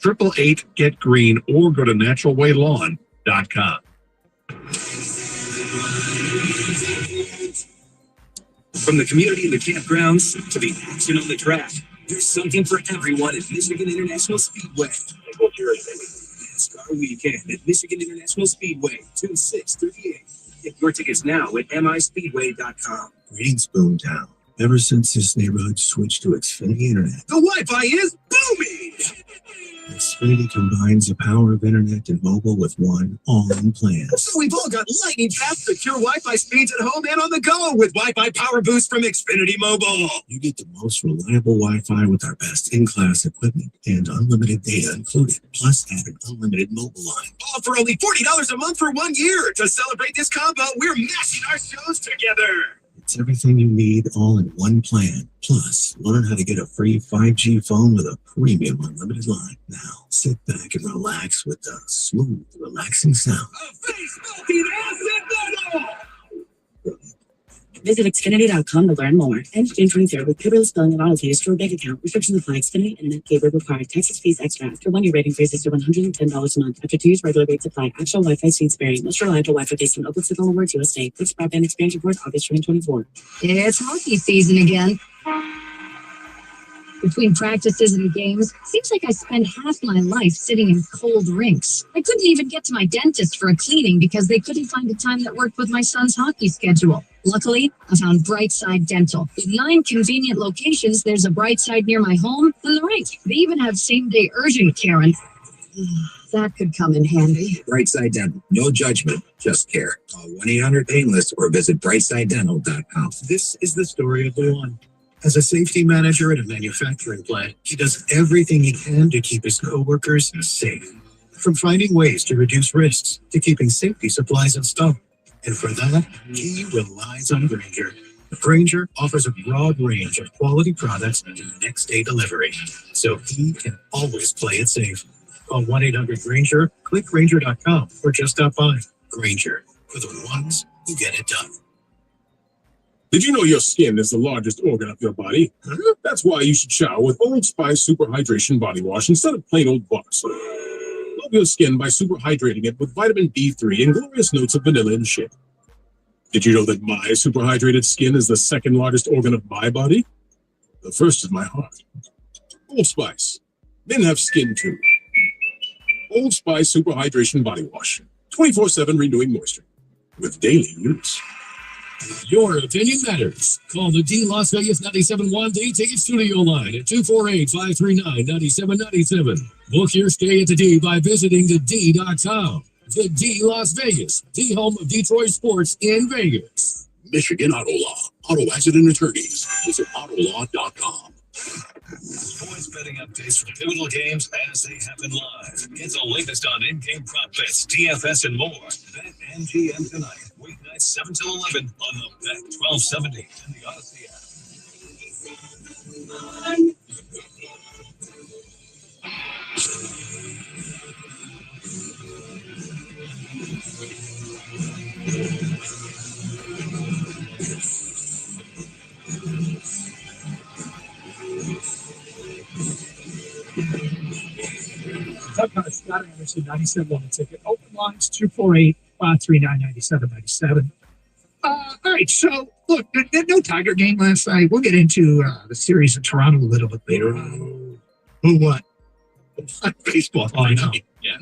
888-GET-GREEN, or go to naturalwaylawn.com. From the community in the campgrounds to the action on the track, there's something for everyone at Michigan International Speedway. NASCAR weekend at Michigan International Speedway, June 6th through the 8th. Get your tickets now at mispeedway.com. Greetings, Boomtown. Ever since this neighborhood switched to Xfinity Internet, The Wi-Fi is booming! Xfinity combines the power of internet and mobile with one all-in plan. So we've all got lightning fast, secure Wi-Fi speeds at home and on the go with Wi-Fi Power Boost from Xfinity Mobile. You get the most reliable Wi-Fi with our best in-class equipment and unlimited data included, plus add an unlimited mobile line. All for only $40 a month for 1 year. To celebrate this combo, we're mashing our shows together. It's everything you need all in one plan. Plus, learn how to get a free 5G phone with a premium unlimited line. Now, sit back and relax with the smooth, relaxing sound. Visit Xfinity.com to learn more. And June 23rd with paperless billing and auto fees to your bank account. Restrictions apply. Xfinity Internet cable required. Taxes, fees extra. After 1 year rate increases to $110 a month. After 2 years, regular rates apply. Actual Wi-Fi speeds vary. Most reliable Wi-Fi based on Open Signal Awards USA. Fixed broadband experience report August 2024. It's hockey season again. Between practices and games, seems like I spend half my life sitting in cold rinks. I couldn't even get to my dentist for a cleaning because they couldn't find a time that worked with my son's hockey schedule. Luckily, I found Brightside Dental. With 9 convenient locations, there's a Brightside near my home and the rink. They even have same-day urgent care, and that could come in handy. Brightside Dental. No judgment, just care. Call 1-800-PAINLESS or visit brightsidedental.com. This is the story of the one. As a safety manager at a manufacturing plant, he does everything he can to keep his coworkers safe. From finding ways to reduce risks to keeping safety supplies in stock. And for that, he relies on Grainger. Grainger offers a broad range of quality products and next-day delivery, so he can always play it safe. Call 1-800-GRAINGER, click Grainger.com, or just stop by. Grainger, for the ones who get it done. Did you know your skin is the largest organ of your body? That's why you should shower with Old Spice Super Hydration Body Wash instead of plain old bars. Love your skin by super hydrating it with vitamin B3 and glorious notes of vanilla and shea. Did you know that my super hydrated skin is the second largest organ of my body? The first is my heart. Old Spice. Men have skin too. Old Spice Super Hydration Body Wash. 24/7 renewing moisture. With daily use. Your opinion matters. Call the D Las Vegas 97.1 D Ticket Studio line at 248-539-9797. Book your stay at the D by visiting thed.com. The D Las Vegas, the home of Detroit sports in Vegas. Michigan Auto Law. Auto accident attorneys. Visit autolaw.com. Sports betting updates from pivotal games as they happen live. Get the latest on in-game prop bets, DFS, and more. Bet MGM tonight, weeknights 7 till 11 on the Bet 1270 and the Odyssey app. Scott Anderson, 97 on the ticket. Open lines 248-539-9797. All right, so look, no Tiger game last night. We'll get into the series in Toronto a little bit later on. Who what? Baseball. Oh, I know. Yeah.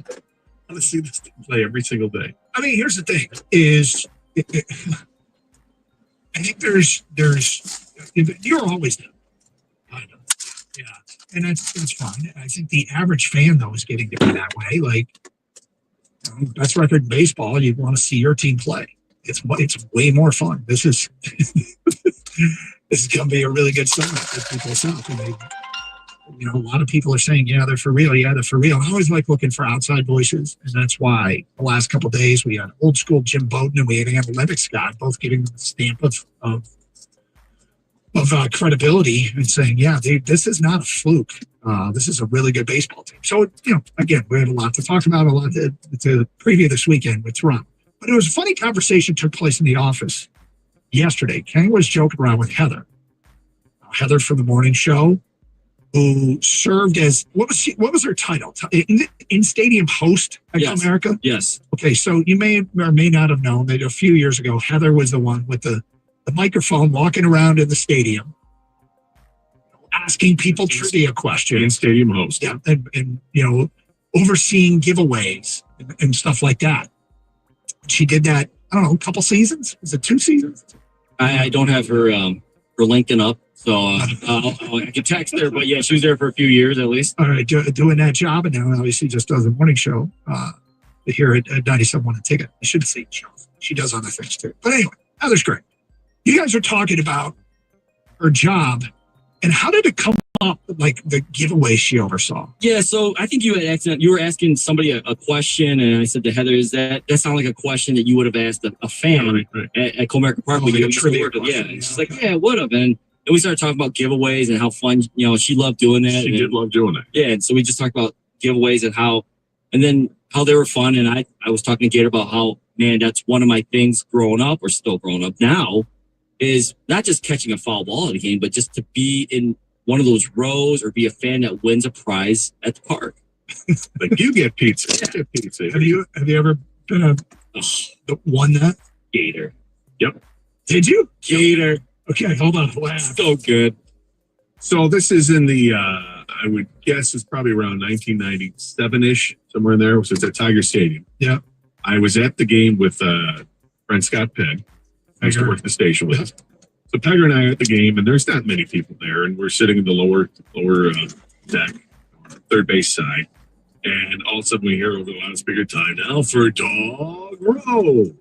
I want to see this thing play every single day. I mean, here's the thing: is I think there's you're always there. I know. Yeah, and that's fine. I think the average fan though is getting to be that way. Like, best record in baseball, you want to see your team play. It's way more fun. This is this is gonna be a really good summer for people south. And a lot of people are saying, yeah, they're for real. Yeah, they're for real. I always like looking for outside voices, and that's why the last couple of days we had old school Jim Bowden and we had analytics Scott, both giving the stamp of credibility and saying, yeah, this is not a fluke. This is a really good baseball team. So, again, we have a lot to talk about, a lot to preview this weekend with Toronto. But it was a funny conversation took place in the office yesterday. Kenny was joking around with Heather from the morning show, who served as, what was her title? In stadium host at Comerica? Yes. Okay, so you may or may not have known that a few years ago, Heather was the one with the microphone walking around in the stadium, asking people trivia questions. In stadium host. Yeah, and overseeing giveaways and stuff like that. She did that, I don't know, a couple seasons? Was it 2 seasons? I don't have her LinkedIn up, so I can text her. But yeah, she was there for a few years at least. All right, doing that job, and now obviously just does a morning show here at 97.1 A Ticket. I should say shows. She does other things too. But anyway, Heather's great. You guys are talking about her job, and how did it come up, like the giveaway she oversaw? Yeah, so I think you were asking somebody a question, and I said to Heather, that sounded like a question that you would have asked a fan at Comerica Park. Like a trivia question. Yeah, and she's like, yeah, it would have. And we started talking about giveaways and how fun, she loved doing that. She did love doing it. Yeah, and so we just talked about giveaways and how they were fun. And I was talking to Gator about how, man, that's one of my things growing up, or still growing up now, is not just catching a foul ball at a game, but just to be in one of those rows or be a fan that wins a prize at the park. Like you get pizza. You get pizza. Have you ever been won that? Gator. Yep. Did you? Gator. Okay, hold on. Wow. So good. So this is in the, I would guess it's probably around 1997-ish, somewhere in there. So it's at Tiger Stadium. Yeah. I was at the game with friend Scott Pegg. I used to work at the station with him. So Pegger and I are at the game, and there's not many people there, and we're sitting in the lower deck, third base side, and all of a sudden we hear over the loudspeaker, time now for Dog Row.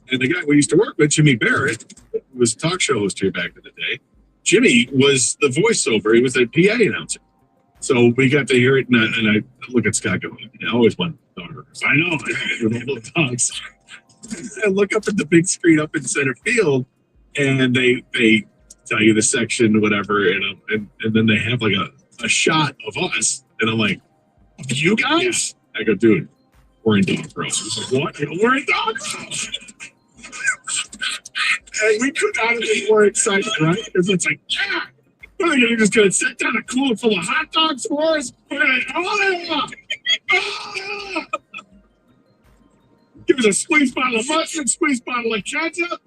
And the guy we used to work with, Jimmy Barrett, who was a talk show host here back in the day. Jimmy was the voiceover. He was a PA announcer. So we got to hear it, and I look at Scott going, I always want dog burgers. I know, with all the dogs. I look up at the big screen up in center field, and they tell you the section, whatever, and then they have like a shot of us, and I'm like, you guys? Yeah. I go, dude, we're in Dog Row. He's like, what? We're in Dog Row. And we could not have been more excited, right? Because it's like, yeah, we're just gonna sit down a cooler full of hot dogs for us. We're gonna, give us a squeeze bottle of mustard, squeeze bottle of ketchup.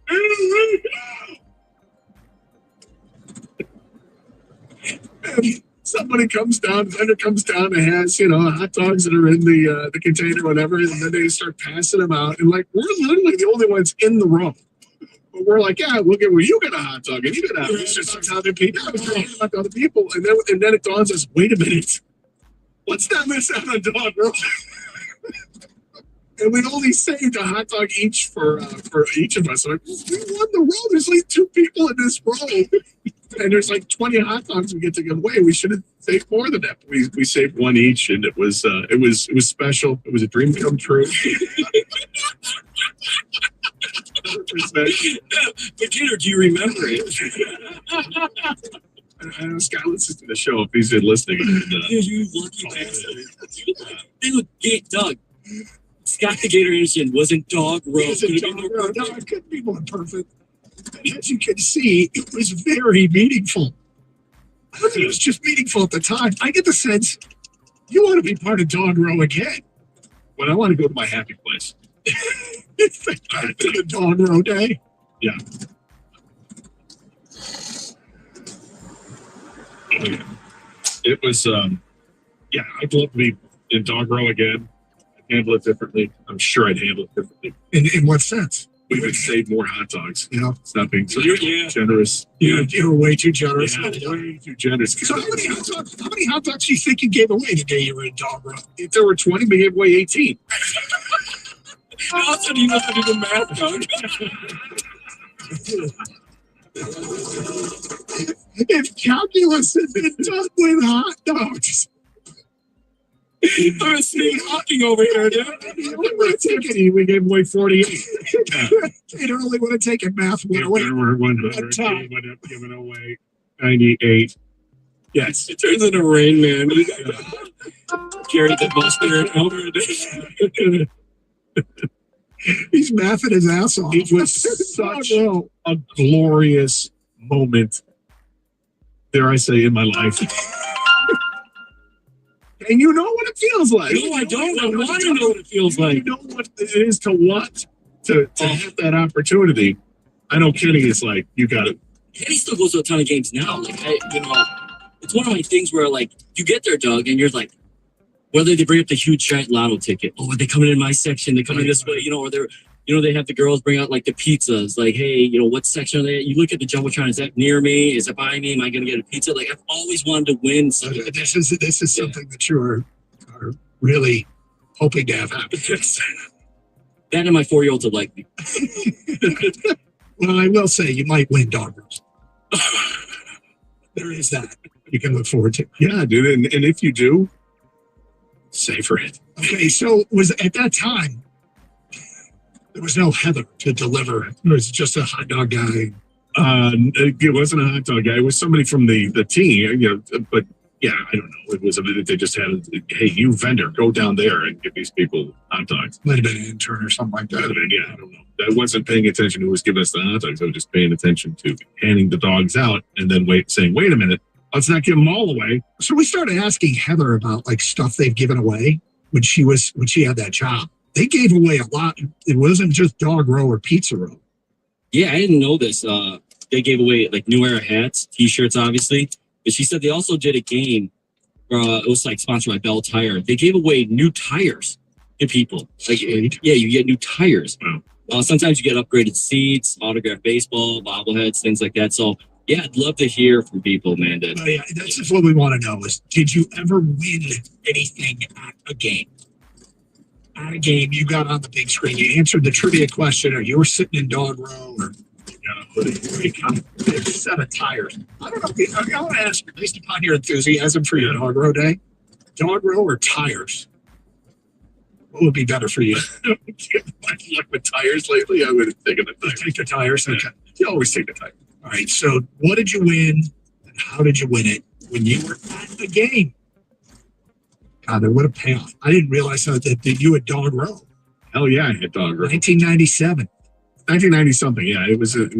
And somebody comes down, vendor comes down and has, hot dogs that are in the container, whatever, and then they start passing them out. And like, we're literally the only ones in the room. But we're like, yeah, look at where you get a hot dog and you get a hot dog. It's just other people. Yeah, talking about other people. And then it dawns us, wait a minute. Let's not miss out on Dog Row. And we'd only saved a hot dog each for each of us. Like, we won the row. There's like 2 people in this row, and there's like 20 hot dogs we get to give away. We should have saved more than that. We saved 1 each, and it was special. It was a dream come true. But Gator, do you remember it? I know Scott listens to the show if he's been listening. You lucky bastard. Hey, look, Doug. Scott the Gator Anderson wasn't Dog Row. No, it couldn't be more perfect. As you can see, it was very meaningful. I don't think it was just meaningful at the time. I get the sense you want to be part of Dog Row again. When I want to go to my happy place. To the Dog Row day. Yeah. Oh, yeah. It was, yeah, I'd love to be in dog row again. I'd handle it differently. I'm sure I'd handle it differently. In what sense? We would save more hot dogs. You know, it's not being so generous. You were way too generous. Yeah, way too generous. So how many hot dogs do you think you gave away the day you were in dog row? If there were 20, we gave away 18. Also, you must have done the math, dog. If calculus had been done with hot dogs. I'm Stephen Hawking over here, dude. We gave away 48. It only would have taken math away. There were 100. We would have given away 98. Yes. It turns into Rain Man. Carry the mustard over. He's mathing his ass off. It was such a glorious moment, dare I say, in my life. And you know what it feels like. No, I don't. I want to know what it feels like. You know what it is to want to have that opportunity. I know Kenny is like, you got it. Kenny still goes to a ton of games now. Like, it's one of my things where, like, you get there, Doug, and you're like, whether they bring up the huge giant lotto ticket, are they coming in my section? They coming this way, or they're, they have the girls bring out like the pizzas, like, hey, what section are they at? You look at the Jumbotron, is that near me? Is it by me? Am I going to get a pizza? Like, I've always wanted to win something. This is something that you are really hoping to have happen. That and my 4-year-olds would like me. Well, I will say you might win dog rows. There is that you can look forward to. Yeah, dude. And if you do, savor it. Okay, so was at that time, there was no Heather to deliver. It was just a hot dog guy. It wasn't a hot dog guy. It was somebody from the team, but yeah, I don't know. It was they just had, hey, you vendor, go down there and give these people hot dogs. Might have been an intern or something like that. Yeah, I don't know. I wasn't paying attention to who was giving us the hot dogs. I was just paying attention to handing the dogs out and then saying, wait a minute, let's not give them all away. So we started asking Heather about like stuff they've given away when she had that job. They gave away a lot. It wasn't just dog row or pizza row. Yeah, I didn't know this. They gave away like New Era hats, T-shirts, obviously. But she said they also did a game. It was like sponsored by Bell Tire. They gave away new tires to people. Like, yeah, you get new tires. Sometimes you get upgraded seats, autographed baseball, bobbleheads, things like that. So yeah, I'd love to hear from people, man. Yeah, that's just what we want to know is, did you ever win anything at a game? At a game, you got on the big screen, you answered the trivia question, or you were sitting in dog row, or a big set of tires. I don't know. I want to ask you, based upon your enthusiasm for your dog row day, dog row or tires? What would be better for you? Like with tires lately, I would have taken the tires. Take the tires. Yeah. Okay. You always take the tires. All right. So, what did you win, and how did you win it when you were at the game? God, what a payoff! I didn't realize that you had dog row. Hell yeah, I had dog row. 1997. 1990 something. Yeah, it was a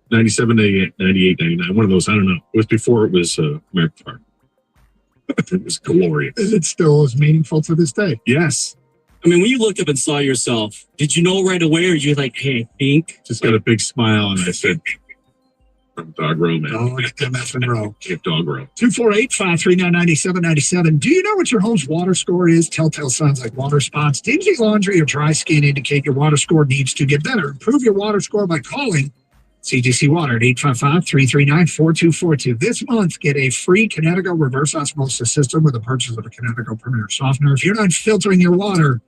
97, 98, 99. One of those. I don't know. It was before it was American Park. It was glorious. It still is meaningful to this day. Yes. I mean, when you looked up and saw yourself, did you know right away, or you like, hey, I think? Just got a big smile, and I said, from dog row, man. Dog MF row. Dog row. 248-539-9797. Do you know what your home's water score is? Telltale signs like water spots, dingy laundry, or dry skin indicate your water score needs to get better. Improve your water score by calling CGC Water at 855-339-4242. This month, get a free Kinetico reverse osmosis system with the purchase of a Kinetico Premier Softener. If you're not filtering your water,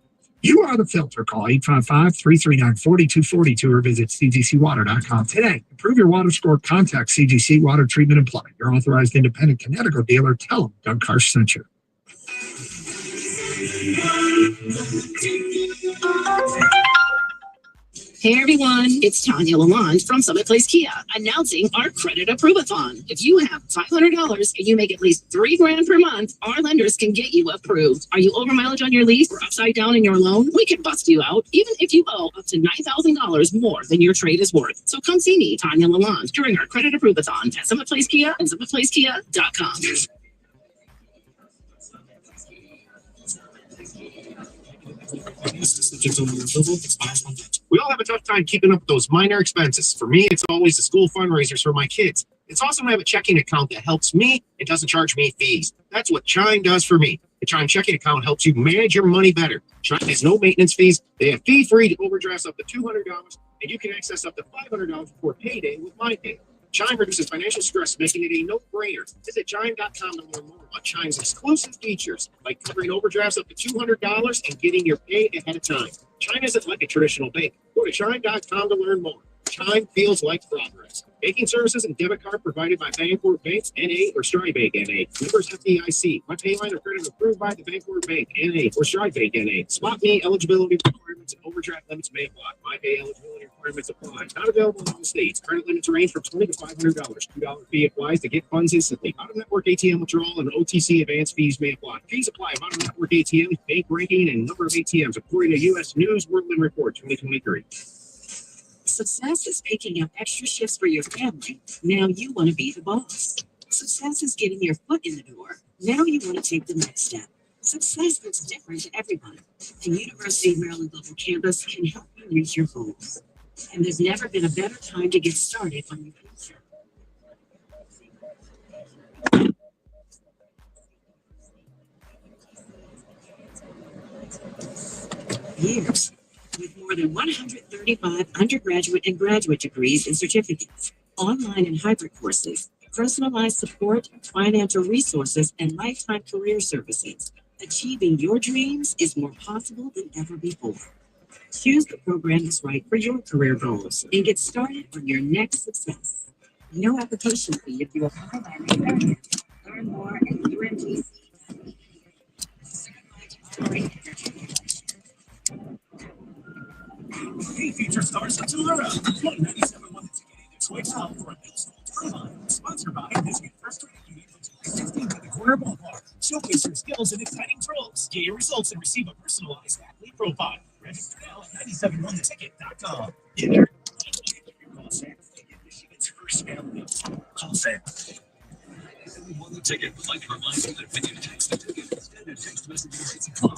you are the filter. Call 855-339-4242 or visit cgcwater.com today. Improve your water score. Contact CGC Water Treatment and Plumbing, your authorized independent Kinetico dealer. Tell them Doug Karsh sent you. Hey everyone, it's Tanya Lalonde from Summit Place Kia announcing our Credit Approve-a-thon. If you have $500 and you make at least $3,000 per month, our lenders can get you approved. Are you over mileage on your lease or upside down in your loan? We can bust you out, even if you owe up to $9,000 more than your trade is worth. So come see me, Tanya Lalonde, during our Credit Approve-a-thon at Summit Place Kia and SummitPlaceKia.com. We all have a tough time keeping up with those minor expenses. For me, it's always the school fundraisers for my kids. It's awesome to have a checking account that helps me and doesn't charge me fees. That's what Chime does for me. The Chime checking account helps you manage your money better. Chime has no maintenance fees. They have fee-free overdrafts up to $200, and you can access up to $500 before payday with MyPay. Chime reduces financial stress, making it a no-brainer. Visit Chime.com to learn more about Chime's exclusive features, like covering overdrafts up to $200 and getting your pay ahead of time. Chime isn't like a traditional bank. Go to Chime.com to learn more. Chime feels like progress. Banking services and debit card provided by Bancorp Banks, N.A. or Stride Bank, N.A. Members FDIC. One pay line or credit approved by the Bancorp Bank, N.A. or Stride Bank, N.A. Spot me eligibility requirements and overdraft limits may apply. My pay eligibility requirements apply. Not available in all states. Credit limits range from $20 to $500. $2 fee applies to get funds instantly. Out-of-network ATM withdrawal and OTC advance fees may apply. Fees apply of out-of-network ATM, bank ranking, and number of ATMs according to U.S. News World Report 2023. Success is picking up extra shifts for your family. Now you want to be the boss. Success is getting your foot in the door. Now you want to take the next step. Success looks different to everyone. The University of Maryland Global Campus can help you reach your goals. And there's never been a better time to get started on your future. Years. With more than 135 undergraduate and graduate degrees and certificates, online and hybrid courses, personalized support, financial resources, and lifetime career services, achieving your dreams is more possible than ever before. Choose the program that's right for your career goals and get started on your next success. No application fee if you apply by May. Learn more at UMGC. Hey, future stars of tomorrow. 197.1 The Ticket is way out for a middle school tournament. Sponsored by Michigan First Credit Union on July 15th at the Corner Ballpark. Showcase your skills in exciting trolls. Get your results and receive a personalized athlete profile. Register now at 971theticket.com. Call Sam to get Michigan's first family. Call Sam. Everyone the ticket would like to remind you that when you text the ticket, standard text messaging rates apply.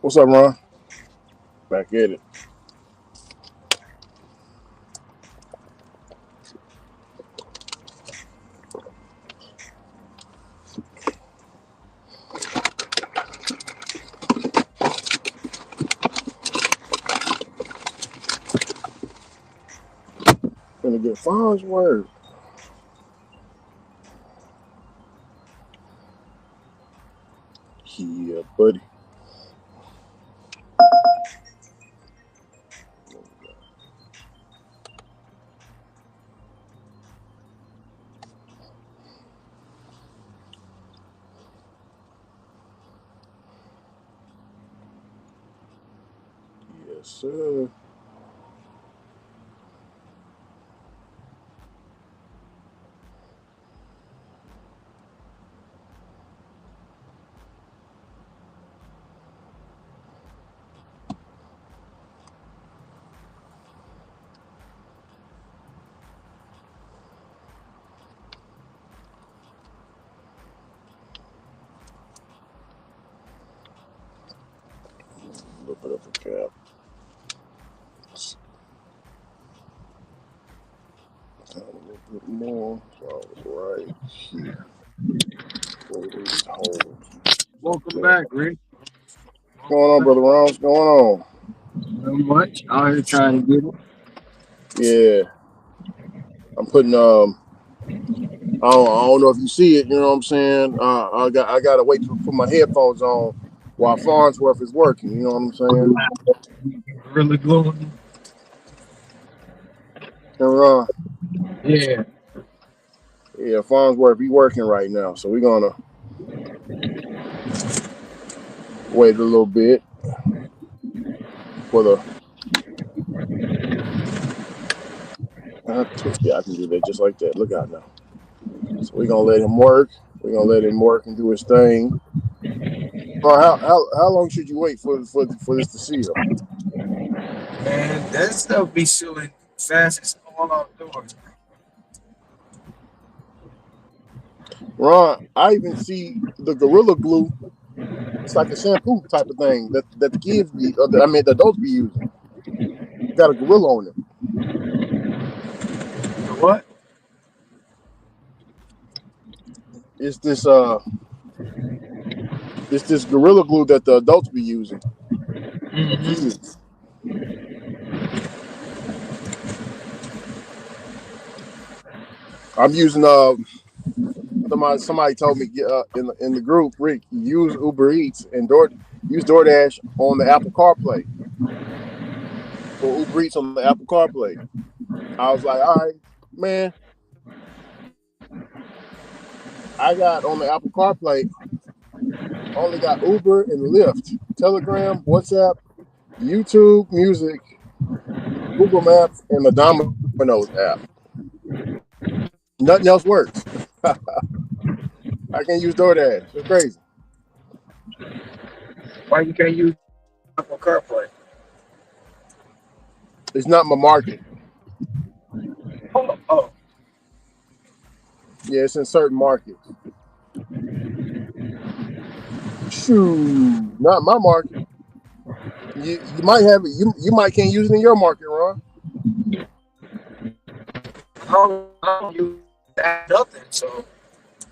What's up, Ron? Back at it. Gonna get Farnsworth. Yeah, buddy. Yes, sir. A little bit of a cap. A little bit more. So right here. Where these holes. Welcome back, Rick. What's going on, Brother Ron? What's going on? Not much. Out here trying to get it. Yeah. I'm putting I don't know if you see it, you know what I'm saying? I gotta wait to put my headphones on while Farnsworth is working, you know what I'm saying? Really glowing. And Yeah. yeah, Farnsworth, he working right now, so we're gonna wait a little bit for the yeah, I can do that just like that. Look out now. So we're gonna let him work. We're gonna let him work and do his thing. How long should you wait for this to seal? Man, that stuff be sealing fast as all outdoors. Ron, I even see the Gorilla Glue. It's like a shampoo type of thing that the kids be, the adults be using. Got a gorilla on it. What? It's this Gorilla Glue that the adults be using. Kids. I'm using somebody told me in the group, Rick, use Uber Eats and use DoorDash on the Apple CarPlay. Or Uber Eats on the Apple CarPlay. I was like, all right, man. I got on the Apple CarPlay, only got Uber and Lyft, Telegram, WhatsApp, YouTube Music, Google Maps, and the Domino's app. Nothing else works. I can't use DoorDash. It's crazy. Why you can't use Apple CarPlay? It's not my market. Oh. Yeah, it's in certain markets. Shoot, not my market. You might have it. You might can't use it in your market, Ron. I don't use nothing, so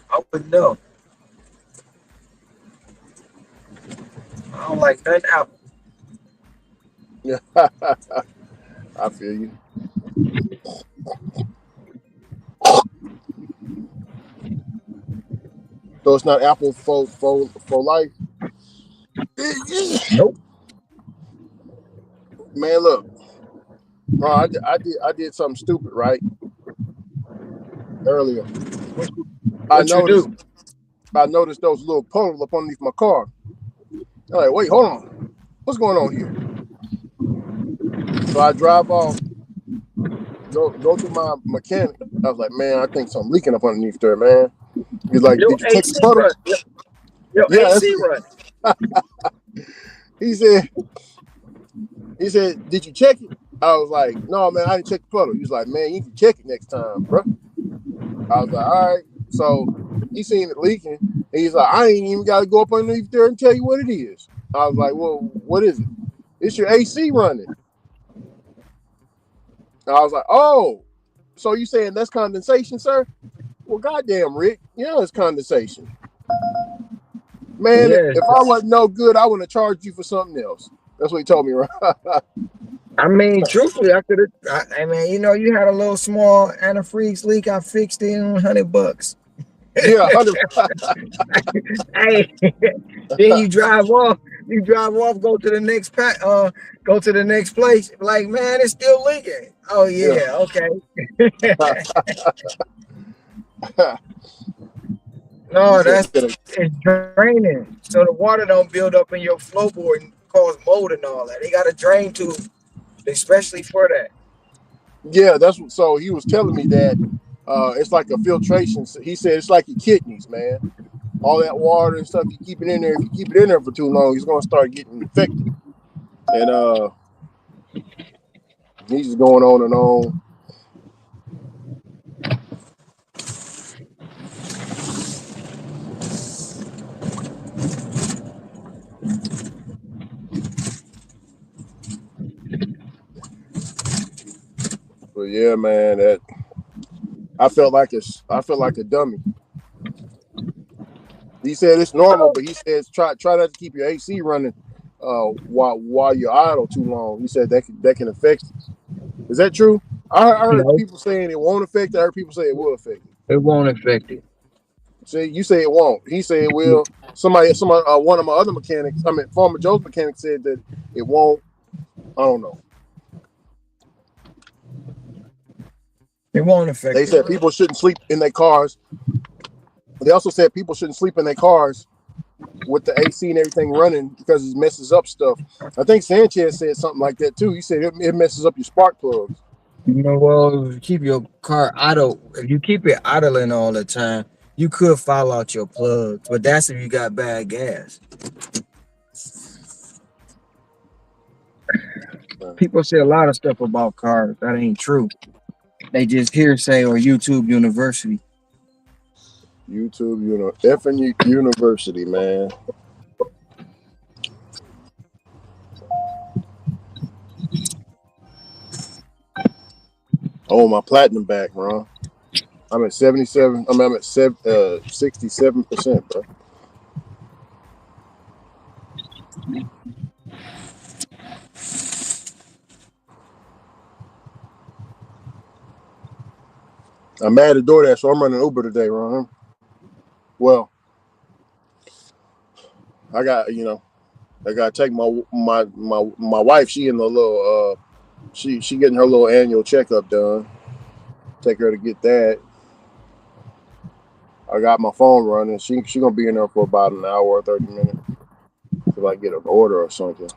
I wouldn't know. I don't like that Apple. Yeah, I feel you. So it's not Apple for life. Nope. Man, look, Ron, I did something stupid right earlier. I noticed those little puddles up underneath my car. I'm like, wait, hold on, what's going on here? So I drive off, go to my mechanic. I was like, man, I think something leaking up underneath there, man. He's like, Your did you check the puddle? Your Yeah, AC run. He said, did you check it? I was like, no, man, I didn't check the puddle. He was like, man, you need to check it next time, bro. I was like, all right. So he seen it leaking. And he's like, I ain't even got to go up underneath there and tell you what it is. I was like, well, what is it? It's your AC running. And I was like, oh, so you saying that's condensation, sir? Well, goddamn, Rick, it's condensation. Man, Yes. if I wasn't no good, I wouldn't have charged you for something else. That's what he told me, right? I mean, truthfully, I could have. I mean, you had a little small antifreeze leak. I fixed it in $100. Yeah, 100. Hey, then you drive off. You drive off. Go to the next pack. Go to the next place. Like, man, it's still leaking. Oh Yeah. yeah, okay. No, that's it's draining. So the water don't build up in your floorboard and cause mold and all that. They got a drain tube, especially for that. Yeah, that's what. So he was telling me that it's like a filtration. He said it's like your kidneys, man. All that water and stuff you keep it in there. If you keep it in there for too long, it's gonna start getting infected. And he's just going on and on. But yeah, man, that I felt like a dummy. He said it's normal, but he says try not to keep your AC running while you're idle too long. He said that can affect it. Is that true? I heard people saying it won't affect it. I heard people say it will affect it. It won't affect it. See, you say it won't. He said it will. Somebody, one of my other mechanics, Farmer Joe's mechanic said that it won't. I don't know. It won't affect. They said people shouldn't sleep in their cars. They also said people shouldn't sleep in their cars with the AC and everything running because it messes up stuff. I think Sanchez said something like that too. He said it messes up your spark plugs. Well, if you keep your car idle, if you keep it idling all the time, you could foul out your plugs. But that's if you got bad gas. People say a lot of stuff about cars that ain't true. They just hearsay or YouTube University. Effing University, man. Oh, my platinum back, Ron. I'm at 77. I'm at 67%, bro. I'm mad at DoorDash, so I'm running Uber today, Ron. Well, I got to take my wife. She in the little she getting her little annual checkup done. Take her to get that. I got my phone running. She gonna be in there for about an hour or 30 minutes till I get an order or something.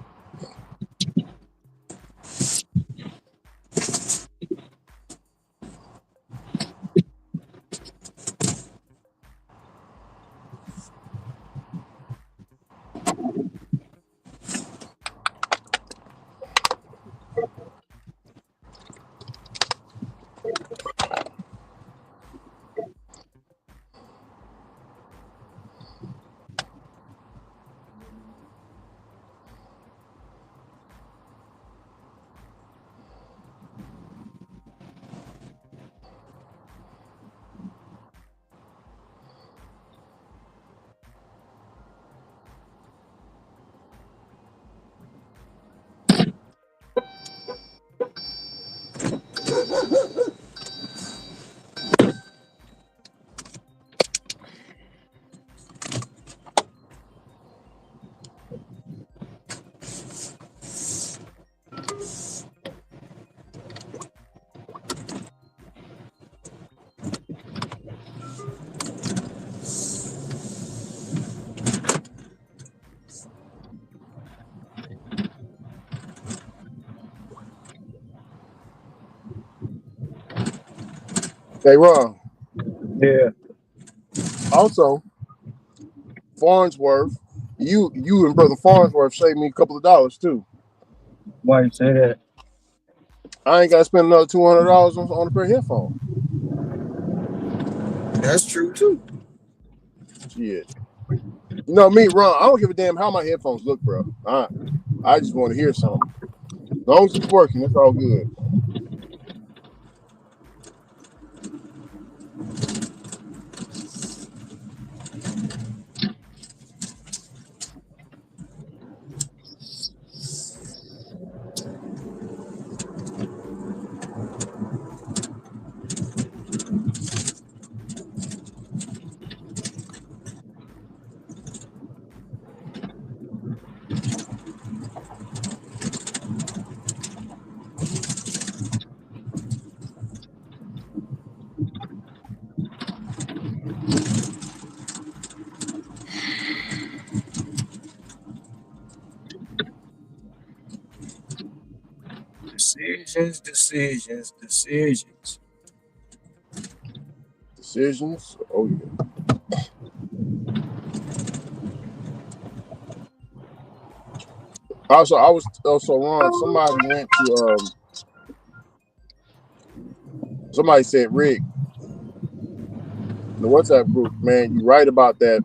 Hey, Ron. Yeah. Also, Farnsworth, you and Brother Farnsworth saved me a couple of dollars too. Why you say that? I ain't got to spend another $200 on a pair of headphones. That's true too. Shit. You know me, Ron. I don't give a damn how my headphones look, bro. I just want to hear something. As long as it's working, it's all good. Decisions. Decisions. Oh yeah. Also, Ron. Somebody went to somebody said, Rick, the WhatsApp group, man, you right about that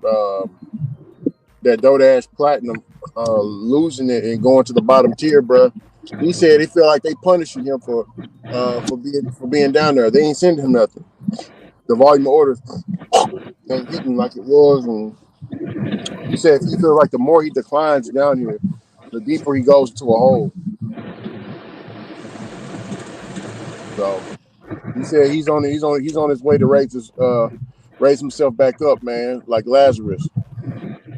that DoorDash Platinum losing it and going to the bottom tier, bro. He said he feel like they punishing him for being down there. They ain't sending him nothing. The volume of orders ain't hitting like it was, and he said he feels like the more he declines down here, the deeper he goes into a hole. So he said he's on his way to raise himself back up, man, like Lazarus.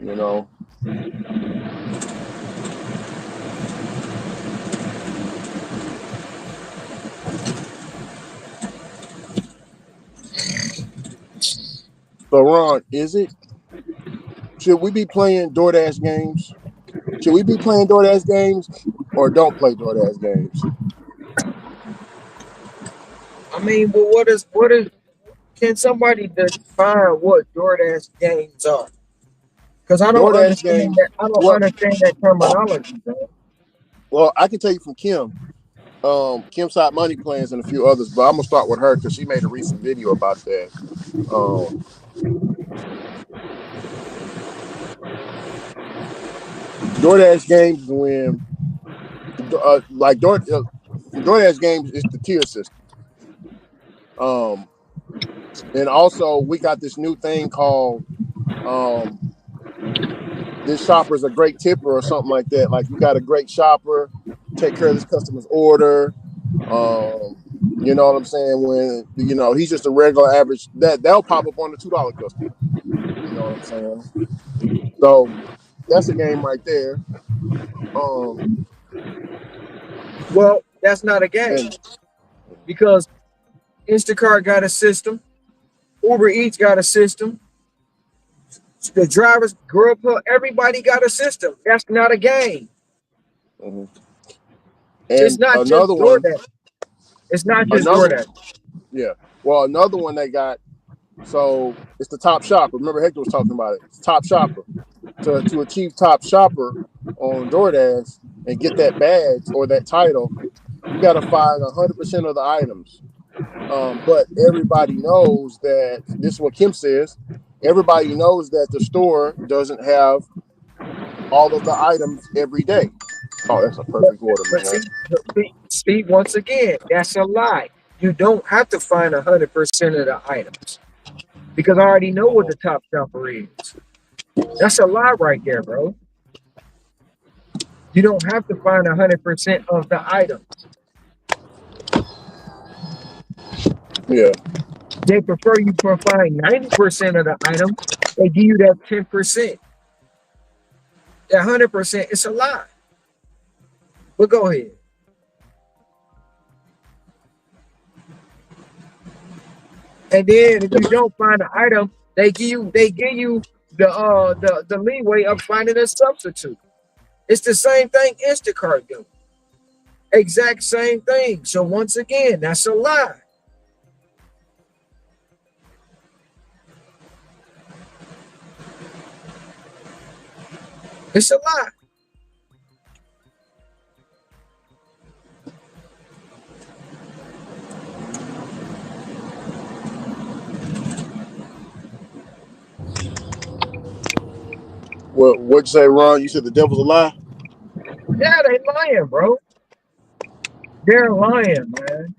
You know. So Ron, should we be playing DoorDash games? Should we be playing DoorDash games or don't play DoorDash games? I mean, but what is? Can somebody define what DoorDash games are? Because I don't DoorDash understand games. that. I don't understand that terminology, bro. Well, I can tell you from Kim. Kim's Hot Money Plans and a few others, but I'm gonna start with her because she made a recent video about that. DoorDash games is when DoorDash games is the tier system. And also we got this new thing called this shopper's a great tipper or something like that. Like you got a great shopper, take care of this customer's order. You know what I'm saying? When he's just a regular average, that'll pop up on the $2 customer. You know what I'm saying? So that's a game right there. Well, that's not a game because Instacart got a system, Uber Eats got a system, the drivers, Grubhub, everybody got a system. That's not a game. And It's not just another one. DoorDash. It's not just DoorDash. Yeah. Well, another one they got. So it's the Top Shopper. Remember Hector was talking about it. It's Top Shopper. To achieve Top Shopper on DoorDash and get that badge or that title, you got to find 100% of the items. But everybody knows that this is what Kim says. Everybody knows that the store doesn't have all of the items every day. Oh, that's a perfect order, man. See, once again, that's a lie. You don't have to find 100% of the items because I already know what the Top Shopper is. That's a lie right there, bro. You don't have to find 100% of the items. Yeah. They prefer you to find 90% of the items. They give you that 10%. That 100%, it's a lie. But go ahead. And then if you don't find the item, they give you the leeway of finding a substitute. It's the same thing Instacart do. Exact same thing. So once again, that's a lie. It's a lie. What'd you say, Ron? You said the devil's a lie? Yeah, they lying, bro. They're lying, man.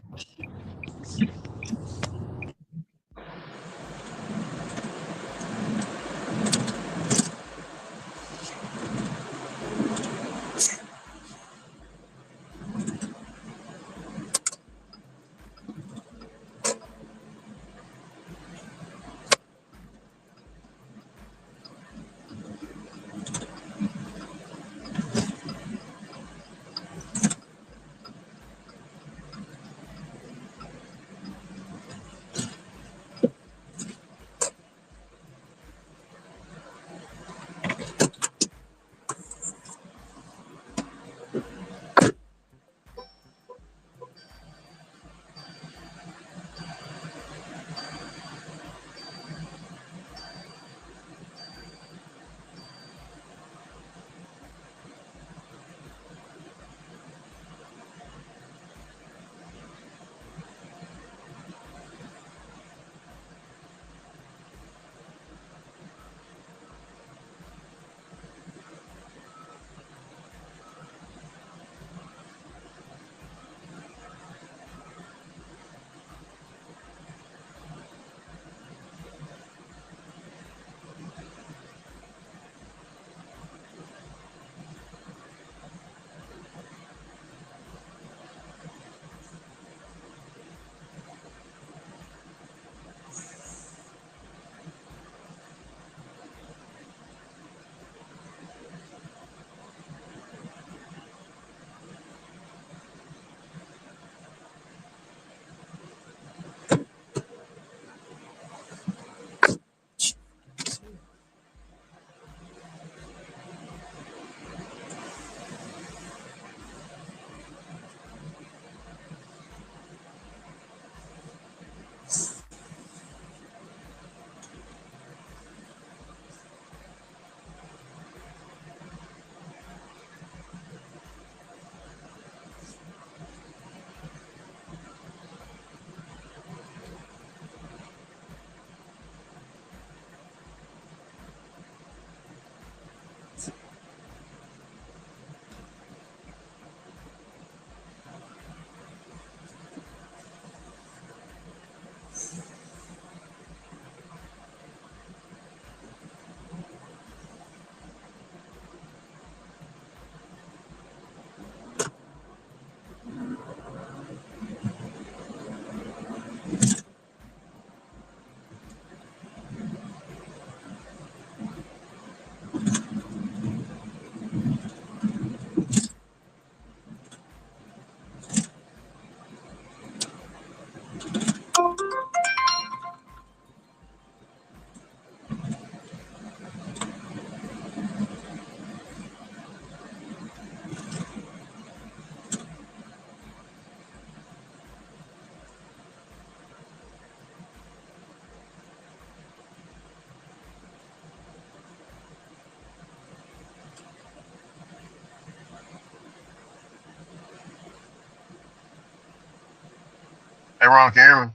Hey, Ron, can you hear me?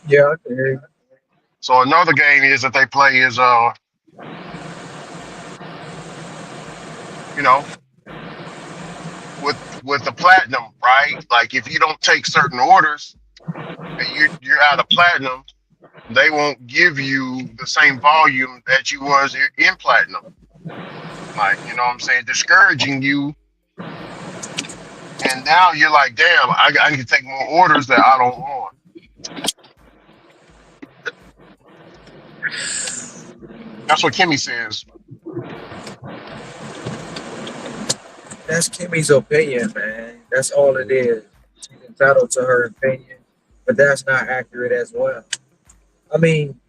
Yeah, I can hear you. So another game is that they play is you know, with the platinum, right? Like if you don't take certain orders and you're out of platinum, they won't give you the same volume that you was in platinum. Like, you know what I'm saying? Discouraging you. And now you're like, damn, I need to take more orders that I don't want. That's what Kimmy says. That's Kimmy's opinion, man. That's all it is. She's entitled to her opinion, but that's not accurate as well. I mean,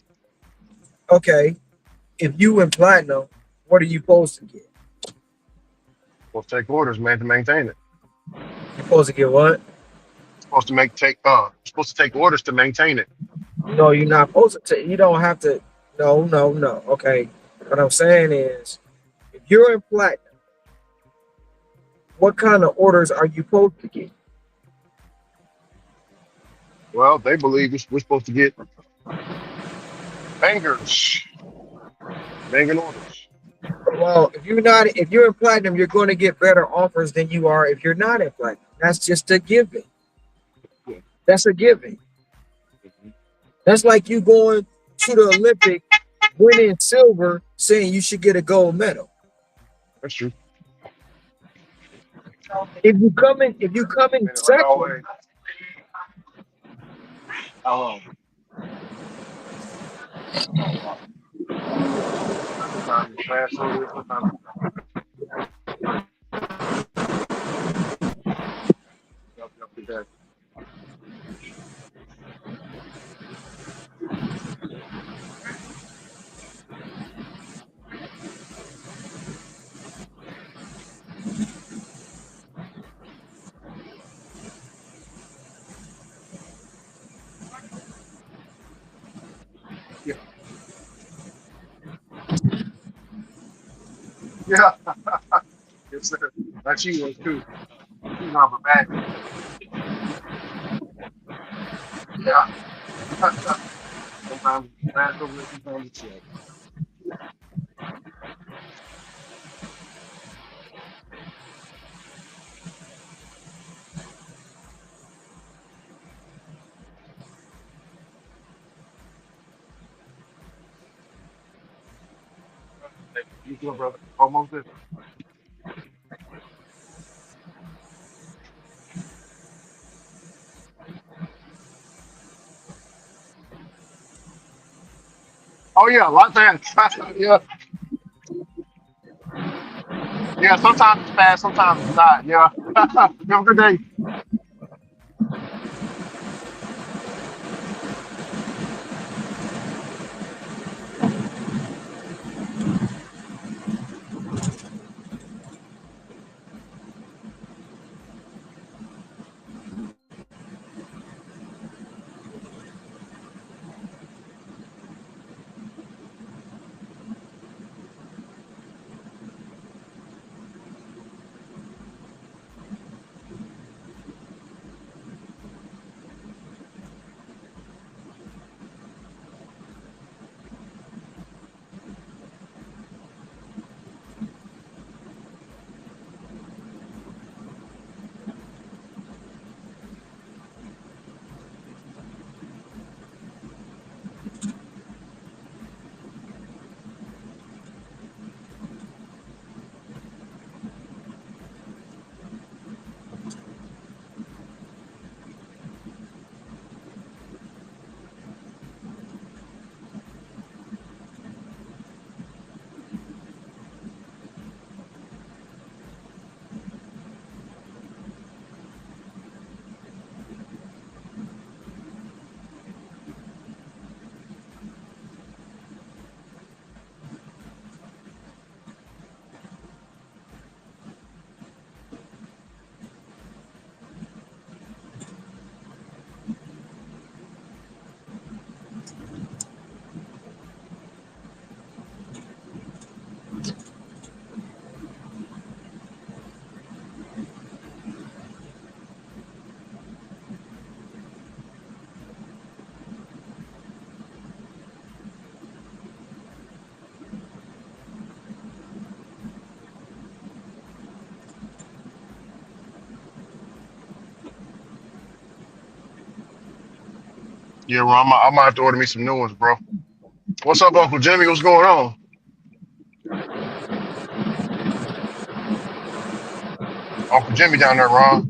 okay, if you in platinum, what are you supposed to get? Supposed to take orders, man, to maintain it. You're supposed to get what? Supposed to supposed to take orders to maintain it. No, you're not supposed to. You don't have to. No, no, no. Okay, what I'm saying is, if you're in platinum, what kind of orders are you supposed to get? Well, they believe we're supposed to get bangers, banging orders. Well, if you're in platinum, you're going to get better offers than you are if you're not in platinum. That's just a given. That's a given. That's like you going to the Olympic, winning silver, saying you should get a gold medal. That's true. If you come in second, Oh. Sometimes it's fast over, sometimes it's yeah. Yeah. Yes, sir. That she was too. She's on the back. Yeah. Sometimes it's fast over, sometimes it's slow. You too, brother. Almost there. Oh yeah, a lot fast. Yeah. Yeah, sometimes it's fast, sometimes it's not. Yeah. Have a good day. Yeah, bro, I might have to order me some new ones, bro. What's up, Uncle Jimmy? What's going on? Uncle Jimmy down there, Ron.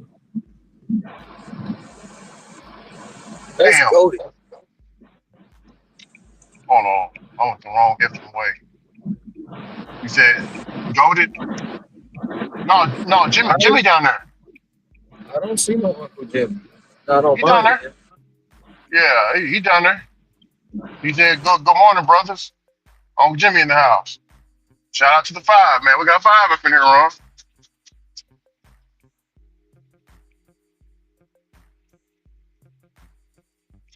that's Damn. goaded. Hold on. I went the wrong effing way. You said goaded? No, no, Jimmy down there. I don't see no Uncle Jim. Not on He down mine. there. Yeah, he down there. He said, good morning, brothers. Uncle Jimmy in the house. Shout out to the five, man. We got five up in here, Ron.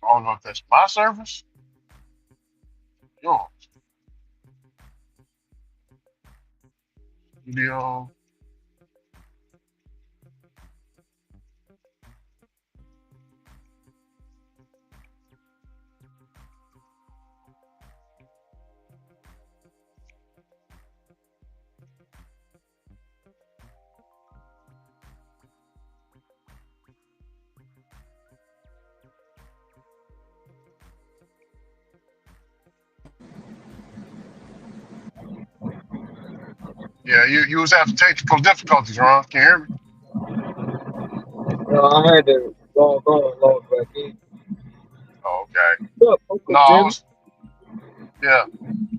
I don't know if that's my service. Yo, video. Yeah, you was having technical difficulties, Ron. Can you hear me? No, I had to log back in. Oh, okay. Look, Uncle No, I Jimmy. was. Yeah,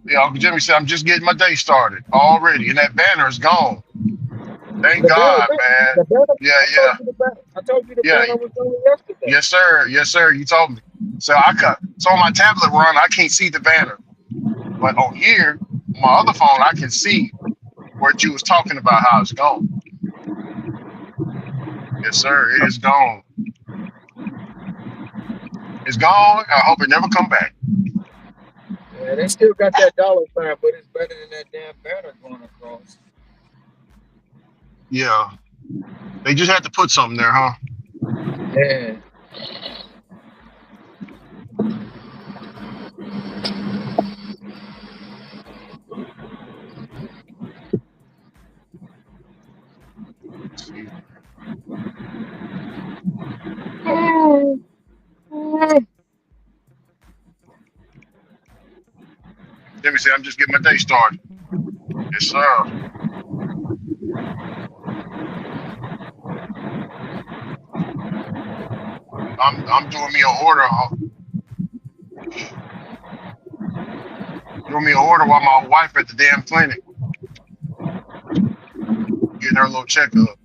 yeah. Uncle Jimmy said I'm just getting my day started already, and that banner is gone. Thank The banner, God, man. the banner. Yeah, I told you the banner. I told you the yeah. banner was going yesterday. Yes, sir. Yes, sir. You told me. So so on my tablet run, I can't see the banner. But on here, on my other phone, I can see what you was talking about, how it's gone. Yes, sir. It is gone. It's gone. I hope it never come back. Yeah, they still got that dollar sign, but it's better than that damn banner going across. Yeah. They just had to put something there, huh? Yeah. Jimmy said, I'm just getting my day started. Yes, sir. I'm doing me an order. Doing me an order while my wife at the damn clinic. Getting her little checkup.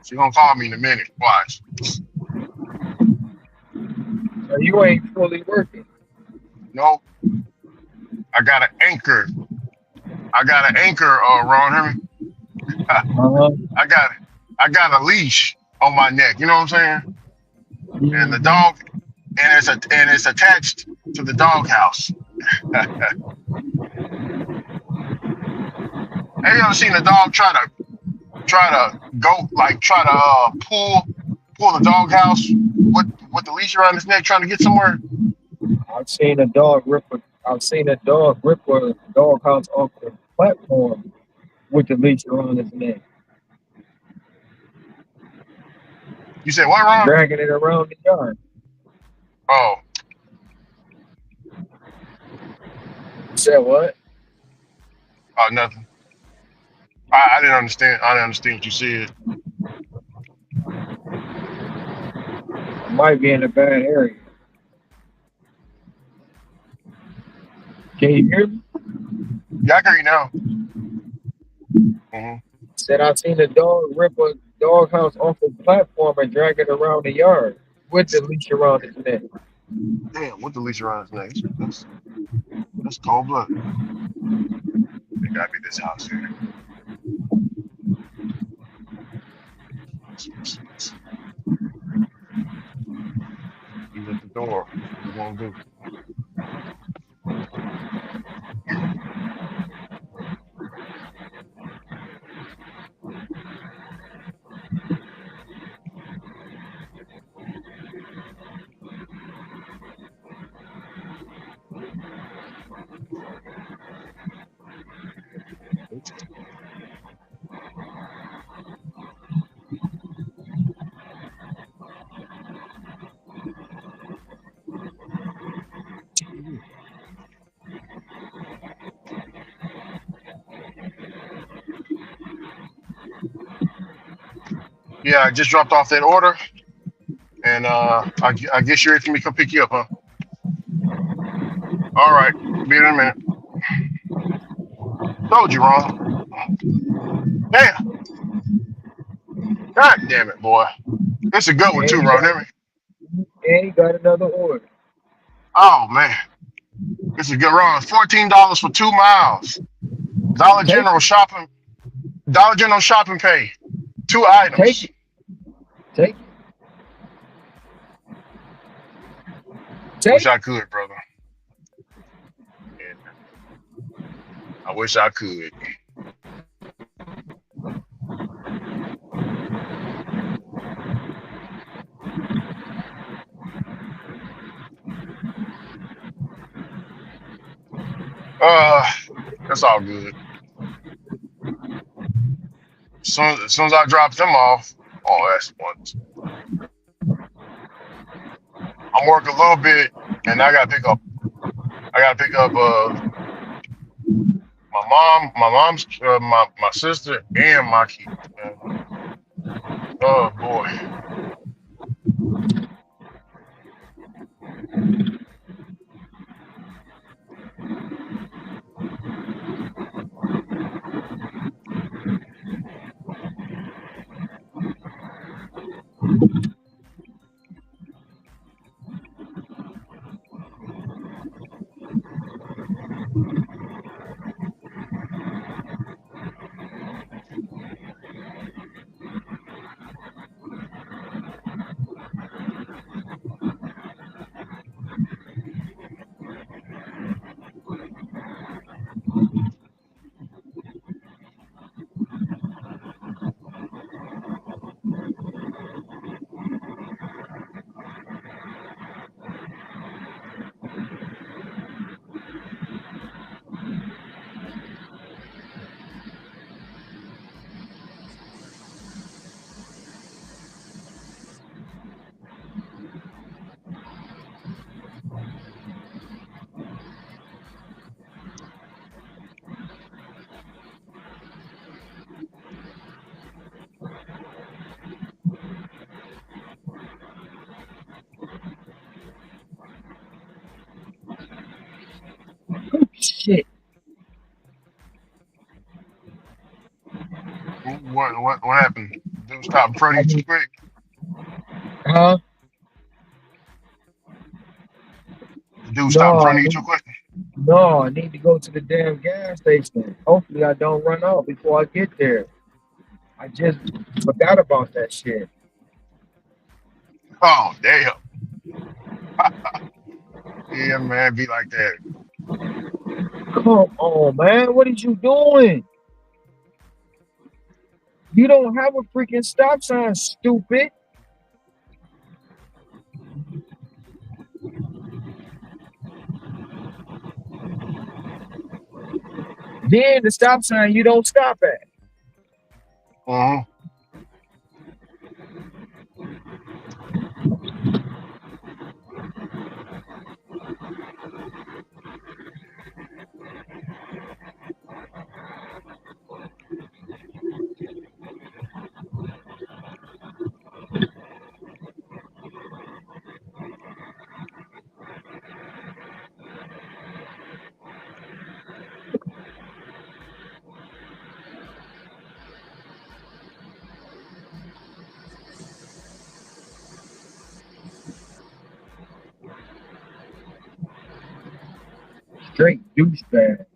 She gonna call me in a minute. Watch. So you ain't fully working. Nope. I got an anchor. Ron, hear me? I got a leash on my neck. You know what I'm saying? And the dog, and it's attached to the doghouse. Have you ever seen a dog try to pull the doghouse with the leash around his neck, trying to get somewhere? I've seen a dog rip a doghouse off the platform with the leash around his neck. You said what, Ron? Dragging it around the yard. Oh. Said what? Oh, nothing. I didn't understand. I didn't understand what you said. I might be in a bad area. Can you hear me? Yeah, I can hear you now. Mm-hmm. Said I've seen a dog rip a doghouse off the platform and drag it around the yard with the leash around his neck. Damn, with the leash around his neck. That's cold blooded. It gotta be this house here. He's at the door. What you gonna do? Yeah, I just dropped off that order, and I guess you're ready for me to come pick you up, huh? All right, be in a minute. Told you, Ron. Damn. God damn it, boy. It's a good one too, Ron. Hear me? And he got another order. Oh man, it's a good run. $14 for 2 miles. Dollar General shopping pay. 2 items. Take Wish I could, brother. Yeah. I wish I could. That's all good. As soon as I drop them off, that's once. I'm working a little bit, and I gotta pick up my my mom's, my sister, and my kids, man. Oh boy. Shit. What happened? Dude, stop in front of you too quick. Huh? Dude, stop in No, front of you too quick. no, I need to go to the damn gas station. Hopefully I don't run out before I get there. I just forgot about that shit. Oh damn. Yeah, man, be like that. Come on, man. What are you doing? You don't have a freaking stop sign, stupid. Then the stop sign you don't stop at. Uh-huh. Straight douchebag.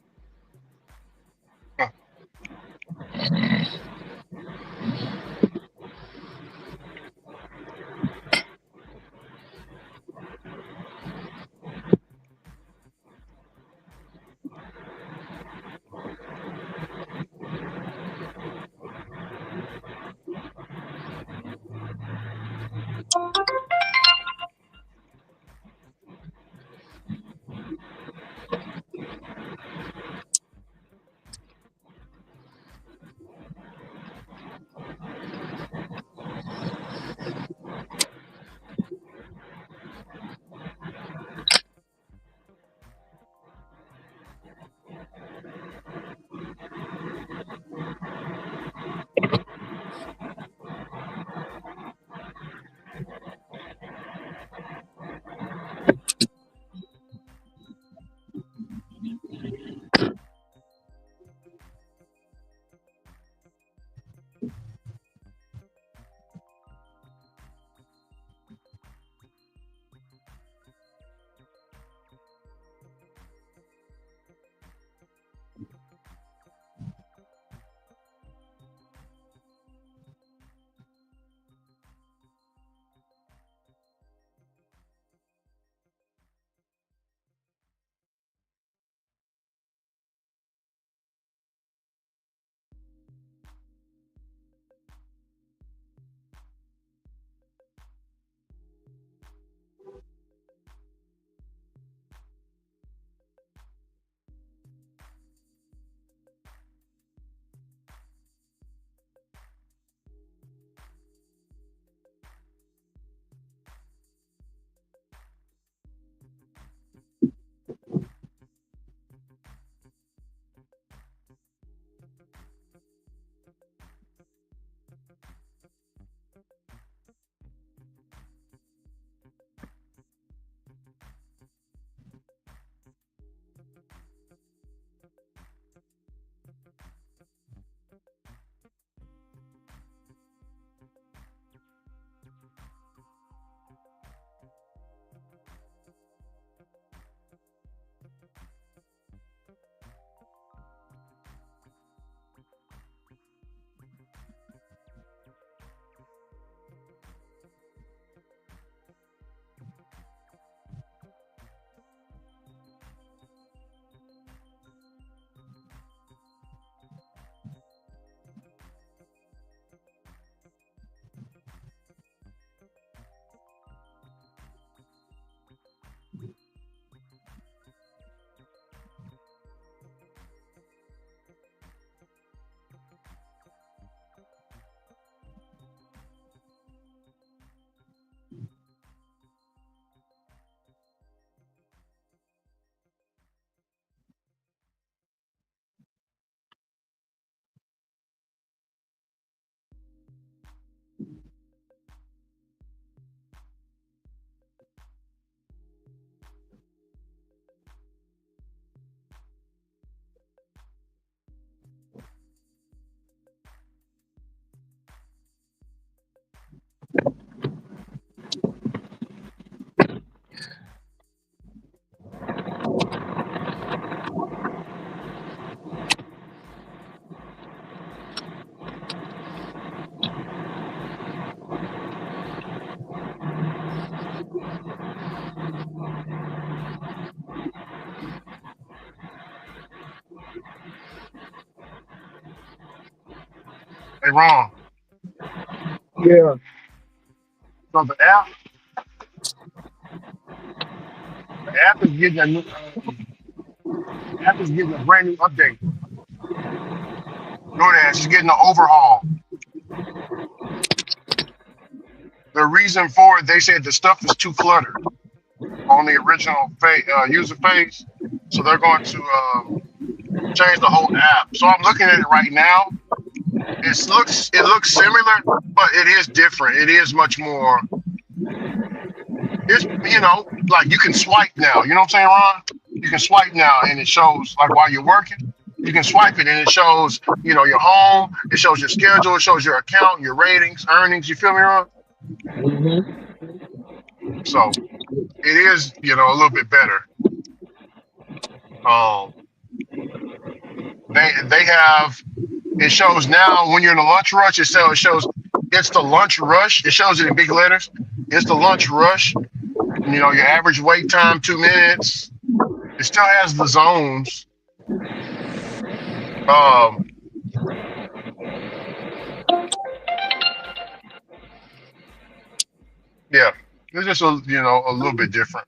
Hey, Ron. Yeah. So the app is getting a new, the app is getting a brand new update. DoorDash is getting an overhaul. The reason for it, they said the stuff is too cluttered on the original user phase, so they're going to change the whole app. So I'm looking at it right now. It looks similar, but it is different. It is much more. It's like you can swipe now. You know what I'm saying, Ron? You can swipe now, and it shows like while you're working. You can swipe it, and it shows your home. It shows your schedule. It shows your account, your ratings, earnings. You feel me, Ron? So it is a little bit better. They have. It shows now when you're in a lunch rush. It shows it's the lunch rush. It shows it in big letters. It's the lunch rush. Your average wait time 2 minutes. It still has the zones. Yeah, it's just a little bit different.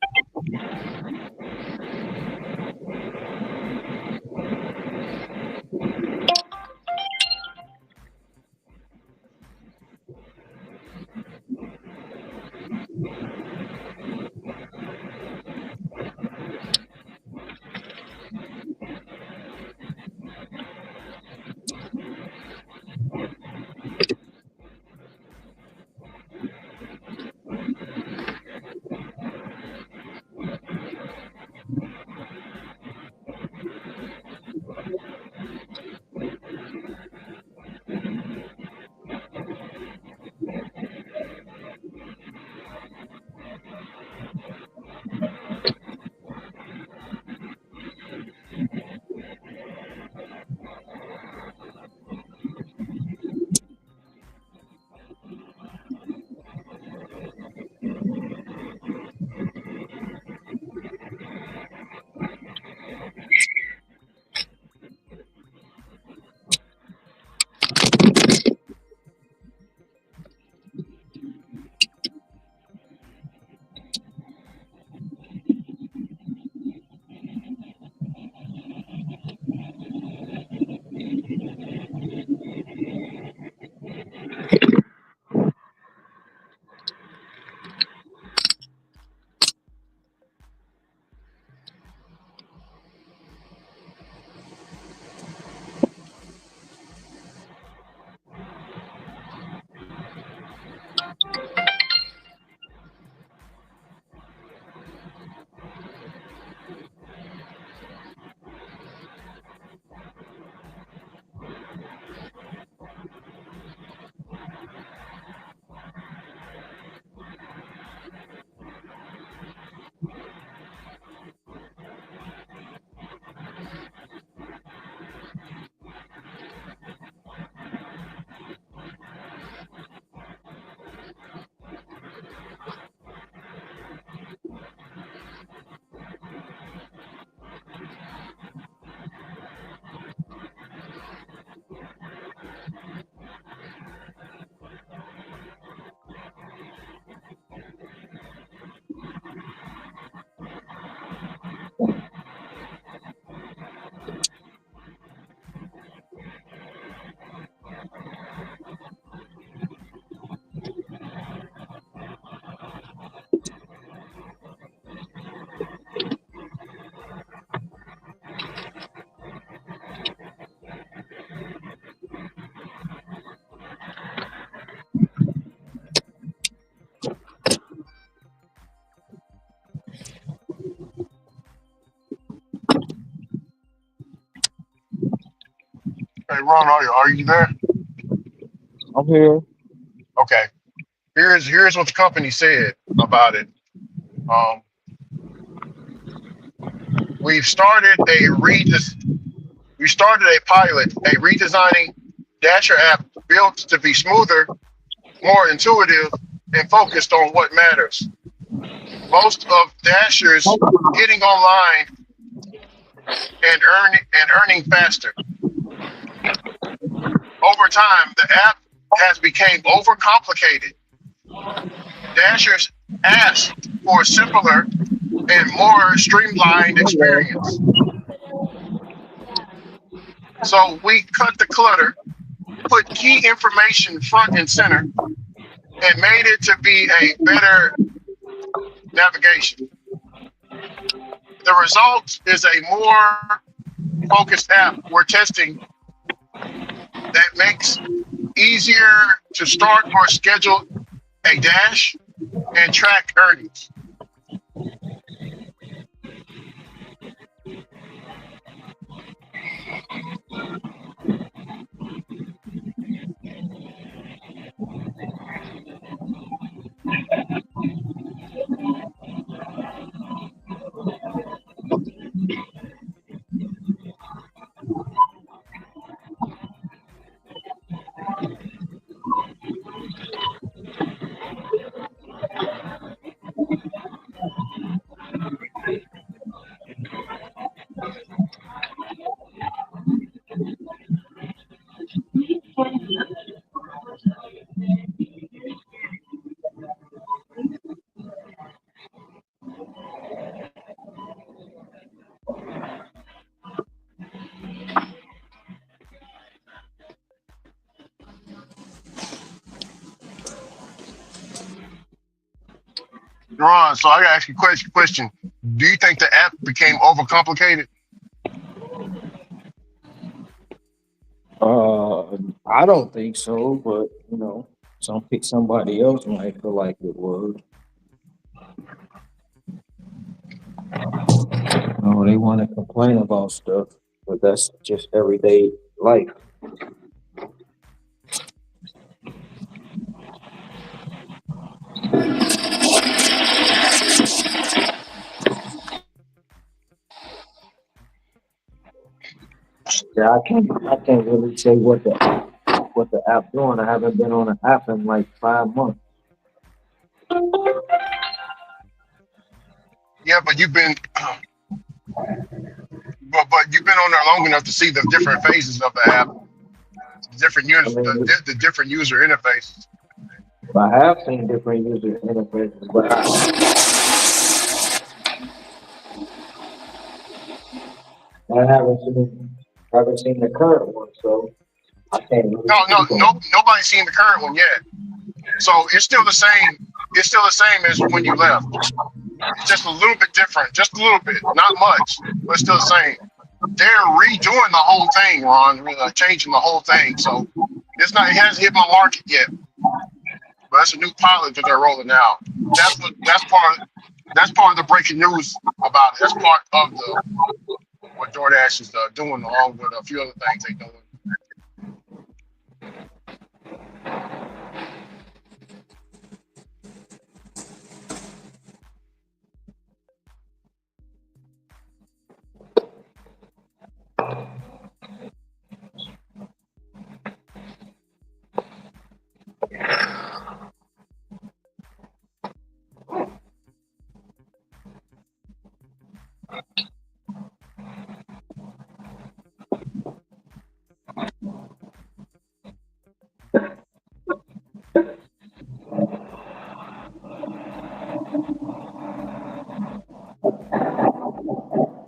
Hey, Ron, are you there? I'm here. Okay. Here's what the company said about it. We started a pilot, a redesigning Dasher app built to be smoother, more intuitive, and focused on what matters. Most of Dashers getting online and earning faster. Over time, the app has become overcomplicated. Dashers ask for a simpler and more streamlined experience. So we cut the clutter, put key information front and center, and made it to be a better navigation. The result is a more focused app we're testing that makes easier to start or schedule a dash and track earnings. Ron, so I gotta ask you a question. Do you think the app became overcomplicated? I don't think so, but somebody else might feel like it was. They want to complain about stuff, but that's just everyday life. Yeah, I can't really say what the app doing. I haven't been on an app in like 5 months. Yeah, but you've been but you've been on there long enough to see the different phases of the app, I mean, the different user interfaces. I have seen different user interfaces, but I haven't seen the current one, so I can't really speak on it. Nobody's seen the current one yet. So it's still the same. It's still the same as when you left. It's just a little bit different, just a little bit, not much, but still the same. They're redoing the whole thing, Ron, changing the whole thing. So it hasn't hit my market yet, but it's a new pilot that they're rolling out. That's part of the breaking news about it. That's part of what DoorDash is doing, along with a few other things they're doing.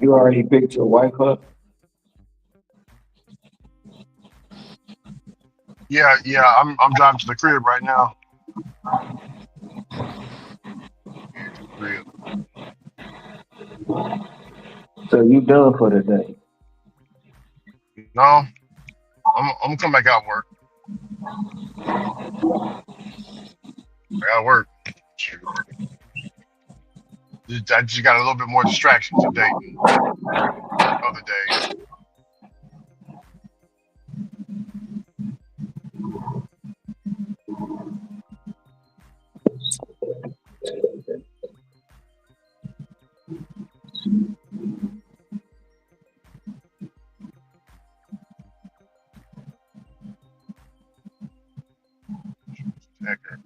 You already picked your wife up? Yeah. I'm driving to the crib right now. Yeah, to the crib. So you done for the day? No, I'm gonna come back out work. I gotta work. I just got a little bit more distraction today than other days. Hecker.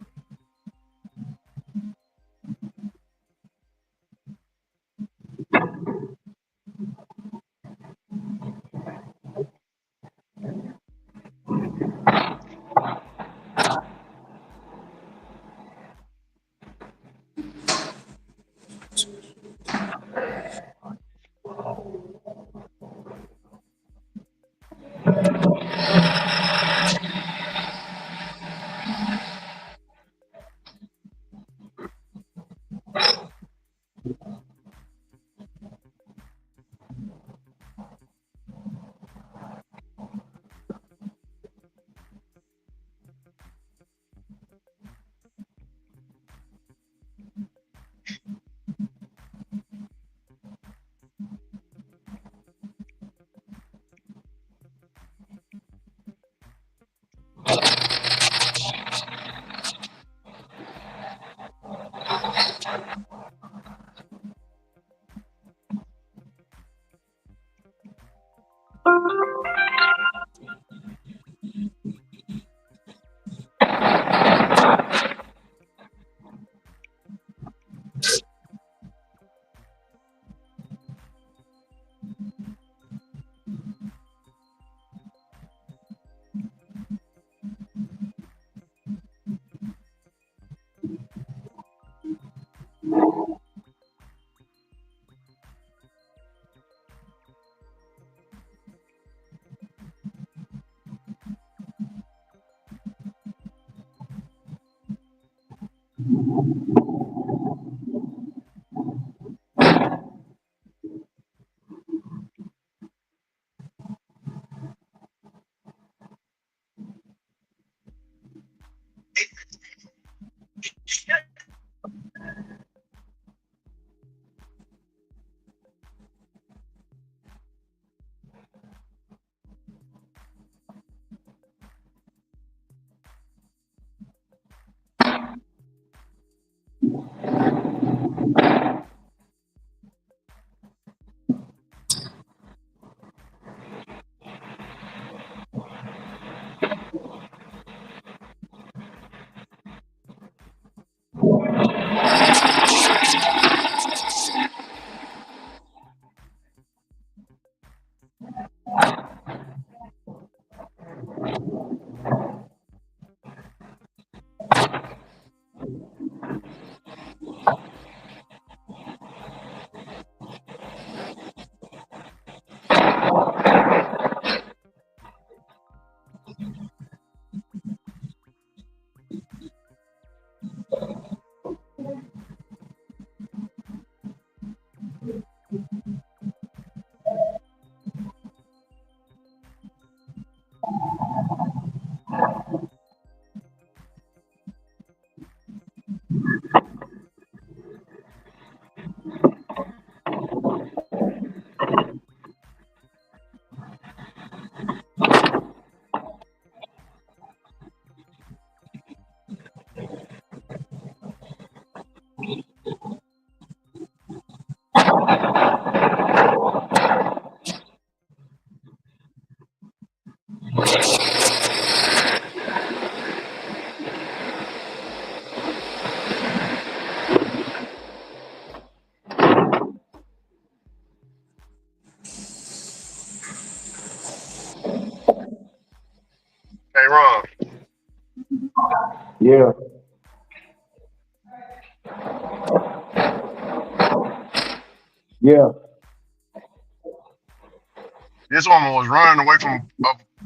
Hey, Ron. Yeah. Yeah. This woman was running away from.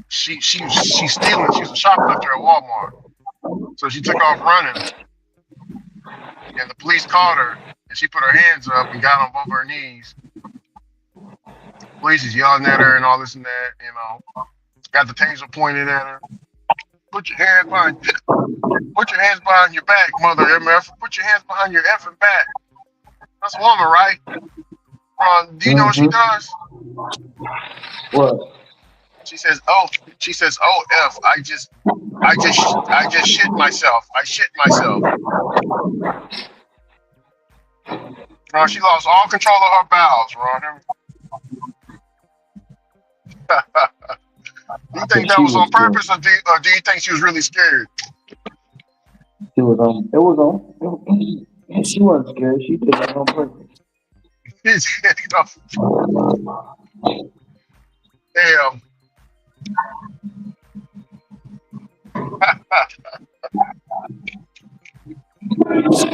She's stealing. She's a shoplifter at Walmart. So she took off running, and the police caught her. And she put her hands up and got on both her knees. Police is yelling at her and all this and that. Got the taser pointed at her. Put your hands behind. Put your hands behind your back, mother MF. Put your hands behind your effing back. That's a woman, right? Ron, do you know what she does? What? She says, "Oh, F. I just shit myself. I shit myself." Ron, she lost all control of her bowels, Ron. Do you think that She was was on scared. purpose, or do you think she was really scared? She was on. It was on. And she wasn't scared. She did it on purpose. Damn.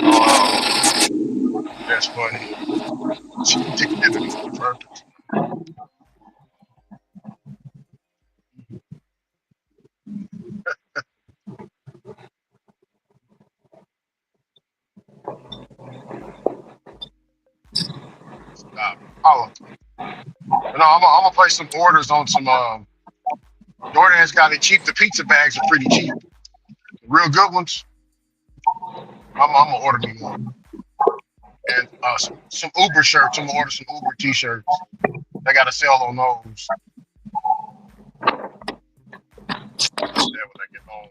Oh, that's funny. She did it on purpose. Stop. Oh, no, I'm gonna place some orders on some. DoorDash got it cheap. The pizza bags are pretty cheap. Real good ones. I'm gonna order me one. And some Uber shirts. I'm gonna order some Uber t-shirts. They got a sale on those. I'll do that when I get home.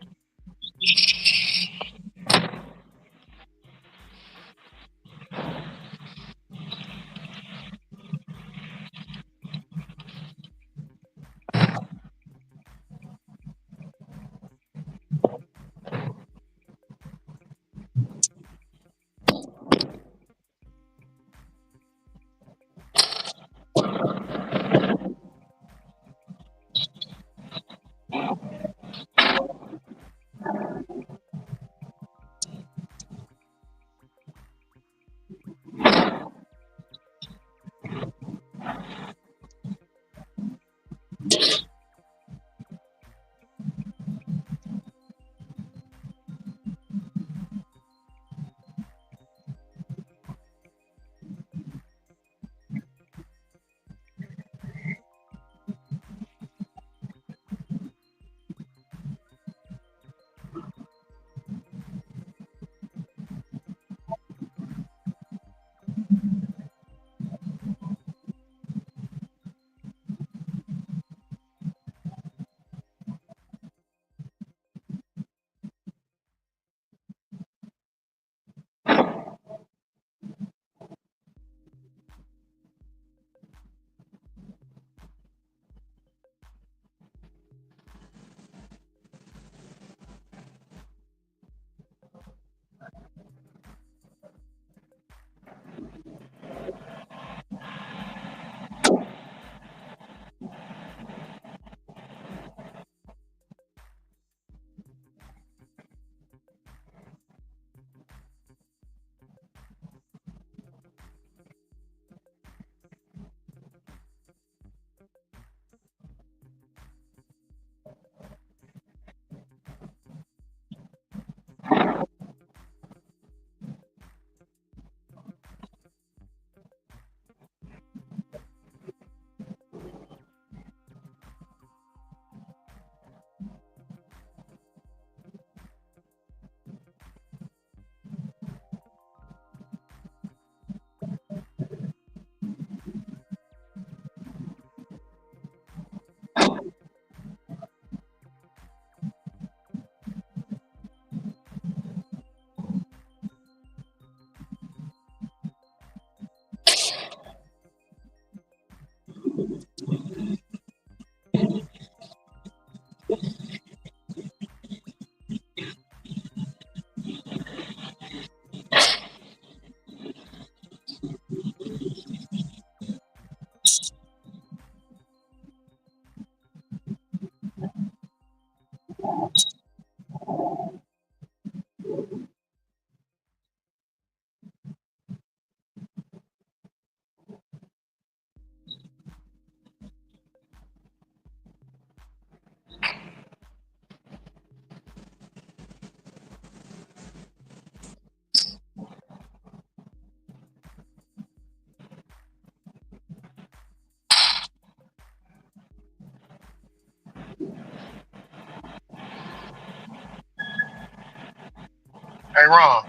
Hey, Ron.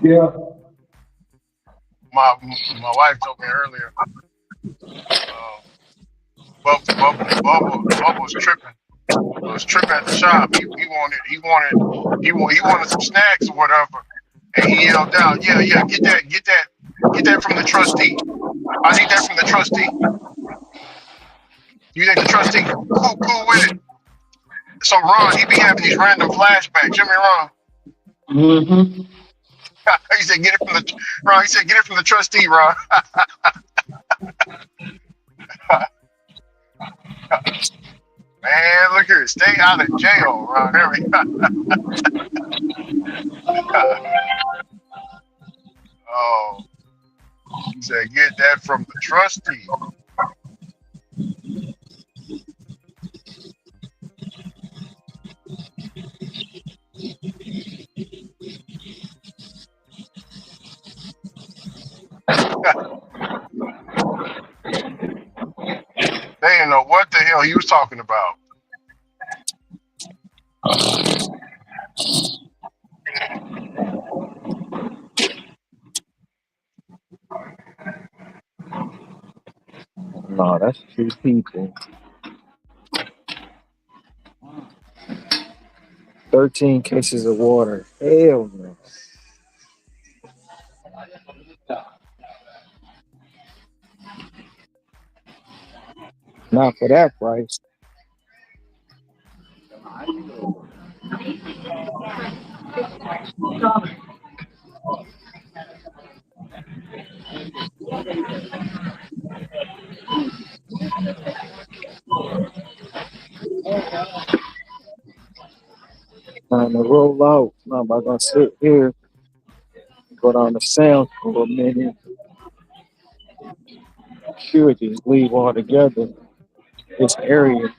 Yeah. My wife told me earlier. Bubba was tripping. Was tripping at the shop. He wanted some snacks or whatever, and he yelled out, "Yeah, get that from the trustee. I need that from the trustee. You think the trustee cool with it?" So Ron, he be having these random flashbacks. You hear me, Ron? Mm-hmm. He said, "Get it from the Ron." He said, "Get it from the trustee, Ron." Man, look here, stay out of jail, Ron. Oh, he said, "Get that from the trustee." They didn't know what the hell he was talking about. No, that's 2 people. 13 cases of water. Hell no. Not for that price. Time to roll out. I'm not gonna sit here, go down the sound for a minute. Sure, just leave altogether. This area.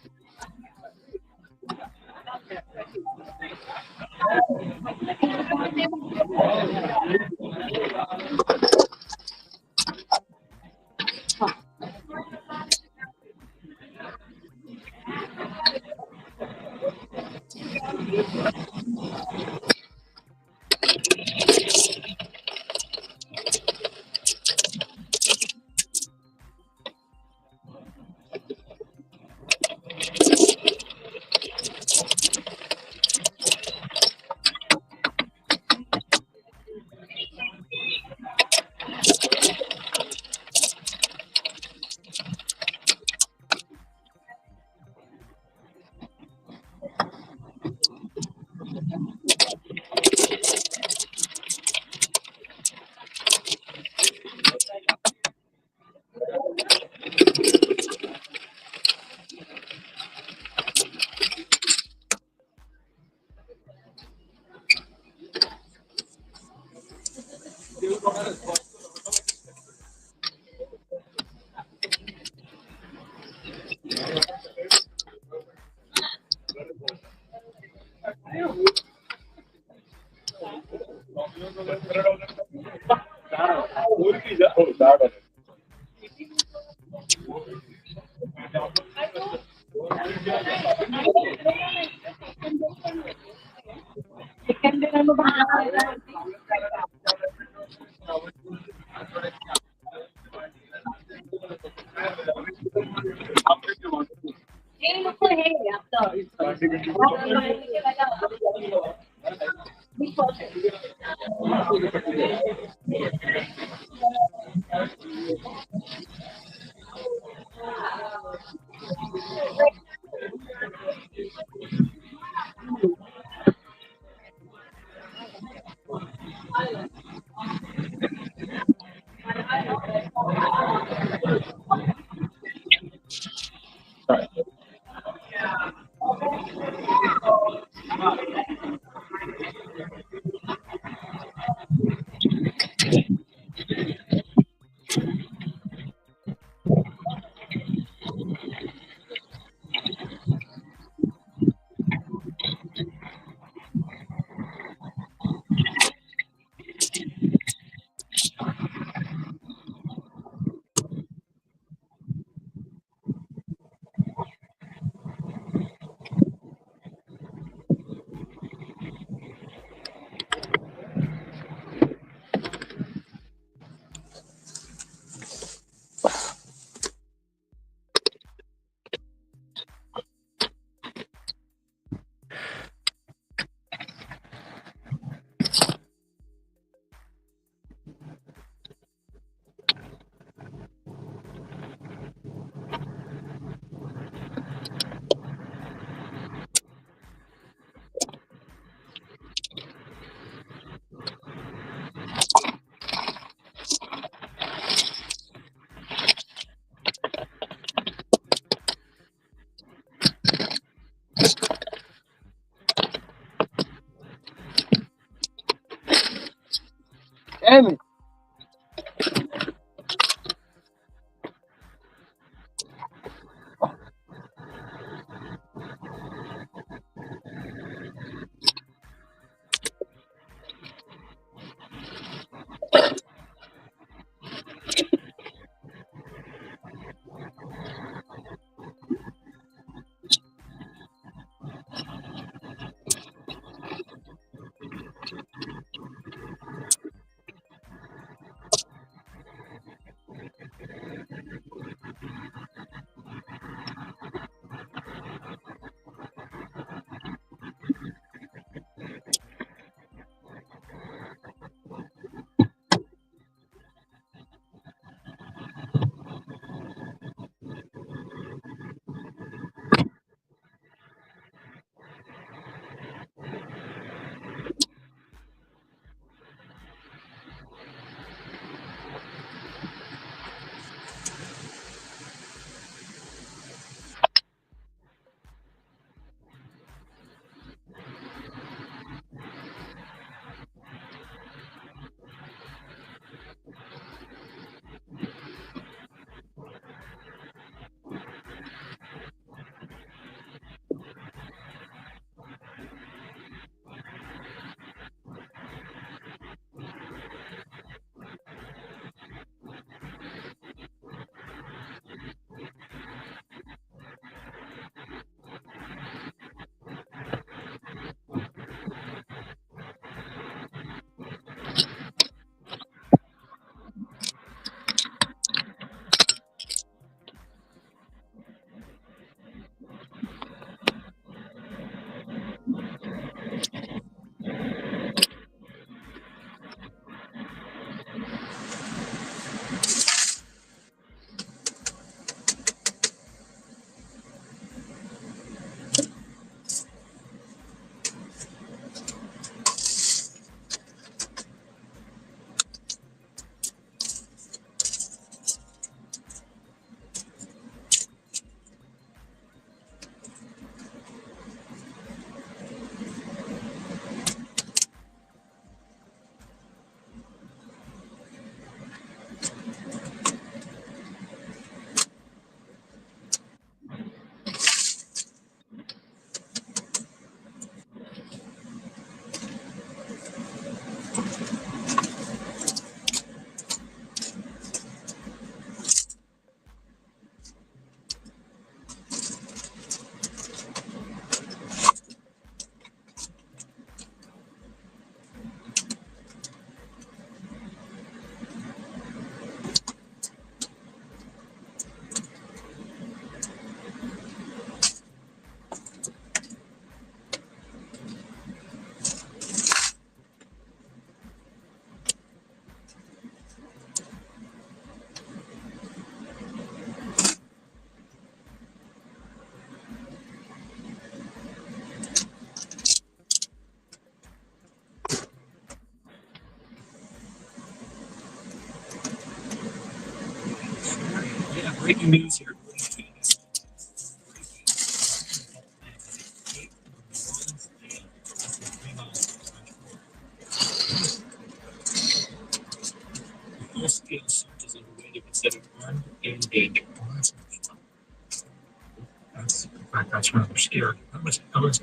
Yeah, breaking news here. Full-scale search is underway to consider armed and dangerous. That's, in fact, that's rather scary. I was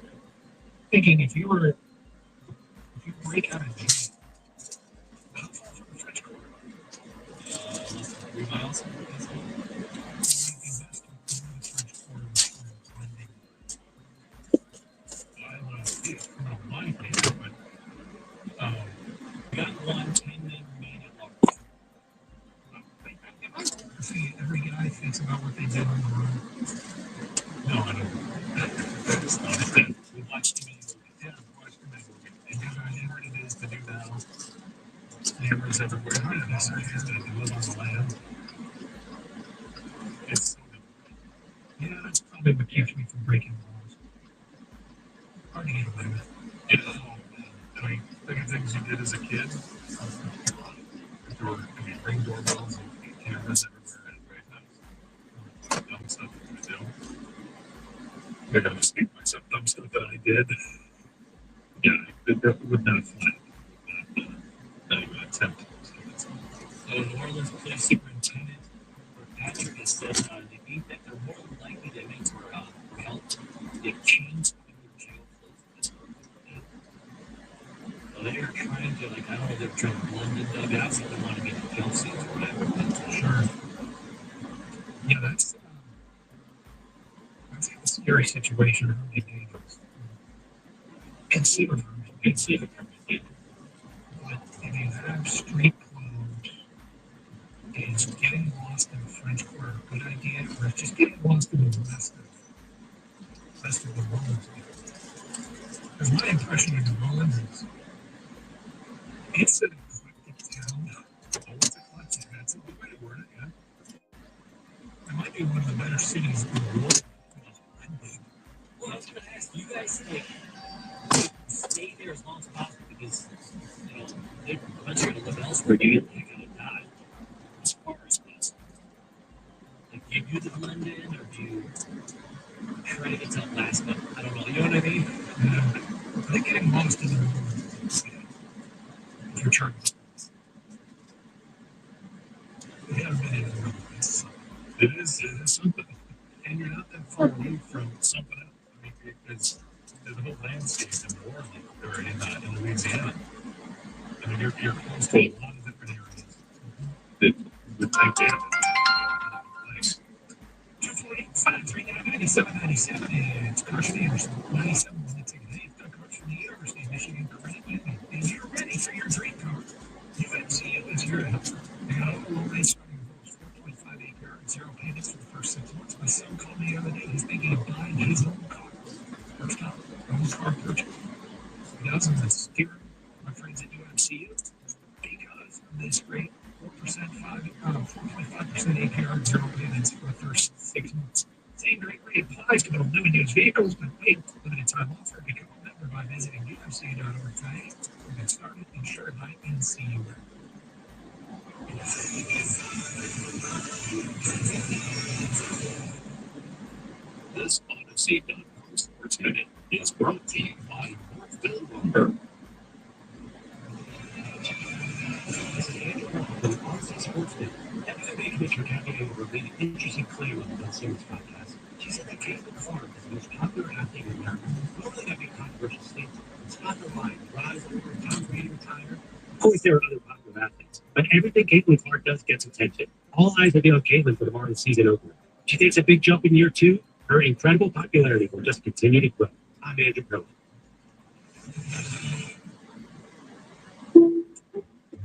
thinking if you break out of jail, how far from the French Quarter? 3 miles. I want to see it from my opinion, but got one 10-man remain at large. See, every guy thinks about what they did on the road. No, I don't. That's not it. We watch too many movies. Yeah, we watch too many movies. And you have no idea what it is to do now. Cameras everywhere. How did this idea to live on the land? It's yeah, that's probably what keeps me from breaking laws. Hard to get away with. I mean, think of things you did as a kid. Ring doorbells and cameras everywhere. And dumb stuff that I do. Maybe I'm just thinking myself dumb stuff that I did. Yeah, that would not fly. Not even attempt. New Orleans police superintendent Patrick has said they think that they're more than likely to enter help the chains of jail closed. So they are trying to, like, I don't know if they're trying to blend the dugouts if they want to get the jail seats or whatever. But Sure. Yeah, that's a scary situation. Really dangerous. Consider everything. But if you have street clothes, is getting lost in the French Quarter a good idea, or is just getting lost in the rest of the world? Because my impression of New Orleans is it's an eclectic town. Oh, it's eclectic. That's a good way to word it, yeah. It might be one of the better cities in the world. Well, I was going to ask, you guys stay there as long as possible because, they're bunching to live elsewhere. You get the heck out of Dodge as far as possible. Like, do you do the London or do you try to get to Alaska? I don't know. You know what I mean? I think getting lost in the world is for charming. We haven't been in the world. It is something. And you're not that far away from something else. I mean, because the whole landscape in New Orleans or in Louisiana. I mean, you're close to a lot of different areas that would take damage. 240-539-9797. It's Crush Anderson. 97 minutes ago. Hey, Doug Crush from the University of Michigan Credit Union. And you're ready for your dream car. UMCU is your answer. They got all the low rates starting with 4.5 APR and 0 payments for the first 6 months. My son called me the other day. He's thinking of buying his own car. First time, own car purchase. He does on the steering. My friends at UMCU, because of this rate, 4.5% APR and 0 payments for the first 6 months. Same rate applies to limited used vehicles, but wait, limited time offer. Become a member by visiting UMCU.org today. We'll get started insured by NCU. This Odyssey.com Sports Minute is brought to you by Northville Lumber. MMA Commissioner Kathy Over made an interesting claim on the Bill Simmons podcast. She said that Caitlin Clark is the most popular athlete in America. Normally that big controversial statement. It's not the line. Rise over, Tom Brady retire. Of course, there are other popular athletes, but everything Caitlin Clark does gets attention. All eyes will be on Caitlin for tomorrow's season opener. She takes a big jump in year 2. Her incredible popularity will just continue to grow. I'm Andrew Cohen.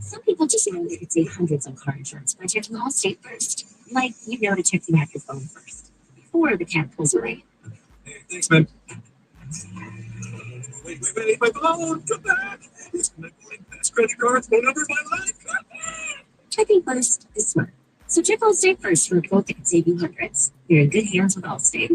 Some people just know they could save hundreds on car insurance by checking Allstate first. Like, you know to check you have your phone first, before the cat pulls away. Hey, thanks, man. Wait, my phone, come back. It's my best credit card, phone number of my life. Come back. Checking first is smart. So check Allstate first for a quote that can save you hundreds. You're in good hands with Allstate.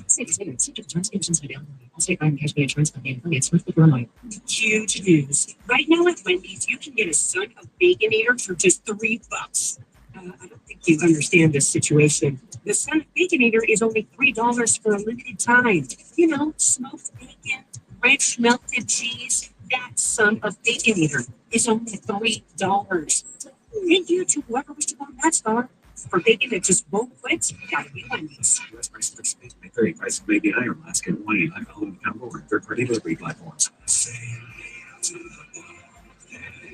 Save terms, conditions available. Allstate Fire and Casualty Insurance Company and affiliates with Illinois. Huge news. Right now at Wendy's, you can get a son of Baconator for just $3. I don't think you understand this situation. The son of Baconator is only $3 for a limited time. You know, smoked bacon, rich melted cheese. That son of Baconator is only $3. Thank you to whoever was to go to that star. For bacon that just won't quit, gotta be Wendy's. U.S. prices may vary. Prices may be higher in Alaska and Hawaii, like all accountable or third-party delivery platforms.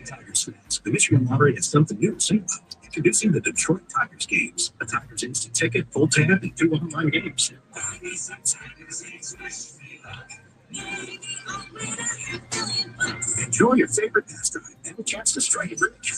Tigers fans, the Michigan Lottery has something new to sing about. Introducing the Detroit Tigers games. A Tigers instant ticket, full tab, and 2 online games. Enjoy your favorite pastime and a chance to strike it rich.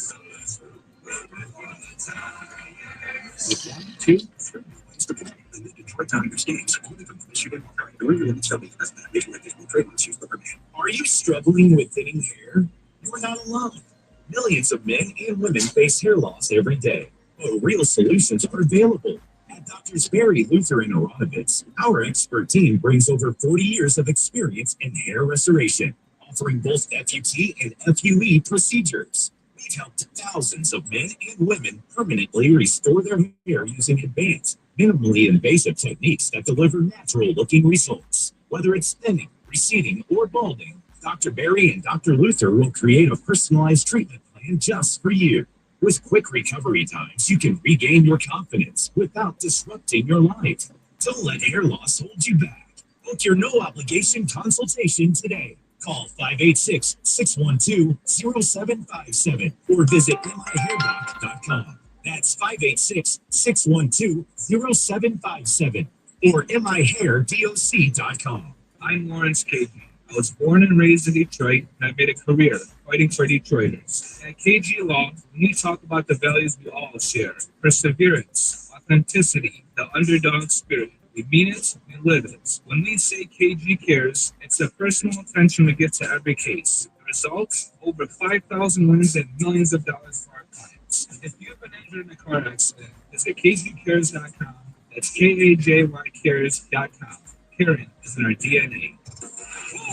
2, 3 ways to play in the Detroit Tigers games. Only from Michigan Lottery. During the MSW has been additional trademarks used for permission. Are you struggling with thinning hair? You are not alone. Millions of men and women face hair loss every day. But real solutions are available. At Drs. Barry, Luther, and Aronovitz, our expert team brings over 40 years of experience in hair restoration, offering both FUT and FUE procedures. We've helped thousands of men and women permanently restore their hair using advanced, minimally invasive techniques that deliver natural-looking results. Whether it's thinning, receding, or balding, Dr. Barry and Dr. Luther will create a personalized treatment plan plan just for you. With quick recovery times, you can regain your confidence without disrupting your life. Don't let hair loss hold you back. Book your no-obligation consultation today. Call 586-612-0757 or visit mihairdoc.com. That's 586-612-0757 or mihairdoc.com. I'm Lawrence KG. I was born and raised in Detroit, and I made a career fighting for Detroiters. At KG Law, we talk about the values we all share: perseverance, authenticity, the underdog spirit. We mean it, we live it. When we say KG cares, it's the personal attention we give to every case. The result? Over 5,000 wins and millions of dollars for our clients. If you've been injured in a car accident, visit KGCares.com. That's KAJYcares.com. Caring is in our DNA.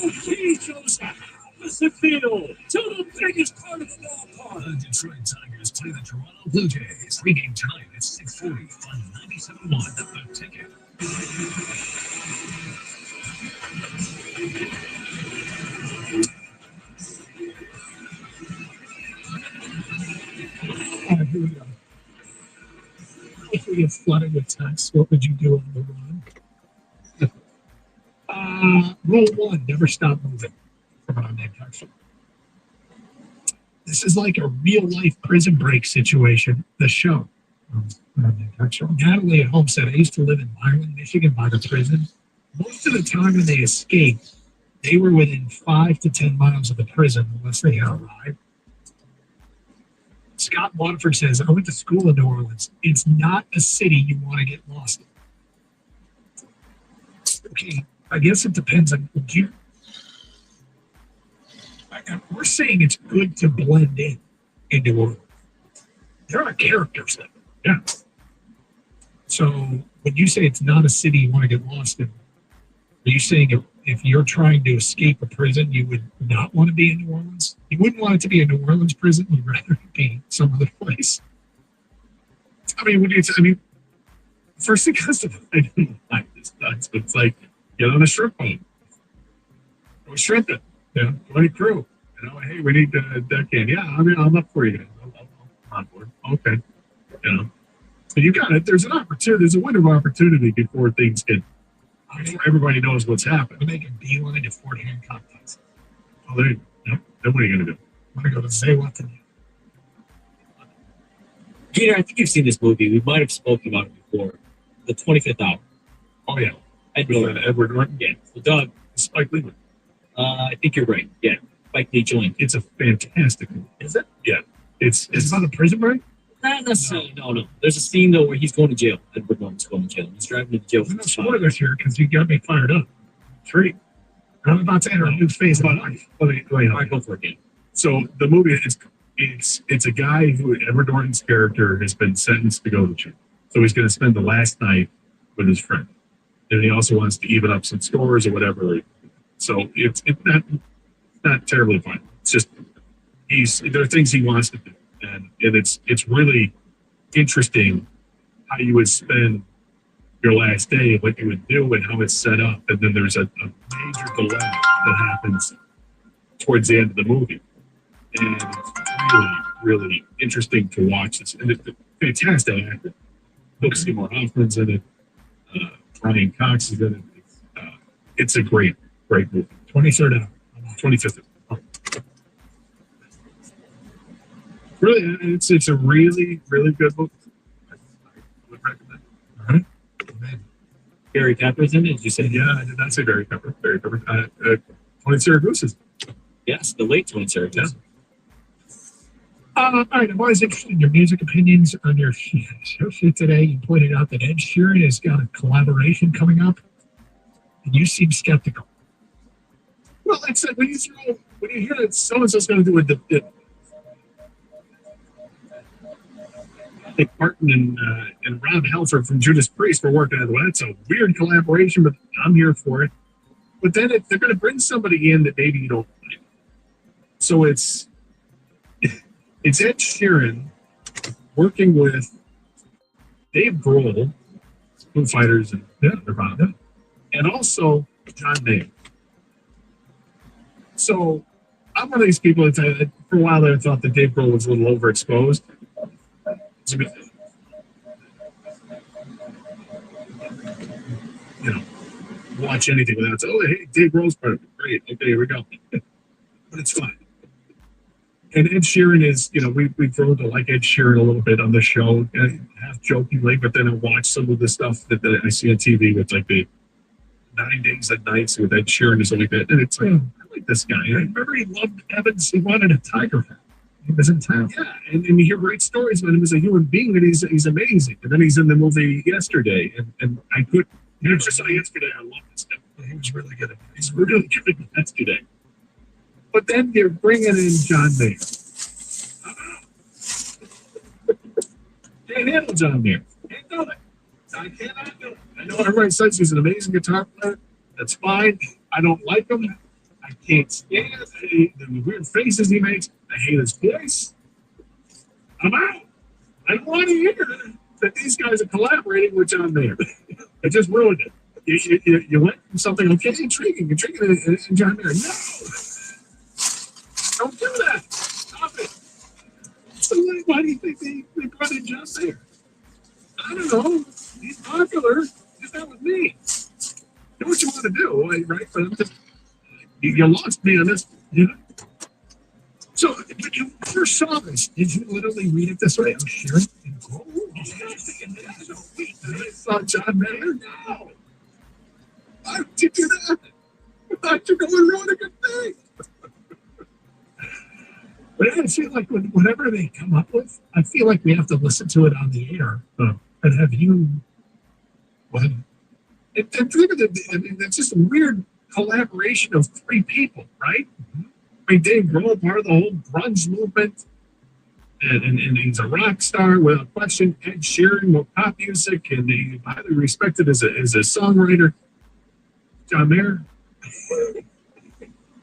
Okay, Joseph. Opposite field to the biggest part of the ballpark. The Detroit Tigers play the Toronto Blue Jays. Pregame tonight at 6:40 on 97.1 The Ticket. Here we go. If we get flooded with texts, what would you do on the run? Rule 1, never stop moving. From our name text. This is like a real life prison break situation, the show. Natalie at home said, I used to live in Milan, Michigan by the prison. Most of the time when they escaped, they were within 5 to 10 miles of the prison unless they had a ride. Scott Waterford says, I went to school in New Orleans. It's not a city you want to get lost in. Okay, I guess it depends on you. We're saying it's good to blend in New Orleans. There are characters there. Yeah. So when you say it's not a city you want to get lost in, are you saying if you're trying to escape a prison, you would not want to be in New Orleans? You wouldn't want it to be a New Orleans prison. You'd rather it be some other place. I mean, first thing comes to mind, I didn't like this nuts, but it's like, get on a shrimp boat. Go shrimping. Yeah, join a crew. You know, hey, we need a deckhand. Yeah, I mean, I'm up for you guys. I'm on board. Okay. You know, so you got it. There's an opportunity. There's a window of opportunity before things get. Before everybody knows what's happened. We're making beeline to Fort Hancock. Oh, there you go. Yep. Then what are you going to do? I'm going to go to say what to do. Peter, I think you've seen this movie. We might have spoken about it before. The 25th Hour. Oh, yeah. Edward Norton. Yeah. So, Doug. Spike Lee. I think you're right. Yeah. Spike Lee joined. It's a fantastic movie. Is it? Yeah. It's about a prison break? Not necessarily. No. There's a scene, though, where he's going to jail. Edward Norton's going to jail. He's driving to jail. No spoilers here because you got me fired up. 3. I'm about to enter a new phase of my life. All right, go for it, Dan. So the movie it's a guy who Edward Norton's character has been sentenced to go to jail. So he's going to spend the last night with his friend, and he also wants to even up some scores or whatever. So it's not terribly fun. It's just there are things he wants to do, and it's really interesting how you would spend your last day, what you would do, and how it's set up. And then there's a major dilemma that happens towards the end of the movie. And it's really, really interesting to watch this. And it's fantastic acting. Philip Seymour Hoffman's in it. Brian Cox is in it. It's a great movie. 23rd hour. 25th. Oh. Really, it's a really, really good book. I would recommend. All right. Barry Pepper's in it, did you say? Yeah, I did not say Barry Pepper. Tony Siragusa. Yes, the late Tony Siragusa. Yeah. All right, I'm always interested in your music opinions on your show sheet today. You pointed out that Ed Sheeran has got a collaboration coming up, and you seem skeptical. Well, that's it. When you hear that so-and-so's going to do I think Martin and Rob Halford from Judas Priest were working on it. Well, that's a weird collaboration, but I'm here for it. But then they're going to bring somebody in that maybe you don't like. So it's Ed Sheeran working with Dave Grohl, Foo Fighters, and Nirvana, and also John Mayer. So I'm one of these people that for a while there thought that Dave Grohl was a little overexposed. You know, watch anything without saying, oh, hey, Dave Grohl's part of it. Great. Okay, here we go. But it's fine. And Ed Sheeran is, you know, we've grown to like Ed Sheeran a little bit on the show, half jokingly, but then I watch some of the stuff that I see on TV with like the 9 Days and Nights with Ed Sheeran and stuff like that. And it's like, I like this guy. I remember he loved Evans. He wanted a tiger. He was in town. Yeah. And you hear great stories about him as a human being, and he's amazing. And then he's in the movie Yesterday. And I could, you know, just saw Yesterday. I love this stuff. He was really good at it. He's really good at Yesterday. But then you're bringing in John Mayer. Can't handle John Mayer. Can't do it. I cannot do it. I know everybody says he's an amazing guitar player. That's fine. I don't like him. I can't stand the weird faces he makes. I hate his voice. I'm out. I don't want to hear that these guys are collaborating with John Mayer. It just ruined it. You went from something intriguing, and John Mayer. No. Don't do that. Stop it. So why do you think they brought in John Mayer? I don't know. He's popular. Just not with me. Do what you want to do, right? But I'm just, you lost me on this. You know? So, when you first saw this, did you literally read it this way? Oh, Sheeran and Grohl? I saw John Mayer? No. Why would you do that? I thought you were going around a good thing. But I feel like whatever they come up with, I feel like we have to listen to it on the air and have you. What? And think of it, I mean, it's just a weird collaboration of 3 people, right? Mm-hmm. I mean, Dave Grohl, part of the whole grunge movement, and he's a rock star without question. Ed Sheeran with pop music, and he's highly respected as a songwriter. John Mayer.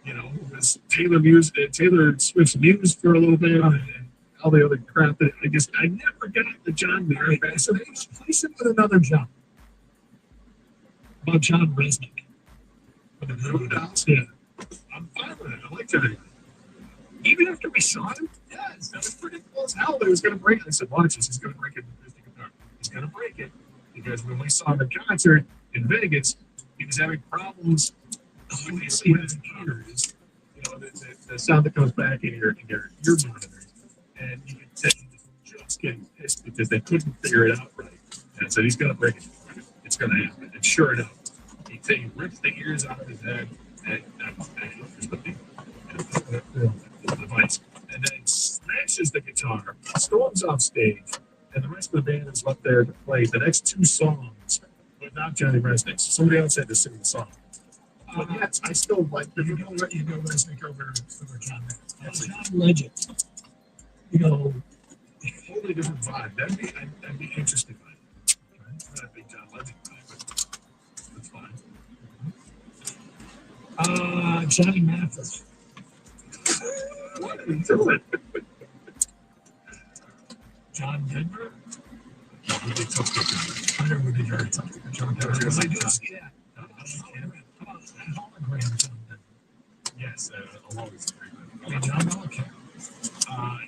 You know, was Taylor Swift's muse for a little bit, and all the other crap that I never got the John Mayer fascination. Place him with another John. About John Resnick. With the Voodoo Dolls. Yeah. I'm fine with it. I like that. Even after we saw him, yes, that was pretty cool as hell that he was going to break it. I said, watch this, he's going to break it with the guitar. He's going to break it. Because when we saw him at concert in Vegas, he was having problems. When you see his ears, you know, the sound that comes back in your ear monitors, and you can tell he's just getting pissed because they couldn't figure it out right. And so he's going to break it. It's going to happen. And sure enough, he rips the ears out of his head, and that's the device. And then smashes the guitar, storms off stage, and the rest of the band is left there to play the next 2 songs without Johnny Resnick. So somebody else had to sing the song. But yes, I still like the Resnick over John Mayer. That's John Legend. You know, totally different vibe. I'd be interested in it. I'm not a big John Legend guy, but that's fine. Johnny Mathis. What are you doing? John Denver? We did talk about that. I never did hear talk about John Denver. Because I do see that. Hologram John Denver. Yes, I'll always agree with that. John Mellencamp.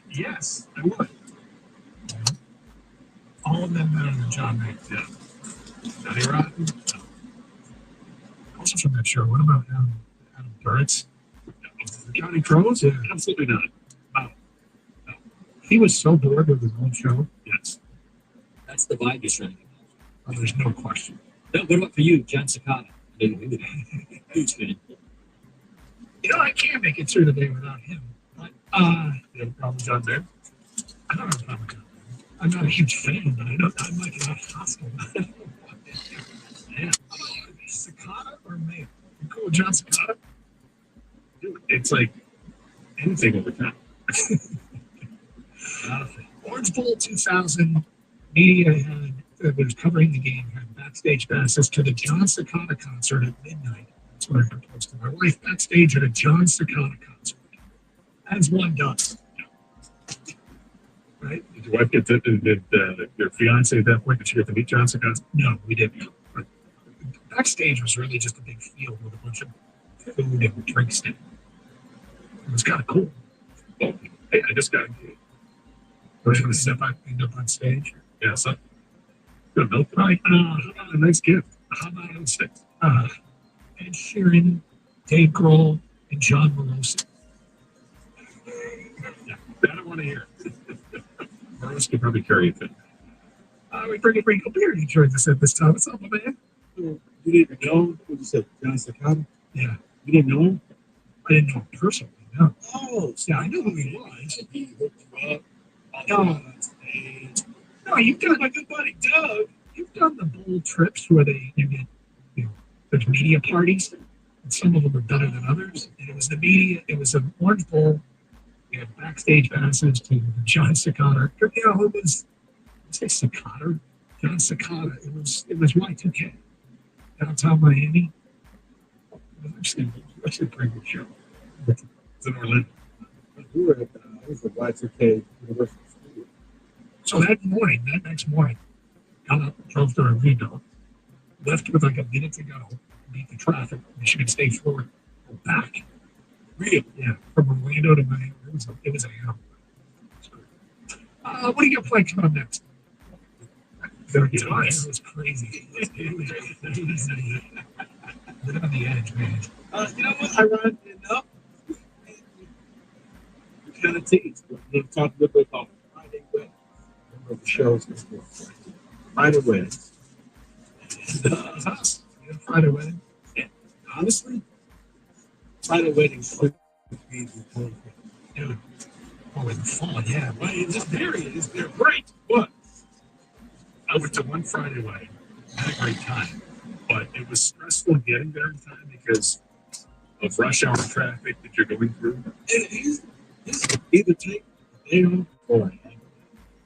Yes, I would. All of them better than John Mayer. Yeah. Johnny Rotten? No. Also from that show. What about Adam Duritz? Johnny Crows? Yeah, absolutely not. No. He was so bored with his own show. Yes. That's the vibe he's trying to get. Oh, there's no question. No, what about for you, John Cicada? Huge fan. You know, I can't make it through the day without him. But, you have a problem with John Mayer? I don't have a problem with John Mayer. I'm not a huge fan, but I'm like not hostile. Yeah. Cicada or Mayer? You cool with John Cicada? Dude, it's like anything over time. Orange Bowl 2000, media that was covering the game had backstage passes to the John Cicada concert at midnight. That's what I proposed to my wife, backstage at a John Cicada concert. As one does. Right? Did your wife did your fiance at that point, did she get to meet John Cicada? No, we didn't. But backstage was really just a big field with a bunch of food and drinks. It was kind of cool. Well, hey, I just got engaged. I was going to step up on stage. Yeah, so good milk tonight. How about a nice gift? How about Ed Sheeran, Dave Grohl, and John Morosi? Yeah, that I want to hear. Morosi could probably carry a thing. We bring a beer. You joined us at this time. What's up, my man? You didn't know what you said, John Staccato? Yeah. You didn't know him? I didn't know him personally, no. Oh, Yeah, I knew who he was. he hooked you up. No, you've done my good buddy Doug. You've done the bold trips where you get, there's media parties, and some of them are better than others. And it was the media. It was an Orange Bowl. We had backstage passes to the John Staccato. You know, it was. Say Staccato, John Staccato. It was Y2K downtown Miami. It was actually a pretty good show. It's in Orlando. You were at I was at Y2K University Studio. So that next morning, got up, drove to Orlando, left with like a minute to go, beat the traffic, Michigan State Florida, go back. Really? Yeah, from Orlando to Miami. It was a hell. What do you got planned coming up next? It was crazy. Living on the edge, man. You know what? Ironically enough, we kind of teased. We're going to talk a little bit about Friday weddings. Remember the shows before Friday weddings. And, Friday wedding? Yeah. Honestly, Friday weddings could be the whole thing. Yeah. Oh, in the fall, yeah. Well, it's just there it is. They're great. What? I went to one Friday wedding. Had a great time. But it was stressful getting there in time because of rush hour traffic that you're going through. Either take a day off or.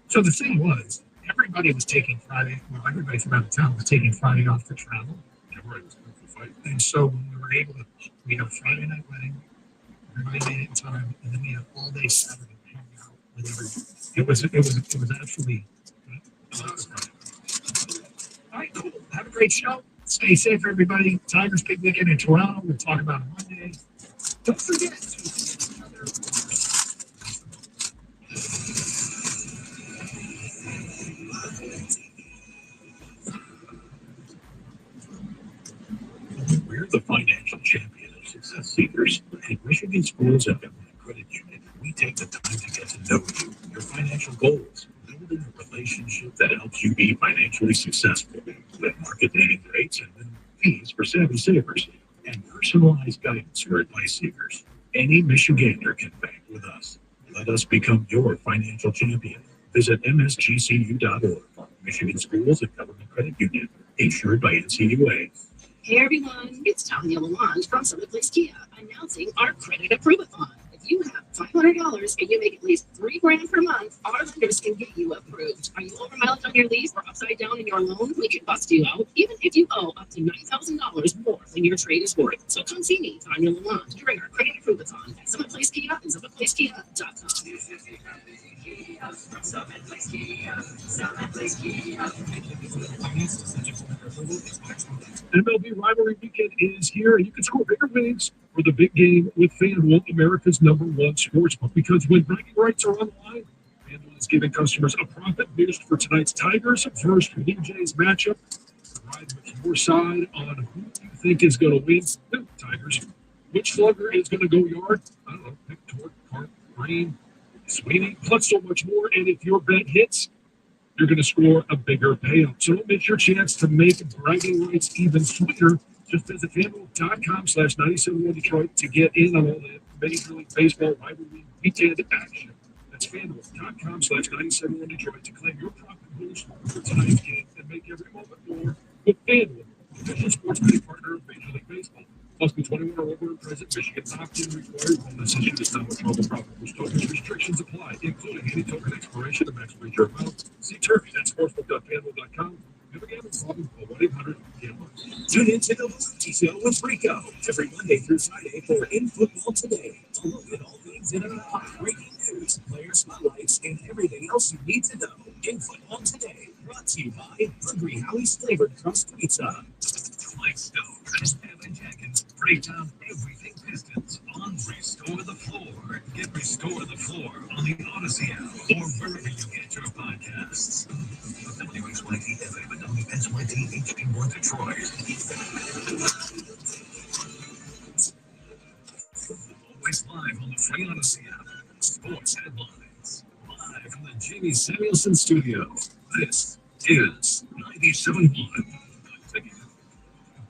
So the thing was, everybody was taking Friday. Well, everybody from out of town was taking Friday off to travel. Everybody was going for fight. And so when we were able to, we had a Friday night wedding. Everybody made it in time, and then we had all day Saturday to hang out with everybody. It was actually. All right, cool. Have a great show. Stay safe, everybody. Tigers picnicking in Toronto. We'll talk about it Monday. Don't forget We're the financial champion of success seekers. At Michigan Schools and Government Credit Union, we take the time to get to know you, your financial goals, building a relationship that helps you be financially successful with market-leading rates and minimum fees for savvy savers and personalized guidance for advice seekers. Any Michigander can bank with us. Let us become your financial champion. Visit msgcu.org. Michigan Schools and Government Credit Union, insured by NCUA. Hey everyone, it's Tanya Lalonde from Summit Place Kia announcing our credit approve-a-thon. If you have $500 and you make at least $3,000 per month, our lenders can get you approved. Are you over mileage on your lease or upside down in your loan? We can bust you out, even if you owe up to $9,000 more than your trade is worth. So come see me, Tanya Lalonde, during our credit approve-a-thon at Summit Place Kia and SummitPlaceKia.com. MLB rivalry weekend is here, and you can score bigger winnings for the big game with FanDuel, America's #1 sportsbook. Because when bragging rights are on the line, FanDuel is giving customers a profit boost for tonight's Tigers versus Blue Jays matchup. Ride with your side on who you think is going to win. The Tigers. Which slugger is going to go yard? I don't know. Pick Torque, Hart, Green, Sweeney, plus so much more. And if your bet hits, you're going to score a bigger payout. So don't miss your chance to make bragging rights even sweeter. Just visit FanDuel.com/971 Detroit to get in on all the Major League Baseball rivalry weekend action. That's FanDuel.com/971 Detroit to claim your profit boost for tonight's game and make every moment more with FanDuel, official sports betting partner of Major League Baseball. Must be 21 or over and present. Michigan opt-in required. Bonus issue is not withdrawal profit boost tokens. Restrictions apply, including any token expiration and max wager amount. See terms at sportsbook.fanduel.com. Never gamble. Call 1-800-GAMBLER. Tune in to the Variety Show with Rico every Monday through Friday for In Football Today. A look at all things in and out, breaking news, player spotlights, and everything else you need to know. In Football Today, brought to you by Hungry Howie's Flavored Crust Pizza. Mike Stone, Evan Jenkins break down everything Pistons on Restore the Floor. Odyssey app, or wherever you get your podcasts. WXYT FM and WXYT HD1 Detroit. Always live on the free Odyssey app. Sports headlines. Live from the Jamie Samuelson studio. This is 97.1.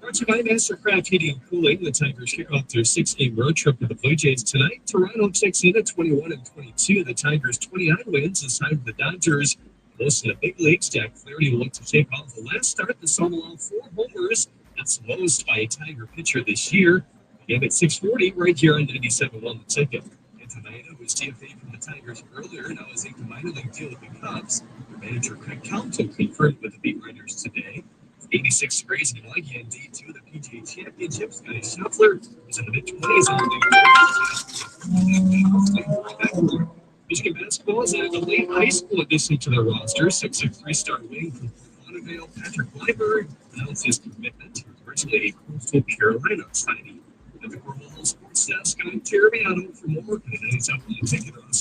Brought to you by Mastercraft Heating and Cooling. The Tigers kick off their 6-game road trip with the Blue Jays tonight. Toronto checks in at 21-22. The Tigers' 29 wins aside from the Dodgers. Most in the big leagues, Jack Flaherty will look to take off the last start. The Sun allow 4 homers. That's the most by a Tiger pitcher this year. Again at 6:40 right here on 97.1 The Ticket. And tonight it was DFA from the Tigers earlier. Now is a minor league deal with the Cubs. Their manager Craig Counsell confirmed with the beat writers today. 86 sprays in Leggy and D2 the PGA Championship. Scotty Scheffler is in the mid-20s on the Michigan basketball has added a late high school addition to their roster. 6'3" star wing from Lauderdale, Patrick Blyberg announced his commitment. Originally a Coastal Carolina signing. At the Global Sports Desk, I'm Jeremy Otto for more. And it's up on the ticket on